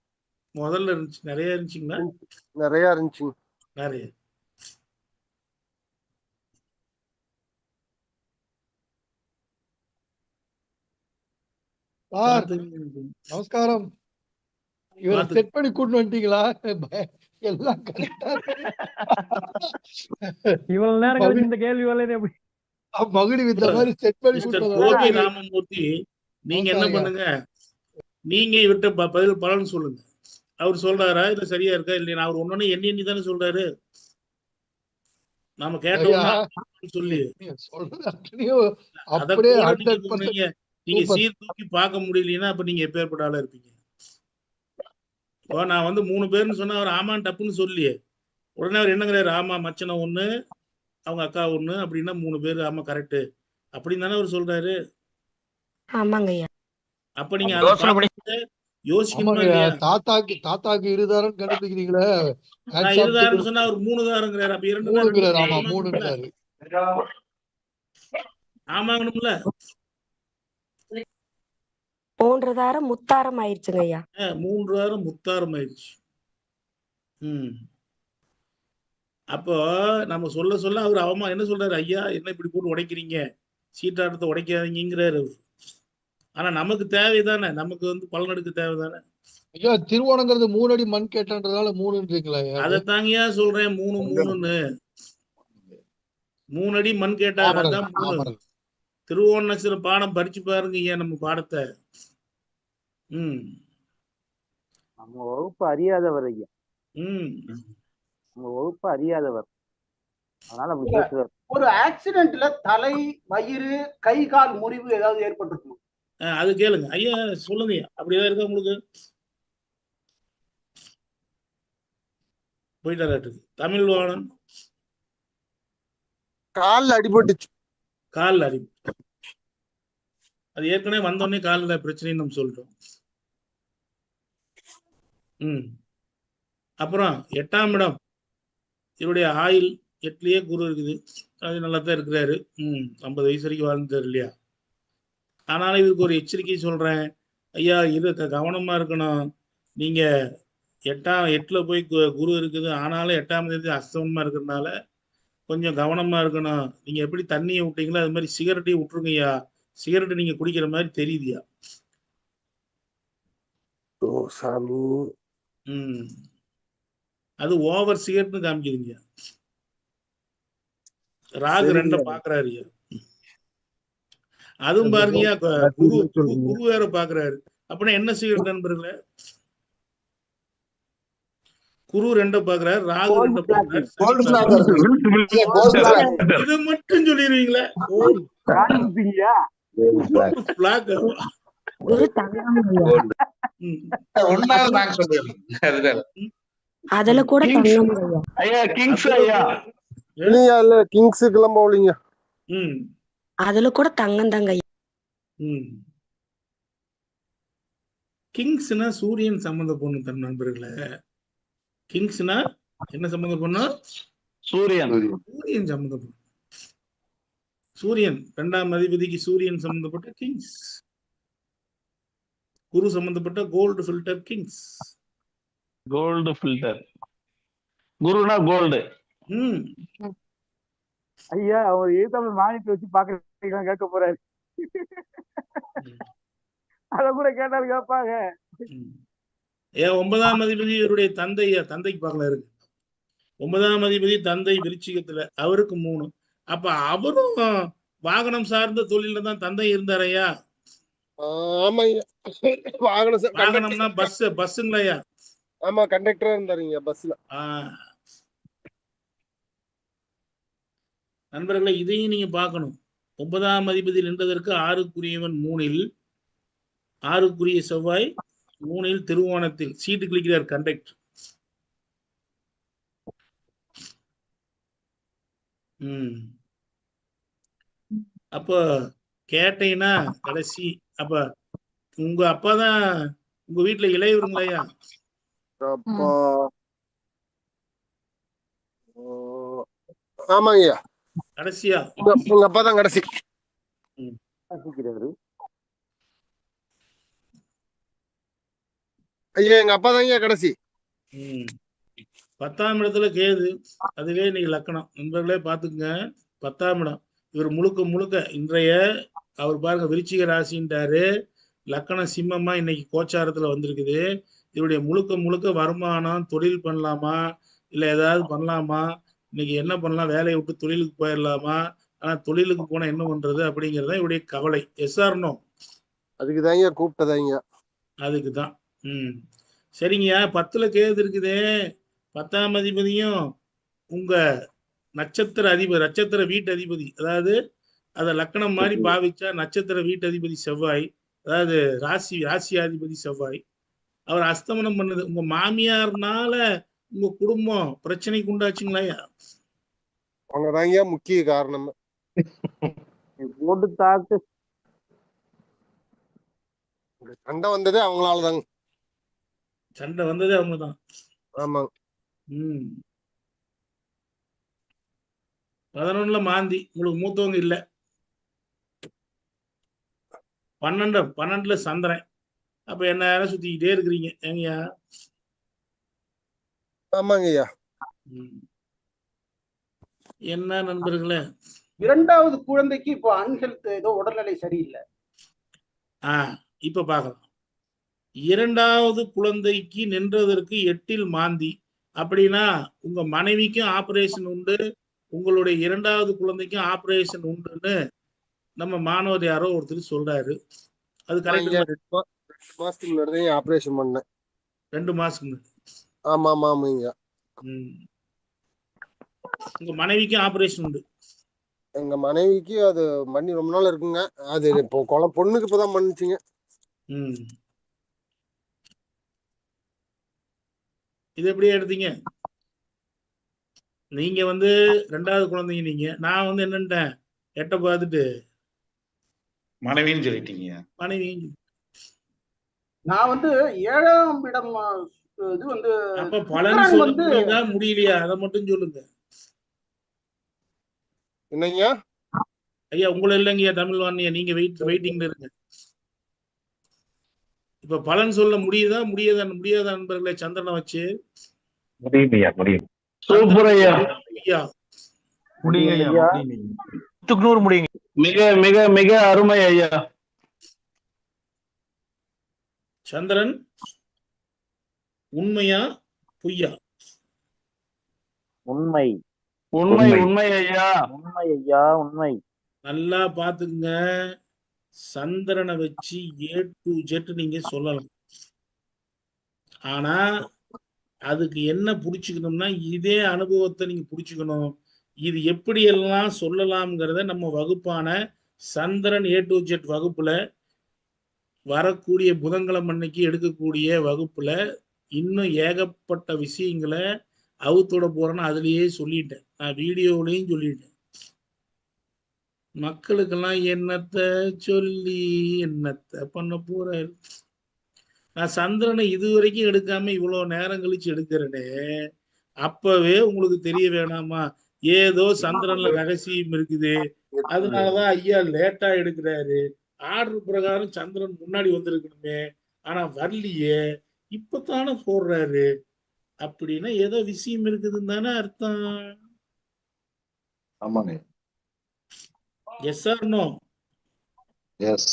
S3: முதல்ல இருந்துச்சு. நிறைய இருந்துச்சுங்களா?
S11: நிறைய இருந்துச்சுங்க.
S3: நிறைய.
S15: நமஸ்காரம். இவரை செட் பண்ணி கூட்டு வந்துட்டீங்களா? எல்லாம் கரெக்டா
S1: இவ்வளவு நேரம் இந்த கேள்வி எப்படி
S15: மகுடி வித்த மாதிரி செட் பண்ணி
S3: கூட்டு. ராமமூர்த்தி நீங்க என்ன பண்ணுங்க, நீங்க இவர்கிட்ட பலன் சொல்லுங்க. அவர் சொல்றாரா இல்ல சரியா இருக்கா இல்லையா? அவர் ஒன்னொன்னு எண்ணி தானே சொல்றாரு. நாம கேட்டோம் சொல்லி நீங்க சீர் தூக்கி பார்க்க முடியலன்னா அப்ப நீங்க எப்பேற்பட்ட ஆளா இருப்பீங்க? இப்போ நான் வந்து 3 பேர்னு சொன்னா அவர் ஆமான் டப்புன்னு சொல்லி உடனே அவர் என்னங்கிறாரு, ஆமா மச்சனை 1 அவங்க அக்கா 1 அப்படின்னா 3 பேர் ஆமா கரெக்ட் அப்படின்னு தானே அவர் சொல்றாரு. அப்ப நீங்க யோசிக்கணும்.
S15: தாத்தாக்கு 2 தாரம் கண்டுபிடிக்கிறீங்களே.
S3: நான் 2 தாரம் சொன்னா அவர் 3 தாரங்கிறாரு. அப்ப 2 ஆமாங்கணும்ல.
S16: 3 தாரம் முத்தாரம் ஆயிடுச்சுங்க ஐயா.
S3: 3 வாரம் முத்தாரம் ஆயிடுச்சு. அப்போ நம்ம சொல்ல சொல்ல அவர் அவமா என்ன சொல்றாரு, ஐயா என்ன இப்படி போட்டு உடைக்கிறீங்க, சீட்டாட்டத்தை உடைக்காதீங்கிறாரு. ஆனா நமக்கு தேவைதானே, நமக்கு வந்து பலனெடுக்க தேவைதானே.
S15: ஐயா திருவோணங்கிறது 3 அடி மண் கேட்டன்றதால 3ன்றீங்களா?
S3: அதைத்தாங்கயா சொல்றேன், 3 3 அடி மண் கேட்டாதான் 3. திருவோண நட்சத்திரம் பாடம் படிச்சு பாருங்க ஐயா, நம்ம பாடத்தை.
S2: நம்ம வகுப்பு அறியாதவர் ஐயா. நம்ம வகுப்பு அறியாதவர், அதனால அப்படி பேசுவார்.
S9: ஒரு ஆக்சிடென்ட்ல தலை, வயிறு, கை, கால் முறிவு ஏதாவது ஏற்பட்டிருக்கும்?
S3: அது கேளுங்க ஐயா, சொல்லுங்க ஐயா. அப்படிதான் இருக்கா உங்களுக்கு? போயிட்டாரு தமிழ்வாணன்.
S11: கால்ல அடிபட்டுச்சு.
S3: கால்ல அடி, அது ஏற்கனவே வந்தோடனே காலில் பிரச்சனைன்னு நம்ம சொல்றோம். அப்புறம் 8ஆம் இடம், இவருடைய ஆயுள் 8லயே குரு இருக்குது. அது நல்லா தான் இருக்கிறாரு. 50 வயசு வரைக்கும் வாழ்ந்துட்டாரு இல்லையா? ஆனாலும் இதுக்கு ஒரு எச்சரிக்கை சொல்றேன் ஐயா, இது கவனமா இருக்கணும். நீங்க 8ல போய் குரு இருக்குது, ஆனாலும் 8ஆம் தேதி அஸ்தமனமா இருக்கிறதுனால கொஞ்சம் கவனமா இருக்கணும். நீங்க எப்படி தண்ணியை விட்டீங்களோ அது மாதிரி சிகரெட்டையும் விட்டுருங்க ஐயா. சிகரெட் நீங்க குடிக்கிற மாதிரி தெரியுதுயா. அது ஓவர் சிகரெட்னு காமிக்குதுங்க. ராகு 2 பாக்குறாரு. அதுவும் பாருங்கய்யா, குரு வேற பாக்குறாரு. அப்படின்னா என்ன சிகரெட் நண்பர்களே? குரு 2 பாக்குறாரு, ராகு 2 பாக்குறாரு. இதை மட்டும் சொல்லிடுவீங்களே.
S16: அதுல கூட
S5: ஐயா கிங்ஸ் ஐயா,
S11: இல்ல கிங்ஸுக்கெல்லாம் போகலீங்க.
S16: அதுல கூட தங்கம் தாங்க.
S3: கிங்ஸ்னா சூரியன் சம்பந்த பொண்ணு தன் நண்பர்களே. கிங்ஸ்னா என்ன சம்பந்த பொண்ணு? சூரியன் சம்பந்த பொண்ணு. சூரியன் 2ஆம் அதிபதிக்கு சூரியன் சம்பந்தப்பட்ட கிங்ஸ், குரு சம்பந்தப்பட்ட gold filter kings.
S5: Gold filter குருனா கோல்டு.
S2: ஐயா அவர் ஏதாவது மானிட்டர் வச்சு பாக்க கேட்க போறாரு. அத கூட கேட்டாலும் கேட்பாங்க.
S3: 9ஆம் அதிபதி இவருடைய தந்தைக்கு பார்க்கல இருக்கு. 9ஆம் அதிபதி தந்தை விருச்சிகத்துல, அவருக்கு 3. அப்ப அவரும் வாகனம் சார்ந்த தொழில தான் தந்தை இருந்தாரையா? வாகனம்னா பஸ்ஸுங்களையா?
S11: ஆமா, கண்டக்டரா இருந்தாருங்க பஸ்ல.
S3: நண்பர்களை இதையும் நீங்க பார்க்கணும். 9ஆம் அதிபதி நின்றதற்கு 6க்குரியவன் 3ல், 6க்குரிய செவ்வாய் 3ல் திருவோணத்தில் சீட்டு கிளிக்கிறார் கண்டக்டர். அப்ப கேட்டீங்கன்னா கடைசி, அப்ப உங்க அப்பா தான் உங்க வீட்டுல இளையவருங்களையா?
S11: ஆமாங்கய்யா,
S3: கடைசியா
S11: உங்க அப்பா தான் கடைசி. ஐயா எங்க அப்பா தான் கடைசி.
S3: 10ஆம் இடத்துல கேது, அதுவே இன்னைக்கு லக்கணம். நண்பர்களே பாத்துக்குங்க, 10ஆம் இடம். இவர் முழுக்க இன்றைய அவர் பாருங்க விருச்சிக ராசின்றாரு, லக்கணம் சிம்மமா இன்னைக்கு கோச்சாரத்துல வந்திருக்குது. இவருடைய முழுக்க வருமானம், தொழில் பண்ணலாமா இல்ல ஏதாவது பண்ணலாமா, இன்னைக்கு என்ன பண்ணலாம், வேலையை விட்டு தொழிலுக்கு போயிடலாமா, ஆனா தொழிலுக்கு போனா என்ன பண்றது அப்படிங்கறத இவருடைய கவலை. எஸ்ஆர்னோ?
S11: அதுக்குதாங்க கூப்பிட்டதாங்க.
S3: அதுக்குதான். சரிங்கய்யா, 10ல கேது இருக்குதே, 10ஆம் அதிபதியும் உங்க நட்சத்திர வீட்டு அதிபதி, அதாவது அத லக்கணம் மாதிரி பாவிச்சா நட்சத்திர வீட்டு அதிபதி செவ்வாய், அதாவது ராசியாதிபதி செவ்வாய், அவர் அஸ்தமனம் பண்ணது. உங்க மாமியார்னால உங்க குடும்பம் பிரச்சனைக்கு உண்டாச்சுங்களா?
S11: அவங்கதாங்க முக்கிய காரணம்.
S2: போட்டு தாக்கு
S11: சண்டை வந்ததே அவங்களாலதாங்க.
S3: சண்டை வந்ததே அவங்கதான்.
S11: ஆமாங்க.
S3: 11ல மாந்தி, உங்களுக்கு மூத்தவங்க இல்ல. 12 சந்திரன். அப்ப என்ன நேரம் சுத்திக்கிட்டே இருக்கிறீங்க ஏங்கய்யா?
S11: ஆமாங்க ஐயா.
S3: என்ன நண்பர்களே,
S9: 2வது குழந்தைக்கு இப்போ அன்ஹெல்த், ஏதோ உடல்நிலை சரியில்லை.
S3: இப்ப பார்க்கலாம். 2வது குழந்தைக்கு நின்றதற்கு 8ல் மாந்தி. அப்படின்னா உங்க மனைவிக்கும் ஆபரேஷன் உண்டு, உங்களுடைய 2வது குழந்தைக்கும் ஆபரேஷன் உண்டுன்னு நம்ம மாணவர் யாரோ ஒருத்தர் சொல்றாரு. அது கரெக்ட்?
S11: 2 மாசத்துக்கு முன்னாடி ஆபரேஷன் பண்ணேன்.
S3: 2 மாசத்துக்கு முன்னாடி?
S11: ஆமா ஆமா ஆமாங்க.
S3: உங்க மனைவிக்கும் ஆபரேஷன் உண்டு?
S11: எங்க மனைவிக்கு அது பண்ணி ரொம்ப நாள் இருக்குங்க. அது இப்போ பொண்ணுக்கு இப்பதான் பண்ணுச்சுங்க.
S3: இது எப்படி எடுத்தீங்க? நீங்க 2வது குழந்தைங்க, நீங்க. நான் என்னன்ட்டேன், எட்ட பார்த்துட்டு
S17: மனைவின்னு சொல்லிட்டீங்க.
S3: மனைவின்னு.
S9: நான் 7ஆம் இடம் இது
S3: அப்ப பலன் சொல்ல முடியுதா முடியலையா அதை மட்டும் சொல்லுங்க.
S11: என்னங்கய்யா?
S3: ஐயா உங்களை இல்லைங்கய்யா, தமிழ் வாணியா, நீங்க வெயிட்டிங்ல இருங்க. இப்ப பலன் சொல்ல முடியுதா முடியாதா நண்பர்களே? சந்திரனை வச்சு
S7: முடியும்.
S5: சூப்பர் ஐயா.
S6: முடியுங்க ஐயா. 100 முடியுங்க.
S5: மிக மிக மிக அருமை ஐயா.
S3: சந்திரன் உண்மையா பொய்யா?
S2: உண்மை
S5: உண்மை உண்மை ஐயா.
S2: உண்மை ஐயா, உண்மை.
S3: நல்லா பாத்துக்குங்க. சந்திரனை வச்சு A to Z நீங்க சொல்லலாம். ஆனா அதுக்கு என்ன புடிச்சுக்கணும்னா, இதே அனுபவத்தை நீங்க புடிச்சுக்கணும். இது எப்படி எல்லாம் சொல்லலாம்ங்கிறத நம்ம வகுப்பான சந்திரன் A to Z வகுப்புல வரக்கூடிய புதன்கிழமை அன்னைக்கு எடுக்கக்கூடிய வகுப்புல இன்னும் ஏகப்பட்ட விஷயங்களை அவுத்தோட போறேன்னு அதுலயே சொல்லிட்டேன். நான் வீடியோவிலையும் சொல்லிட்டேன். மக்களுக்கெல்லாம் என்னத்த சொல்லி என்னத்த பண்ண போறாரு. நான் சந்திரனை இதுவரைக்கும் எடுக்காம இவ்வளவு நேரம் கழிச்சு எடுக்கிறேனே, அப்பவே உங்களுக்கு தெரிய வேணாமா ஏதோ சந்திரன்ல ரகசியம் இருக்குது, அதனாலதான் ஐயா லேட்டா எடுக்கிறாரு, ஆர்டர் பிரகாரம் சந்திரன் முன்னாடி வந்திருக்கணுமே ஆனா வரலையே, இப்பத்தானே போடுறாரு அப்படின்னா ஏதோ விஷயம் இருக்குதுன்னு தானே அர்த்தம்.
S17: ஆமாங்க.
S3: Yes or no?
S17: எஸ்.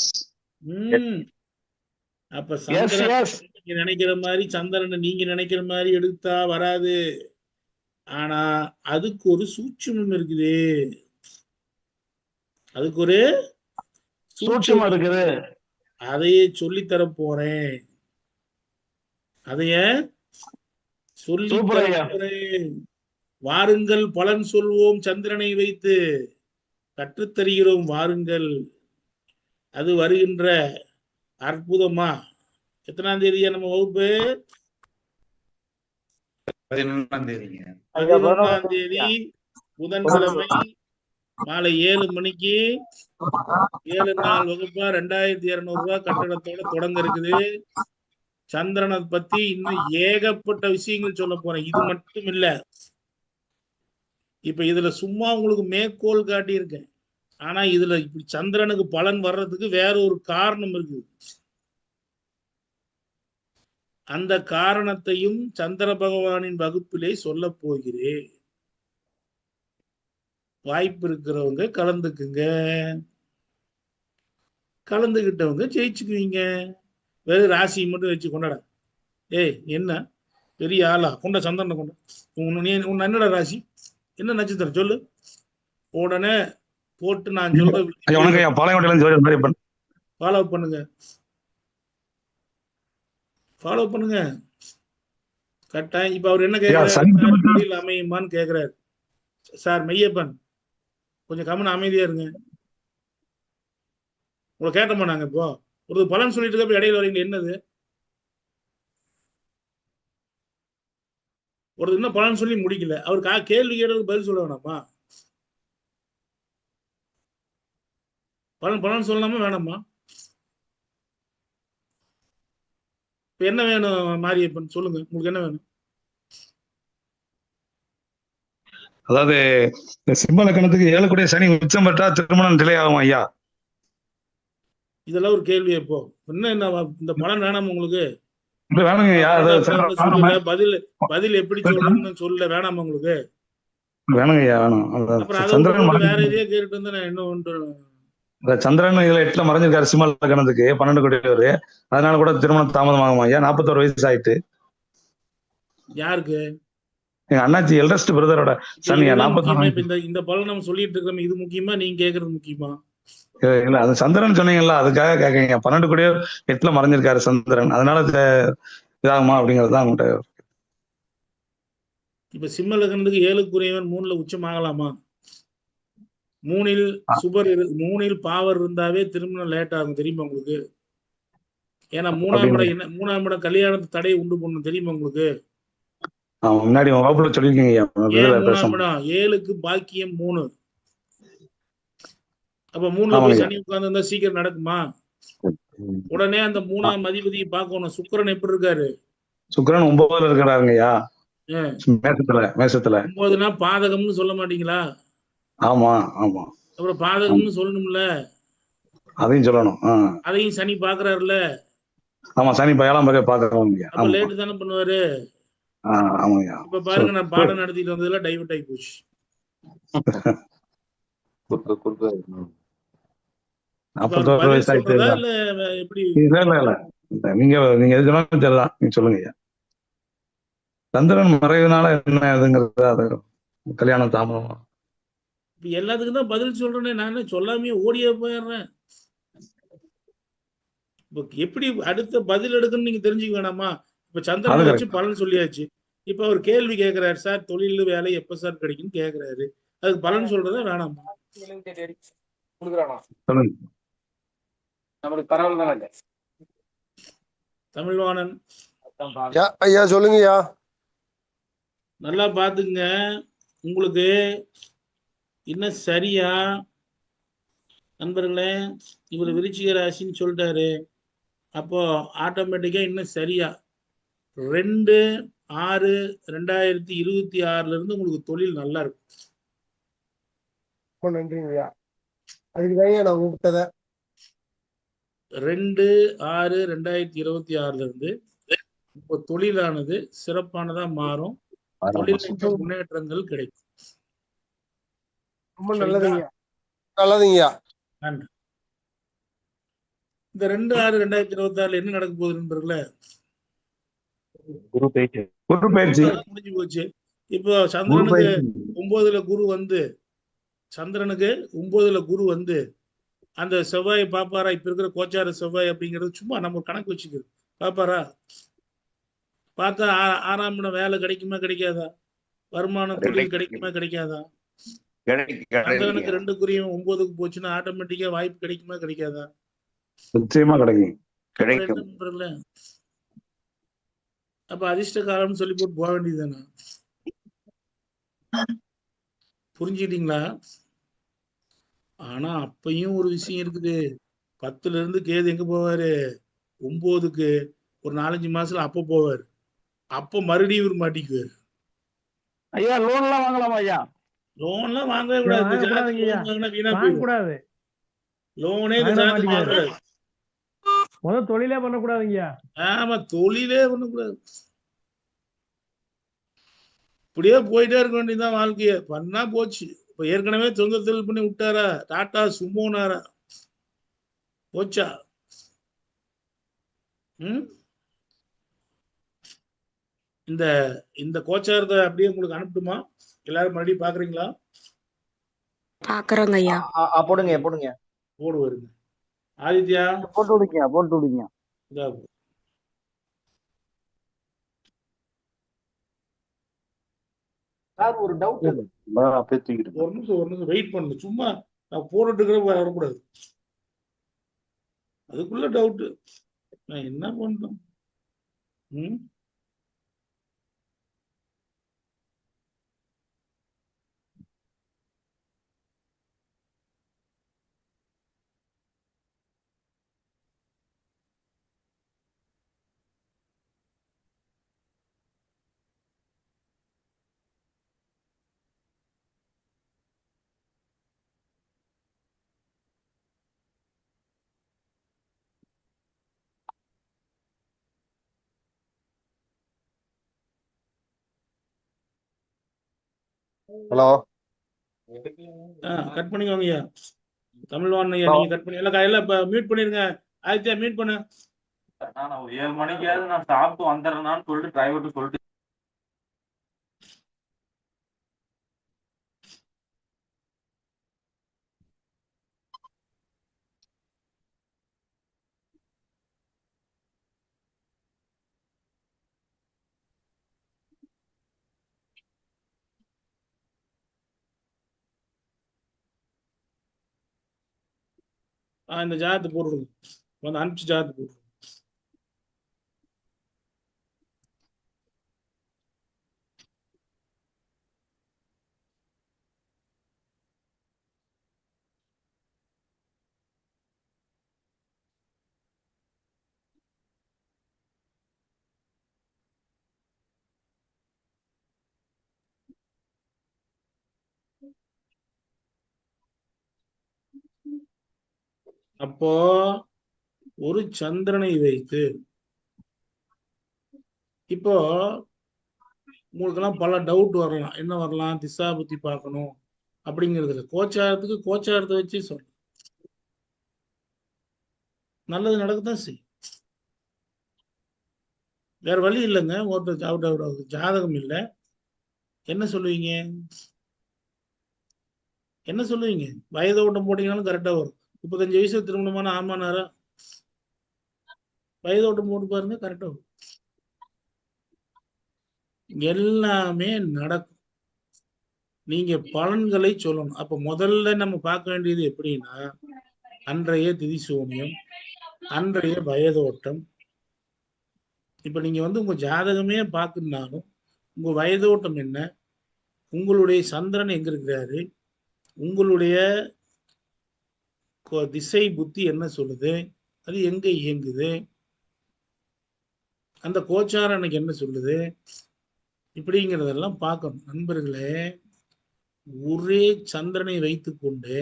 S3: அப்ப சந்திரன் நீங்க நினைக்கிற மாதிரி, சந்திரனை நீங்க நினைக்கிற மாதிரி எடுத்தா வராது. ஆனா அதுக்கு ஒரு சூட்சுமம் இருக்குது, அதுக்கு ஒரு
S5: சூட்சுமம் இருக்குது.
S3: அதையே சொல்லித்தர போறேன். அதைய சொல்லி வாருங்கள், பலன் சொல்வோம் சந்திரனை வைத்து கற்றுத்தருகிறோம் வாருங்கள். அது வருகின்ற அற்புதமா எத்தனாம் தேதியா நம்ம வகுப்பு?
S17: 11ஆம் தேதிங்க.
S3: 11ஆம் தேதி புதன்கிழமை மாலை 7 மணிக்கு 7 நாள் வகுப்பா 2200 ரூபாய் கட்டணத்தோட தொடங்க இருக்குது. சந்திரனை பத்தி இன்னும் ஏகப்பட்ட விஷயங்கள் சொல்ல போறேன். இது மட்டும் இல்ல, இப்ப இதுல சும்மா உங்களுக்கு மேற்கோள் காட்டியிருக்கேன். ஆனா இதுல இப்படி சந்திரனுக்கு பலன் வர்றதுக்கு வேற ஒரு காரணம் இருக்கு. அந்த காரணத்தையும் சந்திர பகவானின் வகுப்பிலே சொல்ல போகிறேன். வாய்ப்பு இருக்கிறவங்க கலந்துக்குங்க, கலந்துகிட்டவங்க ஜெயிச்சுக்குவீங்க. வெறும் ராசி மட்டும் வச்சு கொண்டாட. ஏய் என்ன பெரிய ஆளா, கொண்ட சந்திரனை கொண்ட, உன் என்னடா ராசி, என்ன நட்சத்திரம் சொல்லு, உடனே போட்டு நான் சொல்றேன் ஃபாலோ பண்ணுங்க, ஃபாலோ பண்ணுங்க கட்டாயம். இப்ப அவர் என்ன கேட்கிறாரு, அமையுமான்னு கேட்கிறாரு. சார் மெய்யப்பன் கொஞ்சம் கம்மன் அமைதியா இருங்க. உங்களை கேட்டோமா நாங்க? இப்போ ஒரு பலன் சொல்லிட்டு இருக்க இடையில வரீங்க, என்னது ஒரு இன்னும் பலன் சொல்லி முடிக்கல, அவருக்கு கேள்வி கேட்டதுக்கு பதில் சொல்ல வேணாமா? பலன் சொல்லலாமா வேணாமா? இப்ப என்ன வேணும் மாரியப்பன், சொல்லுங்க உங்களுக்கு என்ன வேணும்?
S18: அதாவது சிம்ம லக்கணத்துக்கு 7 கூடிய சனி உச்சம் பெற்றா திருமணம் டிலே ஆகும் ஐயா.
S3: இதெல்லாம் ஒரு கேள்வி. இப்போ என்ன இந்த பலன் வேணாம் உங்களுக்கு?
S18: இல்ல வேணுங்க ஐயா.
S3: சொல்லல பதில் எப்படி சொல்றதுன்னு சொல்ல வேணாம் உங்களுக்கு?
S18: வேணுங்க ஐயா, வேணும்.
S3: அப்புறம் அதை
S18: சந்திரன்
S3: வேற எதையே கேட்டுட்டு இருந்தா நான் என்ன பண்றேன்?
S18: சந்திரன் இதுல 8ல மறைஞ்சிருக்காரு சிம்ம லக்னத்துக்கு 12 கோடி. அதனால கூட திருமணம் தாமதமாகுமா ஐயா? 41 வயசு ஆயிட்டு.
S3: யாருக்கு?
S18: எங்க அண்ணாச்சி எல்டஸ்ட் பிரதரோட சன். 41.
S3: இந்த பலன் நம்ம சொல்லிட்டு இருக்கோம், இது முக்கியமா நீங்க கேக்குறது முக்கியமா?
S18: இல்ல அது சந்திரன் சொன்னீங்கல்ல, அதுக்காக கேட்கறீங்க. 12 கோடி 8ல மறைஞ்சிருக்காரு சந்திரன், அதனால இதாகுமா அப்படிங்கிறது தான் உங்கள்கிட்ட.
S3: இப்ப சிம்ம லக்னத்துக்கு 7க்குரியவன் 3ல உச்சம் ஆகலாமா? 3ல் சுபர் 3ல் பாவர் இருந்தாவே திருமணம் லேட் ஆகும், தெரியுமா உங்களுக்கு? ஏன்னா 3ஆம் இடம் கல்யாணத்து தடையை உண்டு பண்ணும், தெரியுமா உங்களுக்கு?
S18: முன்னாடி வகுப்புல சொல்லிருக்கீங்க.
S3: 3ஆம் இடம் 7க்கு பாக்கியம் 3. அப்ப 3ல போய் சனி உட்கார்ந்து இருந்தா சீக்கிரம் நடக்குமா? உடனே அந்த 3ஆம் அதிபதியை பார்க்கணும். சுக்கிரன் எப்படி இருக்காரு?
S18: சுக்கிரன் 9ல இருக்கிறாருங்கய்யா, மேசத்துல.
S3: 9னா பாதகம்னு சொல்ல மாட்டீங்களா?
S18: ஆமா ஆமா.
S3: அப்புறம் பாதகம்னு சொல்லணும்ல,
S18: அதையும் சொல்லணும்.
S3: அதையும் சனி பாக்குறாருல்ல.
S18: ஆமா, சனி 7ஆம் பாகை பாக்குறோம்.
S3: அப்ப லேட் தானே பண்ணுவாரு.
S18: ஆமாங்கய்யா.
S3: இப்ப பாருங்க, நான் பாடம் நடத்திட்டு வந்ததுல டைவர்ட் ஆகி போச்சு.
S18: 41 வயசு ஆயிட்டு.
S3: இல்ல எப்படி?
S18: இல்ல நீங்க எது சொன்னாலும் சரிதான், நீங்க சொல்லுங்க ஐயா. சந்திரன் மறைவுனால என்ன இதுங்கிறது, அது கல்யாணம் தாமதம்.
S3: எல்லாத்துக்கும் தான் பதில் சொல்றேனே, நான் சொல்லாமே ஓடியே போயிடுறேன். எப்படி அடுத்த பதில் எடுக்கணும்னு நீங்க தெரிஞ்சுக்க வேணாமா? இப்ப சந்திரனை வச்சு பலன் சொல்லியாச்சு. இப்ப அவர் கேள்வி கேட்கிறாரு, சார் தொழில் வேலை எப்ப சார் கிடைக்கும்னு கேட்கிறாரு. அதுக்கு பலன் சொல்றதா வேணாமா? தமிழ்வாணன்
S11: ஐயா சொல்லுங்கய்யா.
S3: நல்லா பாத்துங்க, உங்களுக்கு இன்னும் சரியா நண்பர்களே, இவர் விருச்சிக ராசின்னு சொல்லிட்டாரு. அப்போ ஆட்டோமேட்டிக்கா இன்னும் சரியா 2/6/2026 இருந்து உங்களுக்கு தொழில் நல்லா இருக்கும்.
S11: நன்றிங்கய்யா, அதுக்குதான் நான் கூப்பிட்டத.
S3: 2/6/2026 இருந்து இப்போ தொழிலானது சிறப்பானதா மாறும். தொழில் முன்னேற்றங்கள் கிடைக்கும்.
S11: ரொம்ப நல்லதுங்கய்யா. நல்லதுங்கய்யா.
S3: நன்றி. இந்த 2/6/2026 என்ன நடக்க போகுது நண்பர்களே?
S18: குரு பயிற்சி
S3: முடிஞ்சு போச்சு. இப்போ சந்திரனுக்கு 9ல குரு வந்து, சந்திரனுக்கு 9ல குரு வந்து அந்த செவ்வாயை பாப்பாரா? இப்ப இருக்கிற கோச்சார செவ்வாய் அப்படிங்கிறது சும்மா நம்ம ஒரு கணக்கு வச்சுக்கிறது. பாப்பாரா? பார்த்தா 6ஆம் இடம் வேலை கிடைக்குமா கிடைக்காதா? வருமானம் தொழில் கிடைக்குமா கிடைக்காதா? சந்திரனுக்கு 2க்குரியும் 9க்கு போச்சுன்னா ஆட்டோமேட்டிக்கா வாய்ப்பு கிடைக்குமா கிடைக்காதா?
S18: நிச்சயமா கிடைக்கும்.
S3: அப்ப அதிர்ஷ்ட காலம்னு சொல்லி போட்டு போக வேண்டியதுதானே? புரிஞ்சுக்கிட்டீங்களா? ஆனா அப்பயும் ஒரு விஷயம் இருக்குது. 10ல இருந்து கேது எங்க போவாரு? 9க்கு ஒரு 4-5 மாசத்துல அப்ப போவாரு. அப்ப மறுபடியும் இவர் மாட்டிக்குவாரு.
S5: ஐயா லோன் எல்லாம் வாங்கலாமா ஐயா?
S3: லோன்லாம் வாங்கவே கூடாது. லோனே
S1: முதல் தொழிலே பண்ணக்கூடாதுங்கய்யா.
S3: ஆமா, தொழிலே பண்ணக்கூடாது. இப்படியே போயிட்டே இருக்க வேண்டியதுதான் வாழ்க்கைய. பண்ணா போச்சு. இப்ப ஏற்கனவே சொந்த தொழில் பண்ணி விட்டாரா? டாட்டா சுமோனாரா? போச்சா? இந்த கோச்சாரத்தை அப்படியே உங்களுக்கு அனுப்பட்டுமா? எல்லாரும் மறுபடியும் பாக்குறீங்களா?
S16: பாக்குறோங்க ஐயா.
S13: போடுங்க போடுங்க.
S3: போடுவாருங்க. ஆதித்யா
S2: போட்டு விடுங்க.
S9: சார் ஒரு டவுட்.
S3: ஒரு நிமிஷம் வெயிட் பண்ணு. சும்மா நான் போட்டுட்டு வரக்கூடாது. அதுக்குள்ள டவுட் நான் என்ன பண்றேன்?
S11: ஹலோ
S3: கட் பண்ணிக்கோங்க ஐயா. தமிழ்வாணன் ஐயா நீங்க கட் பண்ணி எல்லாம் இப்ப மியூட் பண்ணிருங்க. ஆதித்யா மியூட் பண்ணு.
S6: நான் 7 மணிக்காவது நான் சாப்பிட்டு வந்துடுறேன்னு சொல்லிட்டு டிரைவர்கிட்ட சொல்லிட்டு
S3: இந்த ஜாதகத்தை போடுறது வந்து அனுப்பிச்சு ஜாதகத்தை போடுறது. அப்போ ஒரு சந்திரனை வைத்து இப்போ உங்களுக்கெல்லாம் பல டவுட் வரலாம். என்ன வரலாம்? திசா புத்தி பார்க்கணும் அப்படிங்கிறதுல கோச்சாரத்துக்கு கோச்சாரத்தை வச்சு சொல்ல நல்லது நடக்கத்தான் செய்யும். வேற வழி இல்லைங்க. ஒருத்தர் ஜாதகம் இல்லை என்ன சொல்லுவீங்க? என்ன சொல்லுவீங்க? வயது ஓட்டம் போட்டீங்கன்னாலும் கரெக்டா வரும். 35 வயசுல திருமணமான ஆமானாரா? வயது ஓட்டம் போட்டு பாருங்க கரெக்டா வரும். எல்லாமே நடக்கும். நீங்க பலன்களை சொல்லணும். அப்ப முதல்ல நம்ம பார்க்க வேண்டியது எப்படின்னா அன்றைய திதி சூனியம், அன்றைய வயதோட்டம். இப்ப நீங்க உங்க ஜாதகமே பார்க்கணும்னாலும் உங்க வயதோட்டம் என்ன, உங்களுடைய சந்திரன் எங்க இருக்கிறாரு, உங்களுடைய திசை புத்தி என்ன சொல்லுது, அது எங்க இயங்குது, அந்த கோச்சாரம் எனக்கு என்ன சொல்லுது, இப்படிங்கிறதெல்லாம் பார்க்கணும். நண்பர்களே, ஒரே சந்திரனை வைத்துக்கொண்டு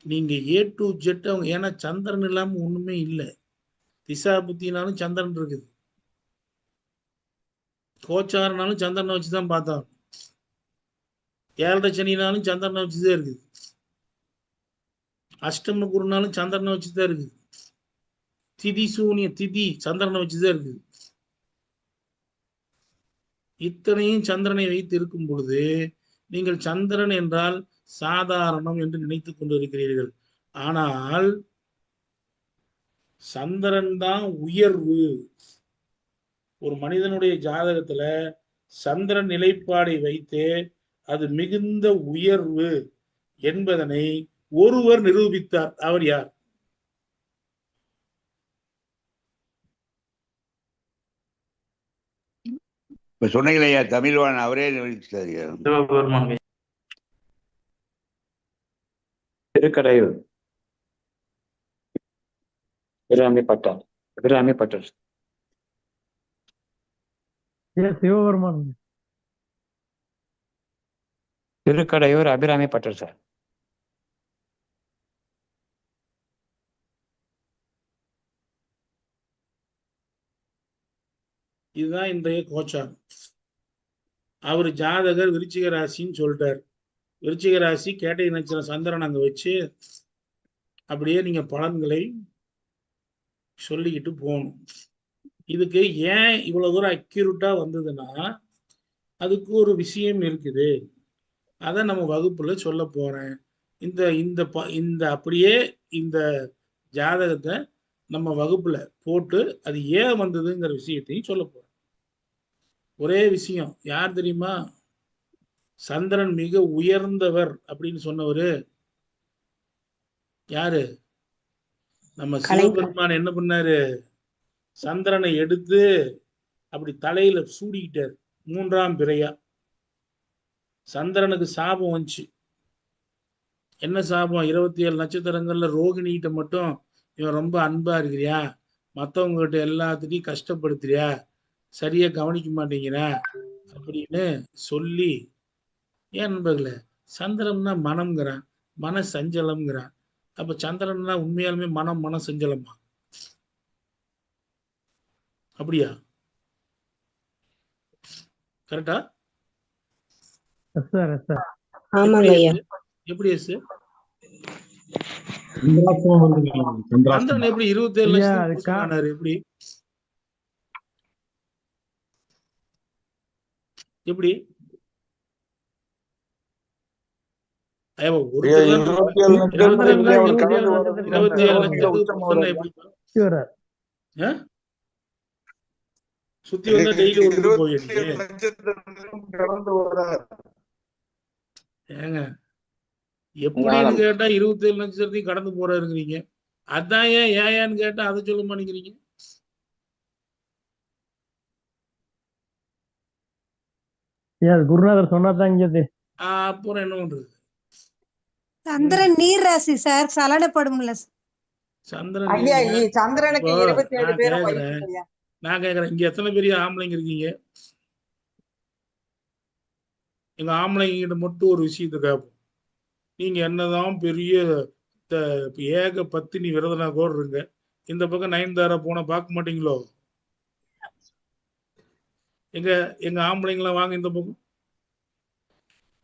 S3: நீங்க A to Z அவங்க, ஏன்னா சந்திரன் இல்லாம ஒண்ணுமே இல்லை. திசா புத்தினாலும் சந்திரன் இருக்குது, கோச்சாரனாலும் சந்திரனை வச்சுதான் பார்த்தா, 7.5 சனினாலும் சந்திரனை வச்சுதான் இருக்குது, அஷ்டம குருனாலும் சந்திரனை வச்சுதான் இருக்குது, திதி சூனிய திதி சந்திரனை வச்சுதான் இருக்குது. இத்தனையும் சந்திரனை வைத்து இருக்கும் பொழுது நீங்கள் சந்திரன் என்றால் சாதாரணம் என்று நினைத்துக் கொண்டிருக்கிறீர்கள். ஆனால் சந்திரன் தான் உயர்வு. ஒரு மனிதனுடைய ஜாதகத்துல சந்திரன் நிலைப்பாடை வைத்து அது மிகுந்த உயர்வு என்பதனை ஒருவர் நிரூபித்தார். அவர் யார்?
S12: இப்ப சொன்னீங்களா தமிழ்வான், அவரே நிரூபிச்சாரு.
S19: திருக்கடையூர் அபிராமி பட்டர். அபிராமி பட்டர்
S1: சிவபெருமான்.
S19: திருக்கடையூர் அபிராமி பட்டர் சார்.
S3: இதுதான் இன்றைய கோச்சாரம். அவர் ஜாதகர் விருச்சிக ராசின்னு சொல்லிட்டார். விருச்சிக ராசி கேட்டை நட்சத்திர சந்திரன் அங்க வச்சு அப்படியே நீங்க பலன்களை சொல்லிக்கிட்டு போகணும். இதுக்கு ஏன் இவ்வளவு தூரம் அக்யூரேட்டா வந்ததுன்னா அதுக்கு ஒரு விஷயம் இருக்குது. அதை நம்ம வகுப்புல சொல்ல போறேன். இந்த இந்த இந்த அப்படியே இந்த ஜாதகத்தை நம்ம வகுப்புல போட்டு அது ஏன் வந்ததுங்கிற விஷயத்தையும் சொல்ல போறேன். ஒரே விஷயம், யார் தெரியுமா? சந்திரன் மிக உயர்ந்தவர் அப்படின்னு சொன்னவரு யாரு? நம்ம சிவபெருமான் என்ன பண்ணாரு? சந்திரனை எடுத்து அப்படி தலையில சூடிக்கிட்டார் 3ஆம் பிறையா. சந்திரனுக்கு சாபம் வந்துச்சு. என்ன சாபம்? 27 நட்சத்திரங்கள்ல ரோகிணிகிட்ட மட்டும் இவன் ரொம்ப அன்பா இருக்கிறியா, மற்றவங்க கிட்ட எல்லாத்துட்டையும் கஷ்டப்படுத்துறியா, சரியா கவனிக்க மாட்டேங்கிற அப்படின்னு சொல்லி. ஏன் நண்பர்களே, சந்திரன்னா மனம்ங்கிறான், மன சஞ்சலம்ங்கிறான். அப்ப சந்திரன்னா உண்மையாலுமே மன சஞ்சலமா? அப்படியா? கரெக்டா?
S1: சார் சார்
S16: ஆமாங்க ஐயா.
S3: எப்படி எஸ்
S18: சந்திராஷ்டமம் வருதுங்க.
S3: சந்திரன்
S18: சந்திராஷ்டமம்
S3: எப்படி 27
S1: ஐயா
S3: லட்சத்துக்கு
S1: அது
S3: புருஷன் ஆனாரு? எப்படி எப்படி ஐயா, ஒருத்தர் தான்
S11: 27
S1: சந்திரன் தான்
S11: லட்சத்துக்கு
S1: 27
S11: அவர்
S1: லட்சத்துக்கு
S11: கடந்து
S3: 27
S11: வர
S3: லட்சத்துக்கு
S11: உச்சமா
S3: புருஷன்
S11: வர்றாரு.
S3: எப்படி
S1: வர்றார்.
S3: ஆ? சுத்தி வந்தா டெய்லி ஒரு வீட்டுக்கு போவீங்க
S11: 27
S3: நீங்க?
S11: லட்சத்துக்கு கடந்து வர்றாரு.
S3: ஏங்க எப்படின்னு கேட்டா 27 லட்சத்தையும் கடந்து போறாருங்கிறீங்க. அதான் ஏன்னு கேட்டா அதை சொல்ல மாட்டேங்கிறீங்க.
S1: ஐயா அது குருநாதர் சொன்னாதான் இங்க
S3: அப்புறம் என்ன பண்றது?
S20: சந்திரன் நீர் ராசி சார், சலனப்படும்ல.
S3: சந்திரன்
S21: ஐயா
S3: நீங்க
S21: சந்திரனுக்கு
S3: இப்போ
S21: 27
S3: நான்
S21: பேரும்
S3: கேக்குறேன்
S21: வயசு ஐயா.
S3: நான் கேக்குறேன் இங்க எத்தனை பெரிய ஆம்பளைங்க இருக்கீங்க? எங்க ஆம்பளைங்க கிட்ட மட்டும் ஒரு விஷயத்த கேட்போம். நீங்க என்னதான் பெரிய ஏக பத்தினி விரதனா கூட இருங்க, இந்த பக்கம் நயன்தாரா போனா பார்க்க மாட்டீங்களோ? எங்க எங்க ஆம்பளைங்களாம் வாங்க இந்த பக்கம்,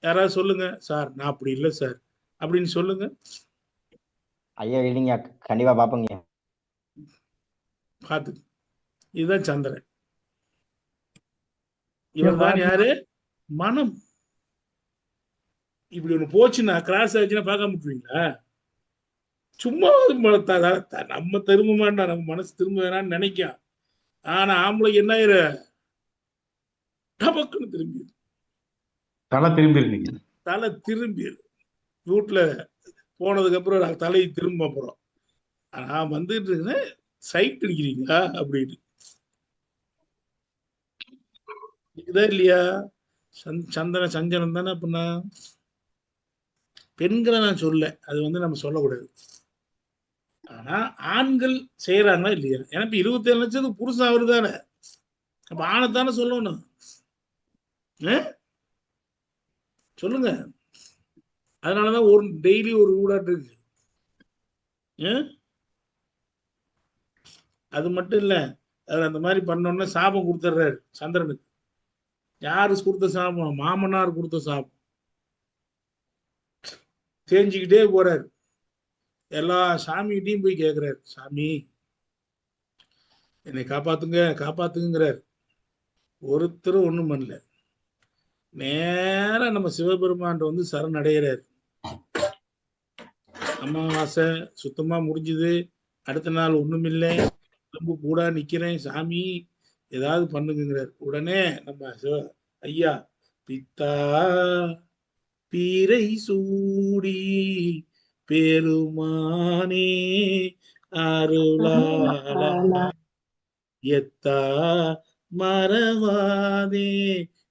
S3: யாராவது சொல்லுங்க. சார் நான் அப்படி இல்லை சார் அப்படின்னு சொல்லுங்க.
S13: ஐயா இல்லைங்க, கண்டிப்பா பாப்போங்க.
S3: பார்த்து இதுதான் சந்திரன். இவர் தான் யாரு? மனம். இப்படி ஒண்ணு போச்சுன்னா கிராஸ் ஆச்சுன்னா பார்க்க முடியுங்களா? சும்மா நம்ம திரும்ப மாட்டோம், நம்ம மனசு திரும்ப வேணான்னு நினைக்கும். ஆனா ஆம்பளைக்கு என்ன ஆயிரு, டபக்குன்னு திரும்பி
S18: தலை திரும்பி இருக்கீங்க.
S3: தலை திரும்பி வீட்டுல போனதுக்கு அப்புறம் தலையை திரும்ப போறோம். நான் வந்துட்டு இருக்கேன், சைட் அடிக்கிறீங்களா அப்படின்னு. இதுதான் இல்லையா சந்தன சஞ்சனம் தானே. அப்படின்னா பெண்களை நான் சொல்ல, அது நம்ம சொல்லக்கூடாது. ஆனா ஆண்கள் செய்யறாங்களா இல்லையா? ஏன்னா இப்ப 27 லட்சத்துக்கு புருஷன் அவரு தானே, அப்ப ஆணைத்தானே சொல்லணும். சொல்லுங்க. அதனாலதான் ஒரு டெய்லி ஒரு ஊடாட்டு இருக்கு. அது மட்டும் இல்ல, அது அந்த மாதிரி பண்ணோம்னா சாபம் கொடுத்துட்றாரு சந்திரனுக்கு. யாரு கொடுத்த சாபம்? மாமனார் கொடுத்த சாபம். தேஞ்சிக்கிட்டே போறாரு. எல்லா சாமிகிட்டையும் போய் கேட்கிறாரு, சாமி என்னை காப்பாத்துங்க காப்பாத்துங்கிறார். ஒருத்தரும் ஒண்ணும் பண்ணல. நேரா நம்ம சிவபெருமான் சரணடைகிறார். அமாவாசை சுத்தமா முடிஞ்சுது, அடுத்த நாள் ஒண்ணுமில்லை, ரொம்ப கூடா நிக்கிறேன், சாமி ஏதாவது பண்ணுங்கிறார். உடனே நம்ம ஐயா பித்தா பீரை சூடி பெருமானே அருளாளா எத்தா மறவாதே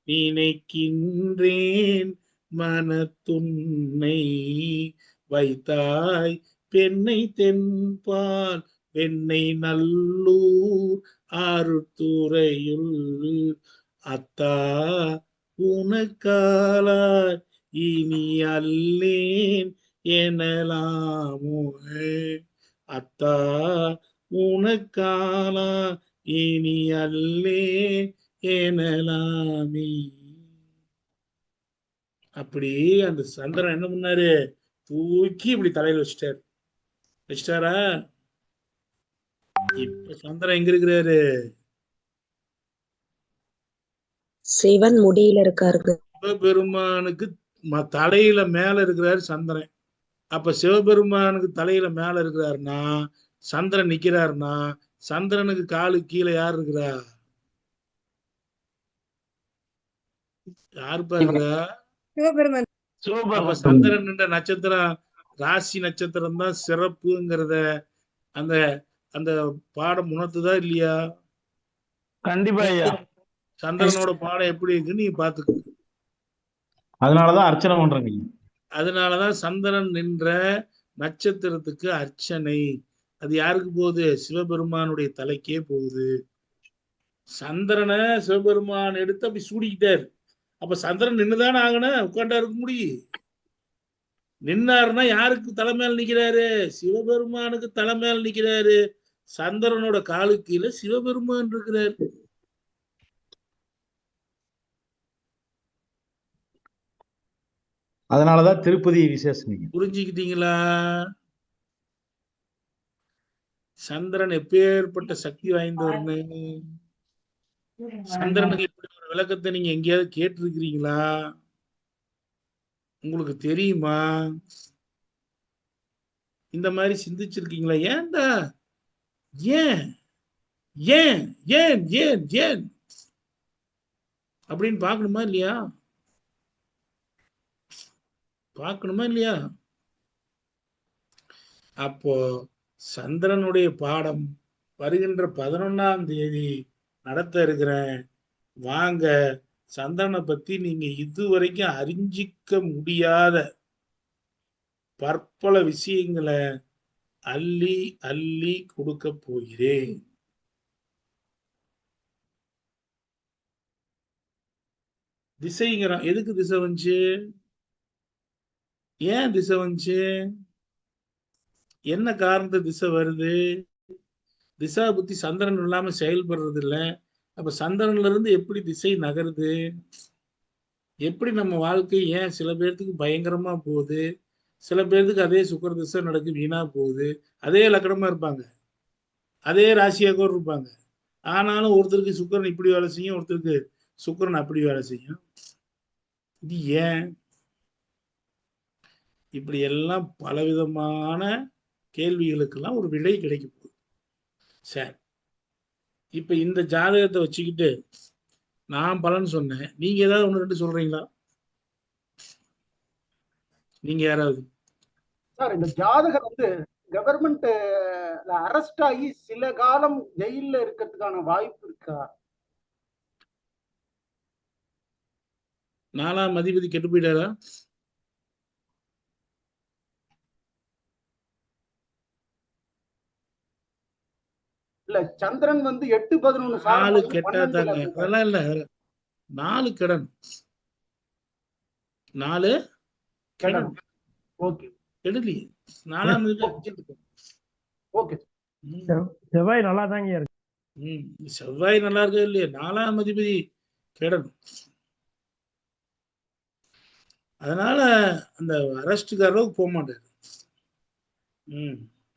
S3: நினைக்கின்றேன் மனத்துன்னை வைத்தாய் பெண்ணை தென்பால் பெண்ணை நல்லூர் ஆறுத்துறையுள் அத்தா உனக்காலாய் இனி அல்லேன் எனலாமோ அத்தா உனக்காலா இனி அல்லே எனலாமே. அப்படி அந்த சந்திரன் என்ன பண்ணாரு, தூக்கி இப்படி தலையில வச்சுட்டாரா. இப்ப சந்திரன் எங்க இருக்கிறாரு?
S16: சிவன் முடியில இருக்காரு.
S3: சிவபெருமானுக்கு தலையில மேல இருக்கிறாரு சந்திரன். அப்ப சிவபெருமானுக்கு தலையில மேல இருக்கிறாருன்னா, சந்திரன் நிக்கிறாருன்னா, சந்திரனுக்கு காலு கீழே யார் இருக்கிறா? யாரு பாருங்க? அப்ப சந்திரன் என்ற நட்சத்திரம் ராசி நட்சத்திரம் தான் சிறப்புங்கிறத அந்த அந்த பாடம் உணர்த்துதா இல்லையா?
S5: கண்டிப்பா ஐயா.
S3: சந்திரனோட பாடம் எப்படி இருக்குன்னு நீங்க பாத்துக்கோங்க.
S18: அதனாலதான் அர்ச்சனை பண்றேங்க.
S3: அதனாலதான் சந்திரன் நின்ற நட்சத்திரத்துக்கு அர்ச்சனை. அது யாருக்கு போகுது? சிவபெருமானுடைய தலைக்கே போகுது. சந்திரனை சிவபெருமான் எடுத்து அப்படி சூடிக்கிட்டாரு. அப்ப சந்திரன் நின்றுதானே ஆகணும், உட்காண்டா இருக்க முடியும். நின்னாருன்னா யாருக்கு தலைமையில் நிக்கிறாரு? சிவபெருமானுக்கு தலைமையில் நிக்கிறாரு. சந்திரனோட காலு கீழே சிவபெருமான் இருக்கிறாரு.
S17: அதனாலதான் திருப்பதி விசேஷம்.
S3: புரிஞ்சுக்கிட்டீங்களா? சந்திரன் எப்பேற்பட்ட சக்தி வாய்ந்தவர்னு. சந்திரனுக்கு இப்படி ஒரு விளக்கத்தை நீங்க எங்கேயாவது கேட்டிருக்கிறீங்களா? உங்களுக்கு தெரியுமா? இந்த மாதிரி சிந்திச்சிருக்கீங்களா? ஏன்டா ஏன் ஏன் ஏன் ஏன் ஏன் அப்படின்னு பார்க்கணுமா இல்லையா? பார்க்கணுமா இல்லையா? அப்போ சந்திரனுடைய பாடம் வருகின்ற 11ஆம் தேதி நடத்த இருக்கிறேன். வாங்க, சந்திரனை பத்தி நீங்க இதுவரைக்கும் அறிஞ்சிக்க முடியாத பற்பல விஷயங்களை அள்ளி அள்ளி கொடுக்க போகிறேன். திசைங்கிறான். எதுக்கு திசை வந்துச்சு? ஏன் திசை வந்துச்சு? என்ன காரணத்தை திசை வருது? திசா புத்தி சந்திரன் இல்லாம செயல்படுறது இல்லை. அப்ப சந்திரன்ல இருந்து எப்படி திசை நகருது? எப்படி நம்ம வாழ்க்கை ஏன் சில பேர்த்துக்கு பயங்கரமா போகுது, சில பேர்த்துக்கு அதே சுக்கர திசை நடக்கு வீணா போகுது. அதே லக்கணமா இருப்பாங்க, அதே ராசியாக இருப்பாங்க. ஆனாலும் ஒருத்தருக்கு சுக்கரன் இப்படி வேலை செய்யும், ஒருத்தருக்கு சுக்கரன் அப்படி வேலை செய்யும். இது ஏன்? இப்படி எல்லாம் பலவிதமான கேள்விகளுக்கெல்லாம் ஒரு விடை கிடைக்க போகுது. சரி, இப்ப இந்த ஜாதகத்தை வச்சுக்கிட்டு நான் பலன் சொன்னேன். நீங்க ஏதாவது ஒண்ணு ரெண்டு சொல்றீங்களா? நீங்க யாராவது?
S9: சார், இந்த ஜாதகர் வந்து கவர்மெண்ட் அரெஸ்ட் ஆகி சில காலம் ஜெயில இருக்கிறதுக்கான வாய்ப்பு இருக்கா?
S3: 4ஆம் அதிபதி கெட்டு போயிட்டாரா?
S9: இல்ல, சந்திரன் வந்து 8-11
S3: 4 கெட்டாதாங்க. அதெல்லாம் இல்ல, 4 கடன், 4 கடன்.
S9: ஓகே,
S3: கெடலையே. 4ஆம்
S9: ஓகே.
S1: செவ்வாய் நல்லா தாங்க இருக்கு.
S3: செவ்வாய் நல்லா இருக்கு இல்லையா? 4ஆம் அதிபதி கெடன். அதனால அந்த அரெஸ்டுக்காரருக்கு போக மாட்டாரு.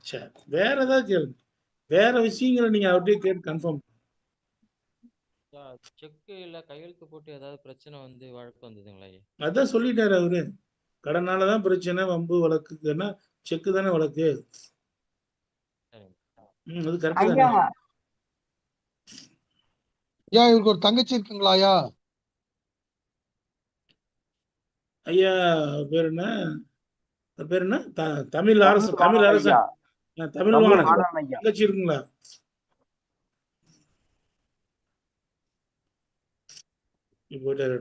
S3: சரி, வேற ஏதாவது கேளுங்க. வேற விஷயங்களை நீங்க அப்படியே கேட்டு கன்ஃபார்ம்.
S21: செக் இல்ல கையெழுத்து போட்டு ஏதாவது பிரச்சனை வந்து வழக்கு வந்ததுங்களா?
S3: அதான் சொல்லிட்டாரு அவரு. கடனாலதான் பிரச்சனை, வம்பு வழக்குன்னா செக்கு தானே வழக்கு. அது கரெக்ட் தானே?
S15: ஐயா, இவருக்கு ஒரு தங்கச்சி இருக்குங்களா ஐயா?
S3: ஐயா பேர் என்ன? பேர் என்ன? தமிழ் அரசன். தமிழ் அரசன். தமிழ் வாணன் தங்கச்சி இருக்குங்களா? போயிட்டாரு.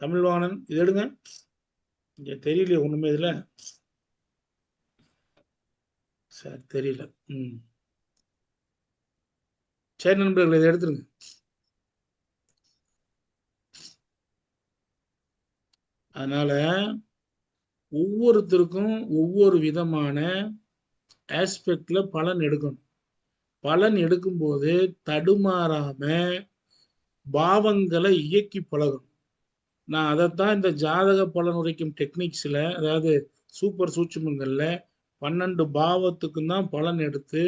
S3: தமிழ் வாணன் இது எடுங்க. இங்க தெரியலையே ஒண்ணுமே இதுல. சரி, தெரியல. சரி நண்பர்கள், இதை எடுத்துருங்க. அதனால ஒவ்வொருத்தருக்கும் ஒவ்வொரு விதமான ஆஸ்பெக்ட்ல பலன் எடுக்கணும். பலன் எடுக்கும்போது தடுமாறாம பாவங்களை இயக்கி பழகணும். நான் அதைத்தான் இந்த ஜாதக பலன் உரைக்கும் டெக்னிக்ஸ்ல, அதாவது சூப்பர் சூட்சுமங்கள்ல 12 பாவத்துக்கும் தான் பலன் எடுத்து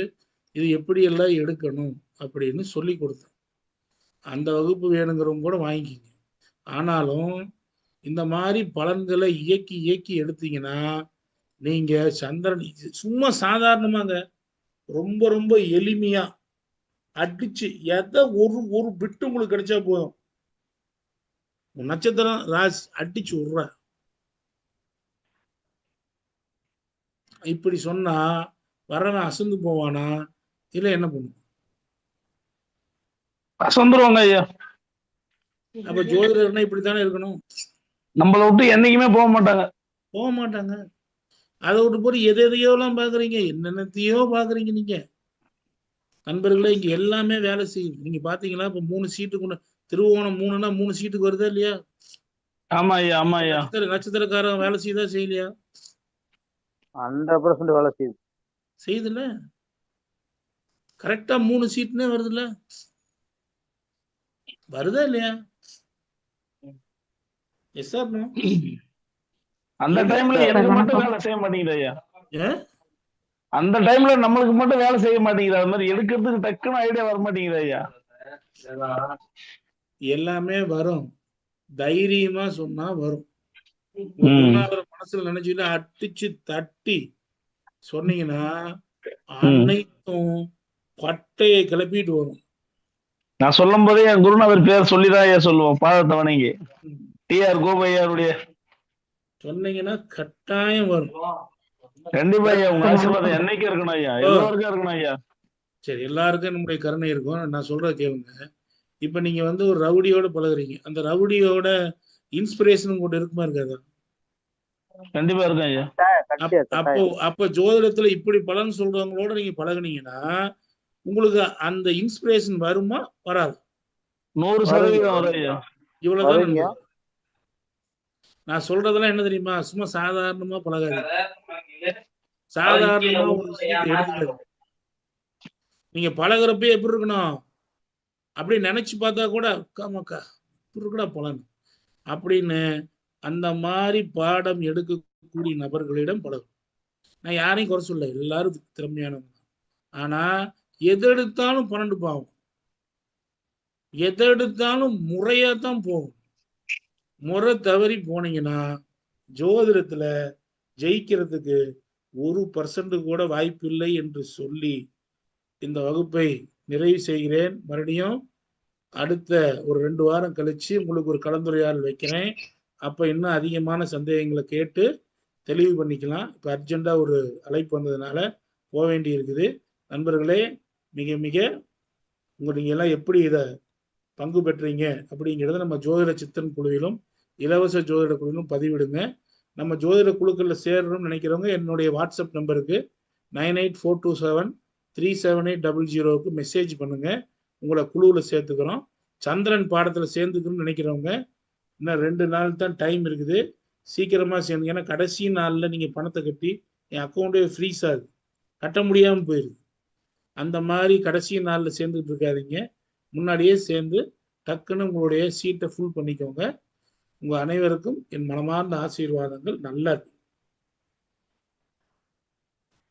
S3: இது எப்படியெல்லாம் எடுக்கணும் அப்படின்னு சொல்லி கொடுத்தேன். அந்த வகுப்பு வேணுங்கிறவங்க கூட வாங்கிக்கிங்க. ஆனாலும் இந்த மாதிரி பலன்களை இயக்கி இயக்கி எடுத்தீங்கன்னா நீங்க சந்திரன் சும்மா சாதாரணமாங்க ரொம்ப ரொம்ப எளிமையா அடிச்சு எதை ஒரு பிட்டு உங்களுக்கு கிடைச்சா போதும், நட்சத்திரம் ராசி அடிச்சு விடுற. இப்படி சொன்னா வரவன் அசந்து போவானா இல்ல என்ன பண்ணும்?
S5: அசந்துருவாங்க ஐயா.
S3: அப்ப ஜோதிடர்னா இப்படித்தானே இருக்கணும்.
S5: நம்மளை விட்டு என்னைக்குமே போக
S3: மாட்டாங்க. அதை விட்டு போய் எதையோ எல்லாம் பாக்குறீங்க, என்னென்னத்தையோ பாக்குறீங்க நீங்க. நண்பர்களே, இங்க எல்லாமே வேலை செய்யும். நீங்க பாத்தீங்களா? இப்ப 3 சீட்டுக்கு திருவோணம் 3னா 3 சீட்டுக்கு வருதா இல்லையா?
S5: ஆமா ஐயா, ஆமா ஐயா.
S3: நட்சத்திரக்காரன் வேலை செய்யுதா செய்யலையா?
S2: 100% வேலை
S3: செய்யுதுல்ல. கரெக்டா 3 சீட்னே வருதுல்ல. வருதா இல்லையா? Yes sir.
S5: அந்த டைம்ல
S11: சார்
S5: எனக்கு மட்டும் வேலை செய்ய மாட்டேங்குது ஐயா.
S3: ஏன்
S5: அந்த டைம்ல நம்மளுக்கு மட்டும் வேலை செய்ய மாட்டேங்குது. அது மாதிரி எடுக்கிறதுக்கு டக்குன்னு ஐடியா வர மாட்டேங்குது ஐயா.
S3: எல்லாமே வரும், தைரியமா சொன்னா வரும். உங்க குருநாதர் மனசுல நினைச்சுட்டு அடிச்சு தட்டி சொன்னீங்கன்னா அனைத்தும் பட்டையை கிளப்பிட்டு வரும்.
S5: நான் சொல்லும் போதே என் குருநாதர் பேர் சொல்லிதான் ஐயா சொல்லுவோம். பாதத்தை வணங்கி டிஆர் கோபையாருடைய
S3: சொன்னீங்கன்னா கட்டாயம் வரும்.
S5: கண்டிப்பா ஐயா. உங்க ஆசீர்வாதம் என்னைக்கு இருக்கணும் ஐயா, எல்லாருக்கும் இருக்கணும் ஐயா.
S3: சரி, எல்லாருக்கும் நம்முடைய கருணை இருக்கும். நான் சொல்றத கேளுங்க. இப்ப நீங்க வந்து ஒரு ரவுடியோட பழகுறீங்க, அந்த ரவுடியோட இன்ஸ்பிரேஷன் கூட இருக்குமா இருக்காதா?
S5: கண்டிப்பா இருக்கும் ஐயா.
S3: அப்ப ஜோதிடத்துல இப்படி பலன் சொல்றவங்களோட நீங்க பழகுனீங்கன்னா உங்களுக்கு அந்த இன்ஸ்பிரேஷன் வருமா வராது?
S5: 100% வரும் ஐயா.
S3: இவ்வளவுதான். நான் சொல்றதெல்லாம் என்ன தெரியுமா, சும்மா சாதாரணமா பழகாது, சாதாரணமா ஒரு விஷயத்தை எடுத்துக்கிறது. நீங்க பழகுறப்ப எப்படி இருக்கணும், அப்படி நினைச்சு பார்த்தா கூட மக்கா இப்படி இருக்கடா பலன் அப்படின்னு அந்த மாதிரி பாடம் எடுக்கக்கூடிய நபர்களிடம் பழகும். நான் யாரையும் குறை சொல்ல, எல்லாரும் திறமையானவங்க. ஆனா எது எடுத்தாலும் 12 பாவம், எதை எடுத்தாலும் முறையா தான் போகும். முறை தவறி போனீங்கன்னா ஜோதிடத்துல ஜெயிக்கிறதுக்கு 1% கூட வாய்ப்பு இல்லை என்று சொல்லி இந்த வகுப்பை நிறைவு செய்கிறேன். மறுபடியும் அடுத்த ஒரு 2 வாரம் கழிச்சு உங்களுக்கு ஒரு கலந்துரையாடல் வைக்கிறேன். அப்ப இன்னும் அதிகமான சந்தேகங்களை கேட்டு தெளிவு பண்ணிக்கலாம். இப்ப அர்ஜென்டா ஒரு அழைப்பு வந்ததுனால போக வேண்டி இருக்குது. நண்பர்களே, மிக மிக நீங்க எல்லாம் எப்படி இதை பங்கு பெற்றீங்க அப்படிங்கிறத நம்ம ஜோதிட சித்தன் குழுவிலும் இலவச ஜோதிட குழுவிலும் பதிவிடுங்க. நம்ம ஜோதிட குழுக்களில் சேரணும்னு நினைக்கிறவங்க என்னுடைய வாட்ஸ்அப் நம்பருக்கு 9842737800 மெசேஜ் பண்ணுங்க. உங்களை குழுவில் சேர்த்துக்கிறோம். சந்திரன் பாடத்தில் சேர்ந்துக்கணும்னு நினைக்கிறவங்க இன்னும் 2 நாள் தான் டைம் இருக்குது, சீக்கிரமா சேர்ந்துங்க. ஏன்னா கடைசி நாளில் நீங்கள் பணத்தை கட்டி என் அக்கௌண்ட்டே ஃப்ரீஸ் ஆகுது, கட்ட முடியாமல் போயிடுது. அந்த மாதிரி கடைசி நாளில் சேர்ந்துட்டு இருக்காதீங்க, முன்னாடியே சேர்ந்து டக்குன்னு உங்களுடைய சீட்டை ஃபுல் பண்ணிக்கோங்க. உங்கள் அனைவருக்கும் என் மனமார்ந்த ஆசீர்வாதங்கள். நல்லது.